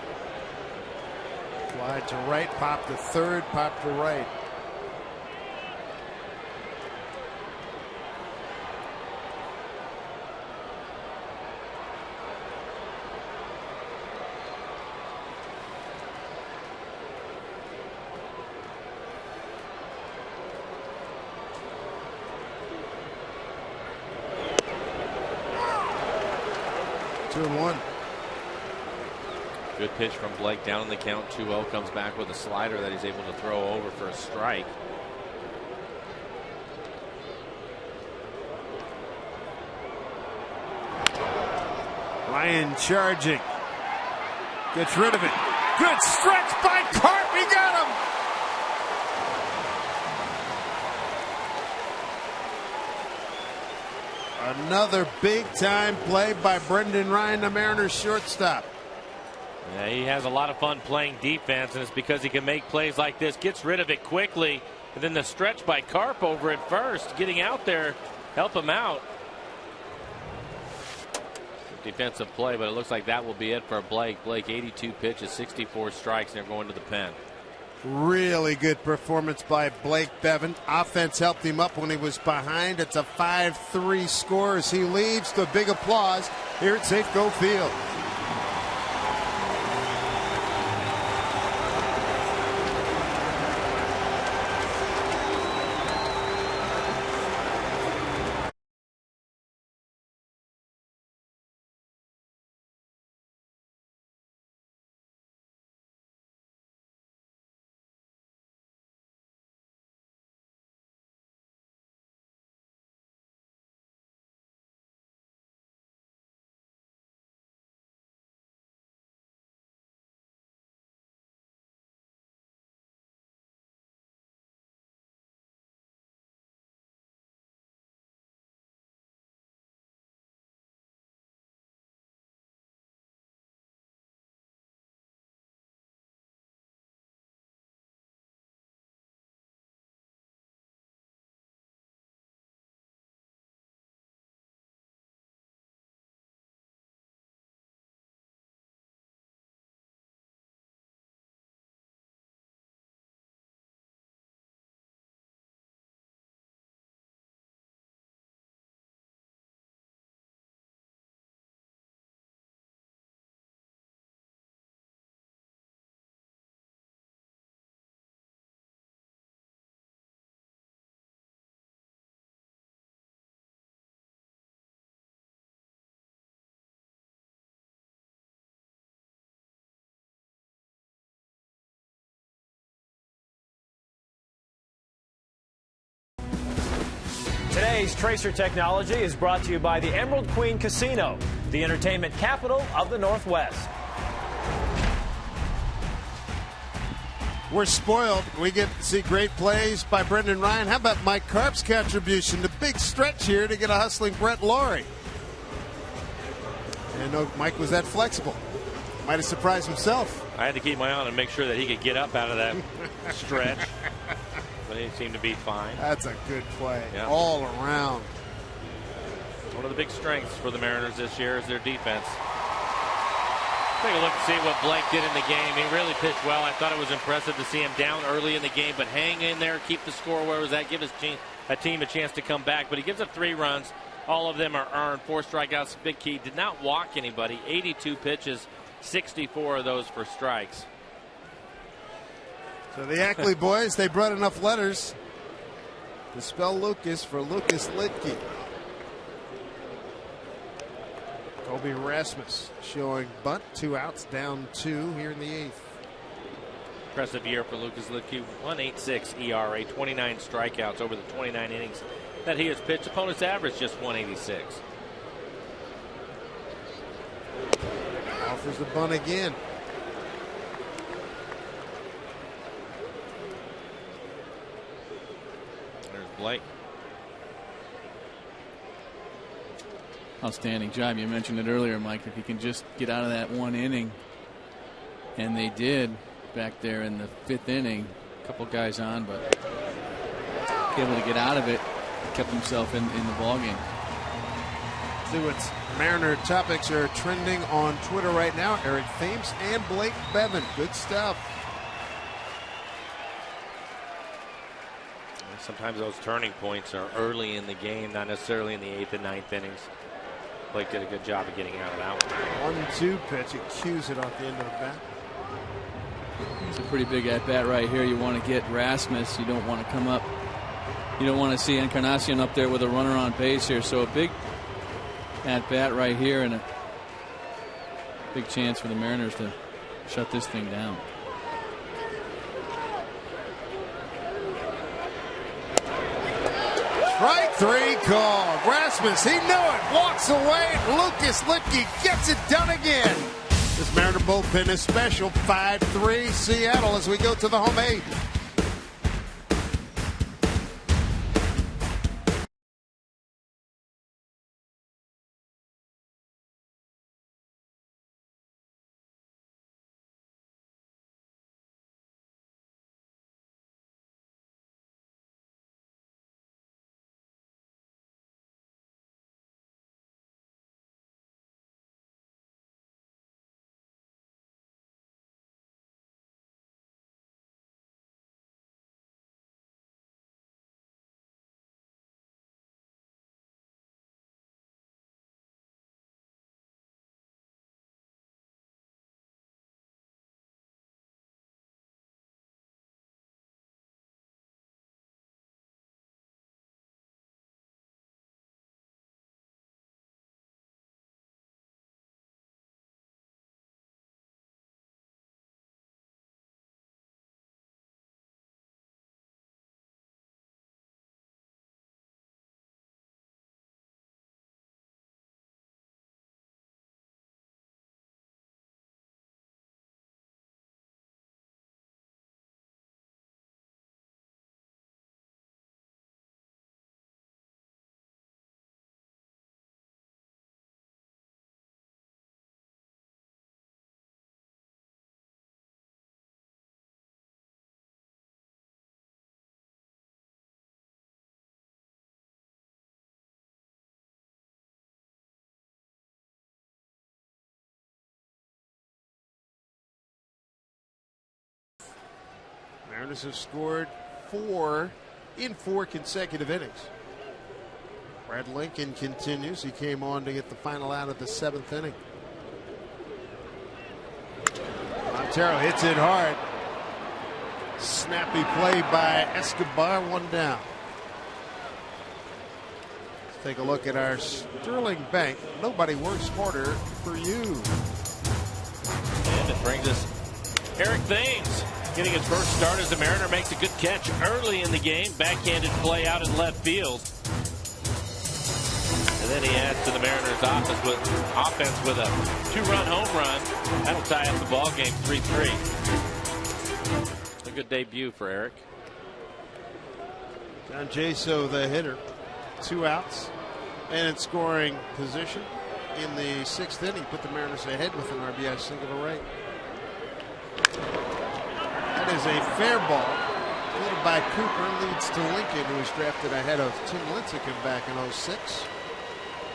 Fly to right, pop to third, pop to right. Good pitch from Blake down in the count. 2-0, comes back with a slider that he's able to throw over for a strike. Ryan charging. Gets rid of it. Good stretch by Carp. He got him. Another big-time play by Brendan Ryan, the Mariners shortstop. Yeah, he has a lot of fun playing defense, and it's because he can make plays like this. Gets rid of it quickly, and then the stretch by Carp over at first, getting out there, help him out. Defensive play, but it looks like that will be it for Blake. Blake, 82 pitches, 64 strikes, and they're going to the pen. Really good performance by Blake Bevan. Offense helped him up when he was behind. It's a 5-3 score as he leads to big applause here at Safeco Field. Today's Tracer Technology is brought to you by the Emerald Queen Casino, the entertainment capital of the Northwest. We're spoiled. We get to see great plays by Brendan Ryan. How about Mike Carp's contribution? The big stretch here to get a hustling Brett Laurie. And no, Mike was that flexible. Might have surprised himself. I had to keep my eye on and make sure that he could get up out of that stretch. But he seemed to be fine. That's a good play. Yeah. All around. One of the big strengths for the Mariners this year is their defense. Take a look and see what Blake did in the game. He really pitched well. I thought it was impressive to see him down early in the game, but hang in there, keep the score where it was at, give his team a chance to come back. But he gives up 3 runs. All of them are earned. 4 strikeouts, big key. Did not walk anybody. 82 pitches, 64 of those for strikes. So the Ackley boys, they brought enough letters to spell Lucas for Lucas Lidke. Kobe Rasmus showing bunt, 2 outs, down 2 here in the 8th. Impressive year for Lucas Lidke. 1.86 ERA, 29 strikeouts over the 29 innings that he has pitched. Opponent's average just 1.86. Offers the bunt again. There's Blake. Outstanding job. You mentioned it earlier, Mike. If he can just get out of that 1 inning, and they did back there in the 5th inning. A couple guys on, but able to get out of it, kept himself in the ballgame. See what Mariner topics are trending on Twitter right now. Eric Thames and Blake Bevan. Good stuff. Sometimes those turning points are early in the game, not necessarily in the 8th and 9th innings. Blake did a good job of getting out of that one. 1-2 pitch. He cues it off the end of the bat. It's a pretty big at bat right here. You want to get Rasmus. You don't want to come up. You don't want to see Encarnacion up there with a runner on base here. So a big at bat right here, and a big chance for the Mariners to shut this thing down. Strike 3 call. Rasmus, he knew it. Walks away. Lucas Litke gets it done again. This Mariner bullpen is special. 5-3 Seattle as we go to the home 8. Mariners have scored 4 in 4 consecutive innings. Brad Lincoln continues. He came on to get the final out of the 7th inning. Montero hits it hard. Snappy play by Escobar, 1 down. Let's take a look at our Sterling Bank. Nobody works harder for you. And it brings us Eric Thames. Getting his first start as a Mariner, makes a good catch early in the game. Backhanded play out in left field. And then he adds to the Mariners' offense with a 2-run home run. That'll tie up the ball game 3-3. A good debut for Eric. John Jaso, the hitter. 2 outs. And in scoring position in the 6th inning. Put the Mariners ahead with an RBI single to right. That is a fair ball. Fielded by Cooper, leads to Lincoln, who was drafted ahead of Tim Lincecum back in 06.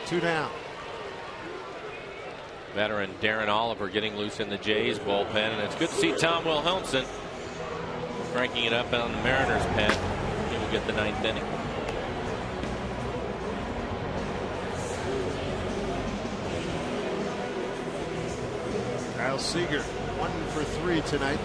2 down. Veteran Darren Oliver getting loose in the Jays bullpen, and it's good to see Tom Wilhelmsen cranking it up on the Mariners pen. He will get the 9th inning. Kyle Seager, 1 for 3 tonight.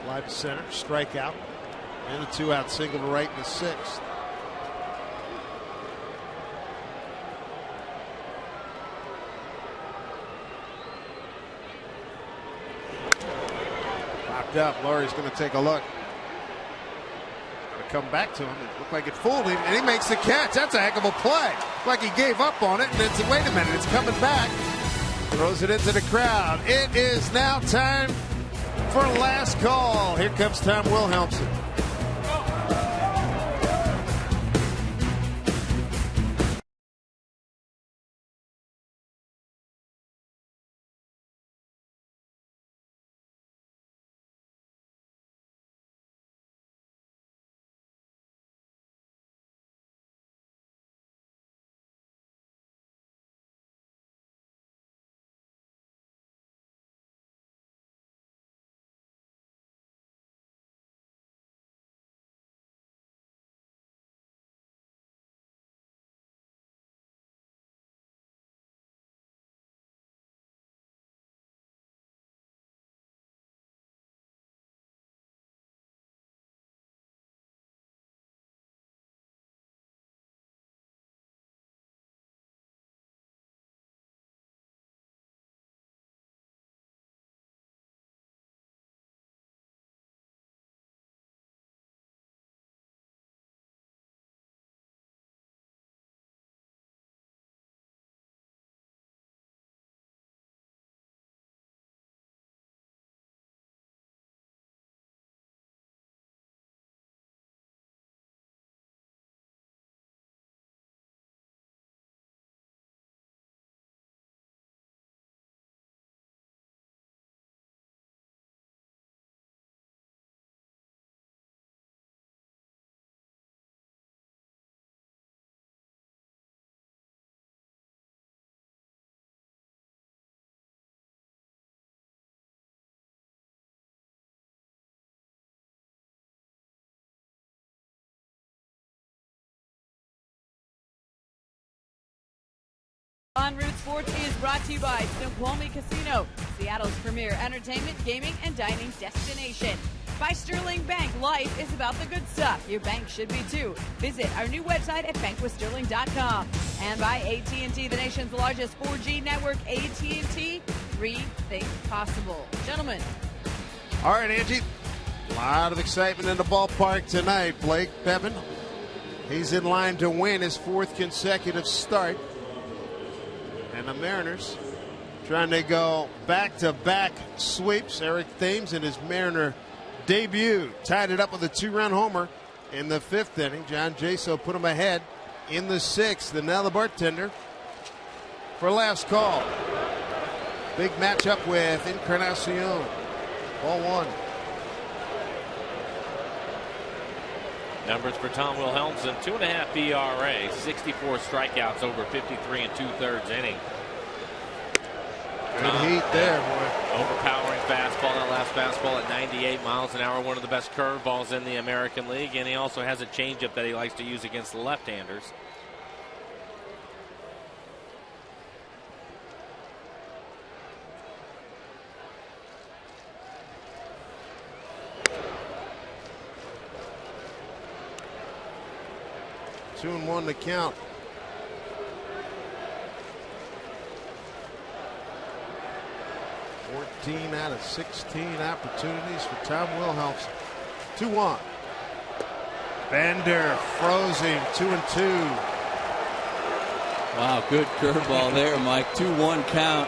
Fly to center, strikeout, and a 2-out single to right in the 6th. Popped up. Laurie's going to take a look. Going to come back to him. It looked like it fooled him, and he makes the catch. That's a heck of a play. Like he gave up on it, and it's wait a minute, it's coming back. Throws it into the crowd. It is now time for last call. Here comes Tom Wilhelmsen. Sports is brought to you by Snoqualmie Casino, Seattle's premier entertainment, gaming, and dining destination. By Sterling Bank, life is about the good stuff. Your bank should be too. Visit our new website at bankwithsterling.com. And by AT&T, the nation's largest 4G network. AT&T, rethink possible. Gentlemen. All right, Angie. A lot of excitement in the ballpark tonight. Blake Bevan, he's in line to win his 4th consecutive start. And the Mariners trying to go back-to-back sweeps. Eric Thames in his Mariner debut tied it up with a 2-run homer in the 5th inning. John Jaso put him ahead in the 6th. And now the bartender for last call. Big matchup with Encarnacion. Ball 1. Numbers for Tom Wilhelmsen, 2.5 ERA, 64 strikeouts over 53 and 2/3 inning. Good heat there, boy. Overpowering fastball. That last fastball at 98 miles an hour, one of the best curveballs in the American League. And he also has a changeup that he likes to use against the left-handers. Two and 1 to count. Out of 16 opportunities for Tom Wilhelmsen. 2-1. Bender frozen. 2-2. Wow, good curveball there, Mike. 2-1 count.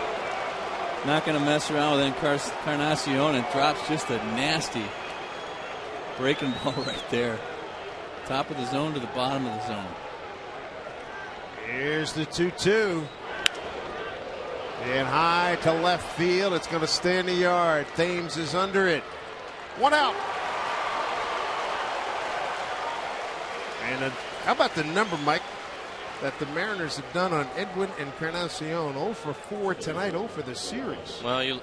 Not going to mess around with Encarnacion, and drops just a nasty breaking ball right there. Top of the zone to the bottom of the zone. Here's the 2-2. And high to left field. It's going to stay in the yard. Thames is under it. 1 out. And how about the number, Mike, that the Mariners have done on Edwin Encarnacion? 0 for 4 tonight, 0 for the series. Well,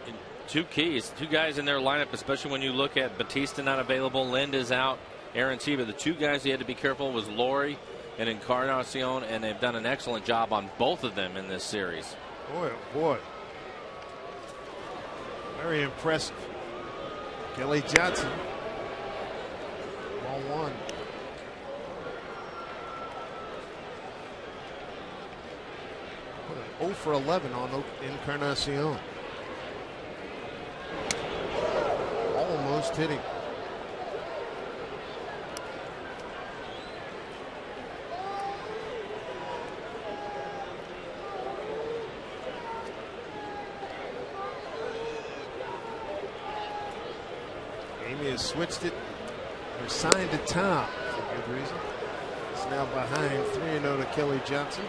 two keys, two guys in their lineup, especially when you look at Batista not available, Lind is out, Aaron Seaver. The two guys you had to be careful was Laurie and Encarnacion, and they've done an excellent job on both of them in this series. Boy, oh boy. Very impressive. Kelly Johnson. Ball 1. What an 0 for 11 on Encarnacion. Almost hitting. Amy has switched it or signed to Tom for good reason. It's now behind 3-0 to Kelly Johnson.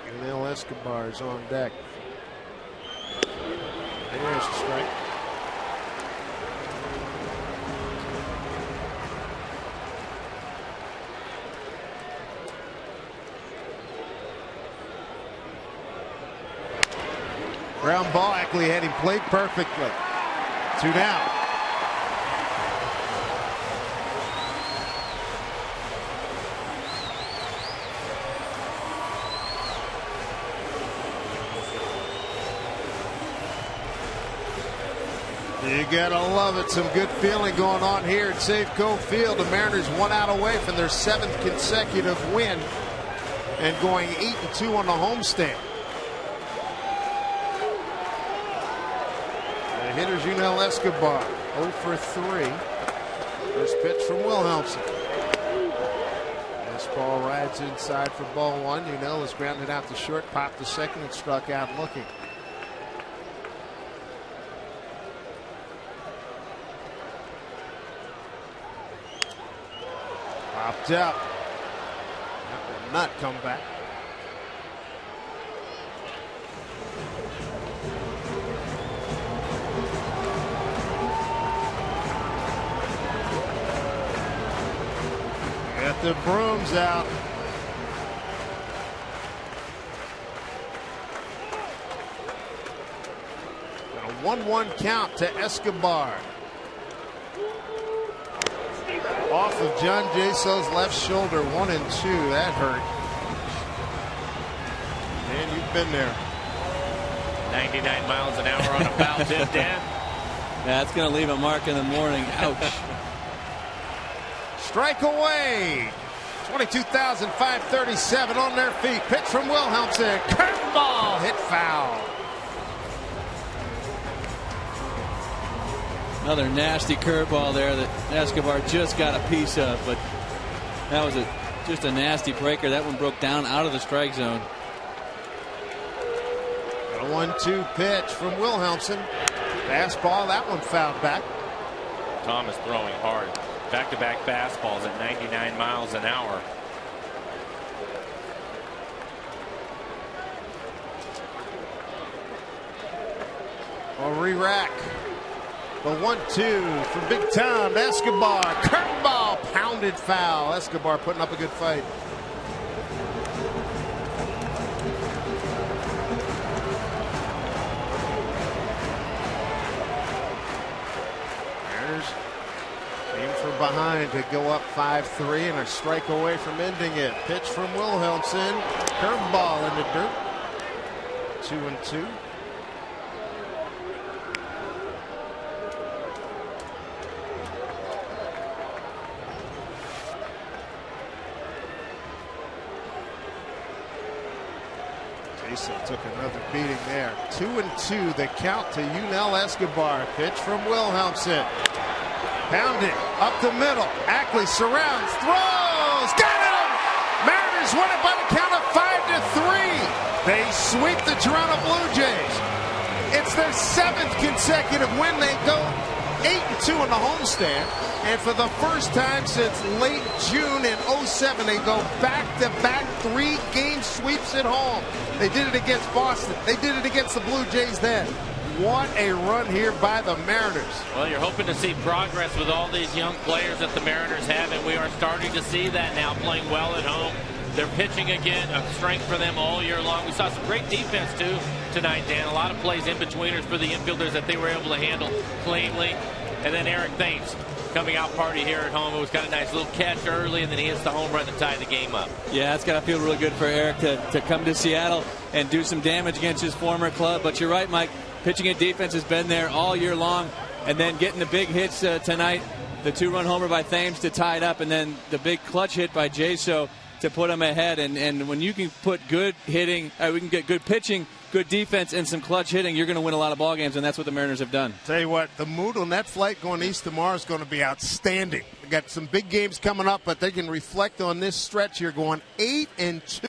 Yunel Escobar is on deck. There's a strike. Ground ball. Ackley had him played perfectly. 2 down. You gotta love it. Some good feeling going on here at Safeco Field. The Mariners 1 out away from their 7th consecutive win and going 8-2 on the homestand. The hitter's Yunel Escobar, 0 for 3. First pitch from Wilhelmsen. This ball rides inside for ball 1. Yunel is grounded out to short, popped to second, and struck out looking. Popped up. That will not come back. Got the brooms out. And a 1-1 count to Escobar. Off of John Jaso's left shoulder, 1 and 2. That hurt. Dan, you've been there. 99 miles an hour on a foul tip, Dan. Yeah, it's going to leave a mark in the morning. Ouch. Strike away. 22,537 on their feet. Pitch from Wilhelmsen. Curveball. Hit foul. Another nasty curveball there that Escobar just got a piece of, but that was just a nasty breaker. That one broke down out of the strike zone. A 1-2 pitch from Wilhelmsen. Fastball, that one fouled back. Thomas throwing hard. Back-to-back fastballs at 99 miles an hour. A re-rack. The 1-2 from Big Tom Escobar. Curveball, pounded foul. Escobar putting up a good fight. Mariners came from behind to go up 5-3 and a strike away from ending it. Pitch from Wilhelmsen. Curveball in the dirt. 2-2. Jason took another beating there. 2-2. The count to Yunel Escobar. Pitch from Wilhelmsen. Pounded up the middle. Ackley surrounds, throws, got him! Mariners win it by the count of 5-3. They sweep the Toronto Blue Jays. It's their 7th consecutive win. They go 8-2 in the homestand. And for the first time since late June in 07, they go back-to-back 3-game sweeps at home. They did it against Boston. They did it against the Blue Jays then. What a run here by the Mariners. Well, you're hoping to see progress with all these young players that the Mariners have, and we are starting to see that now, playing well at home. They're pitching again, a strength for them all year long. We saw some great defense, too, tonight, Dan. A lot of plays in betweeners for the infielders that they were able to handle cleanly. And then Eric Thames coming out party here at home. It was kind of nice little catch early, and then he hits the home run to tie the game up. Yeah, it's got to feel really good for Eric to come to Seattle and do some damage against his former club. But you're right, Mike. Pitching and defense has been there all year long. And then getting the big hits tonight. The 2-run homer by Thames to tie it up. And then the big clutch hit by Jaso to put him ahead. And when you can put good hitting, we can get good pitching, good defense, and some clutch hitting, you're going to win a lot of ball games, and that's what the Mariners have done. Tell you what, the mood on that flight going east tomorrow is going to be outstanding. They got some big games coming up, but they can reflect on this stretch here going 8-2.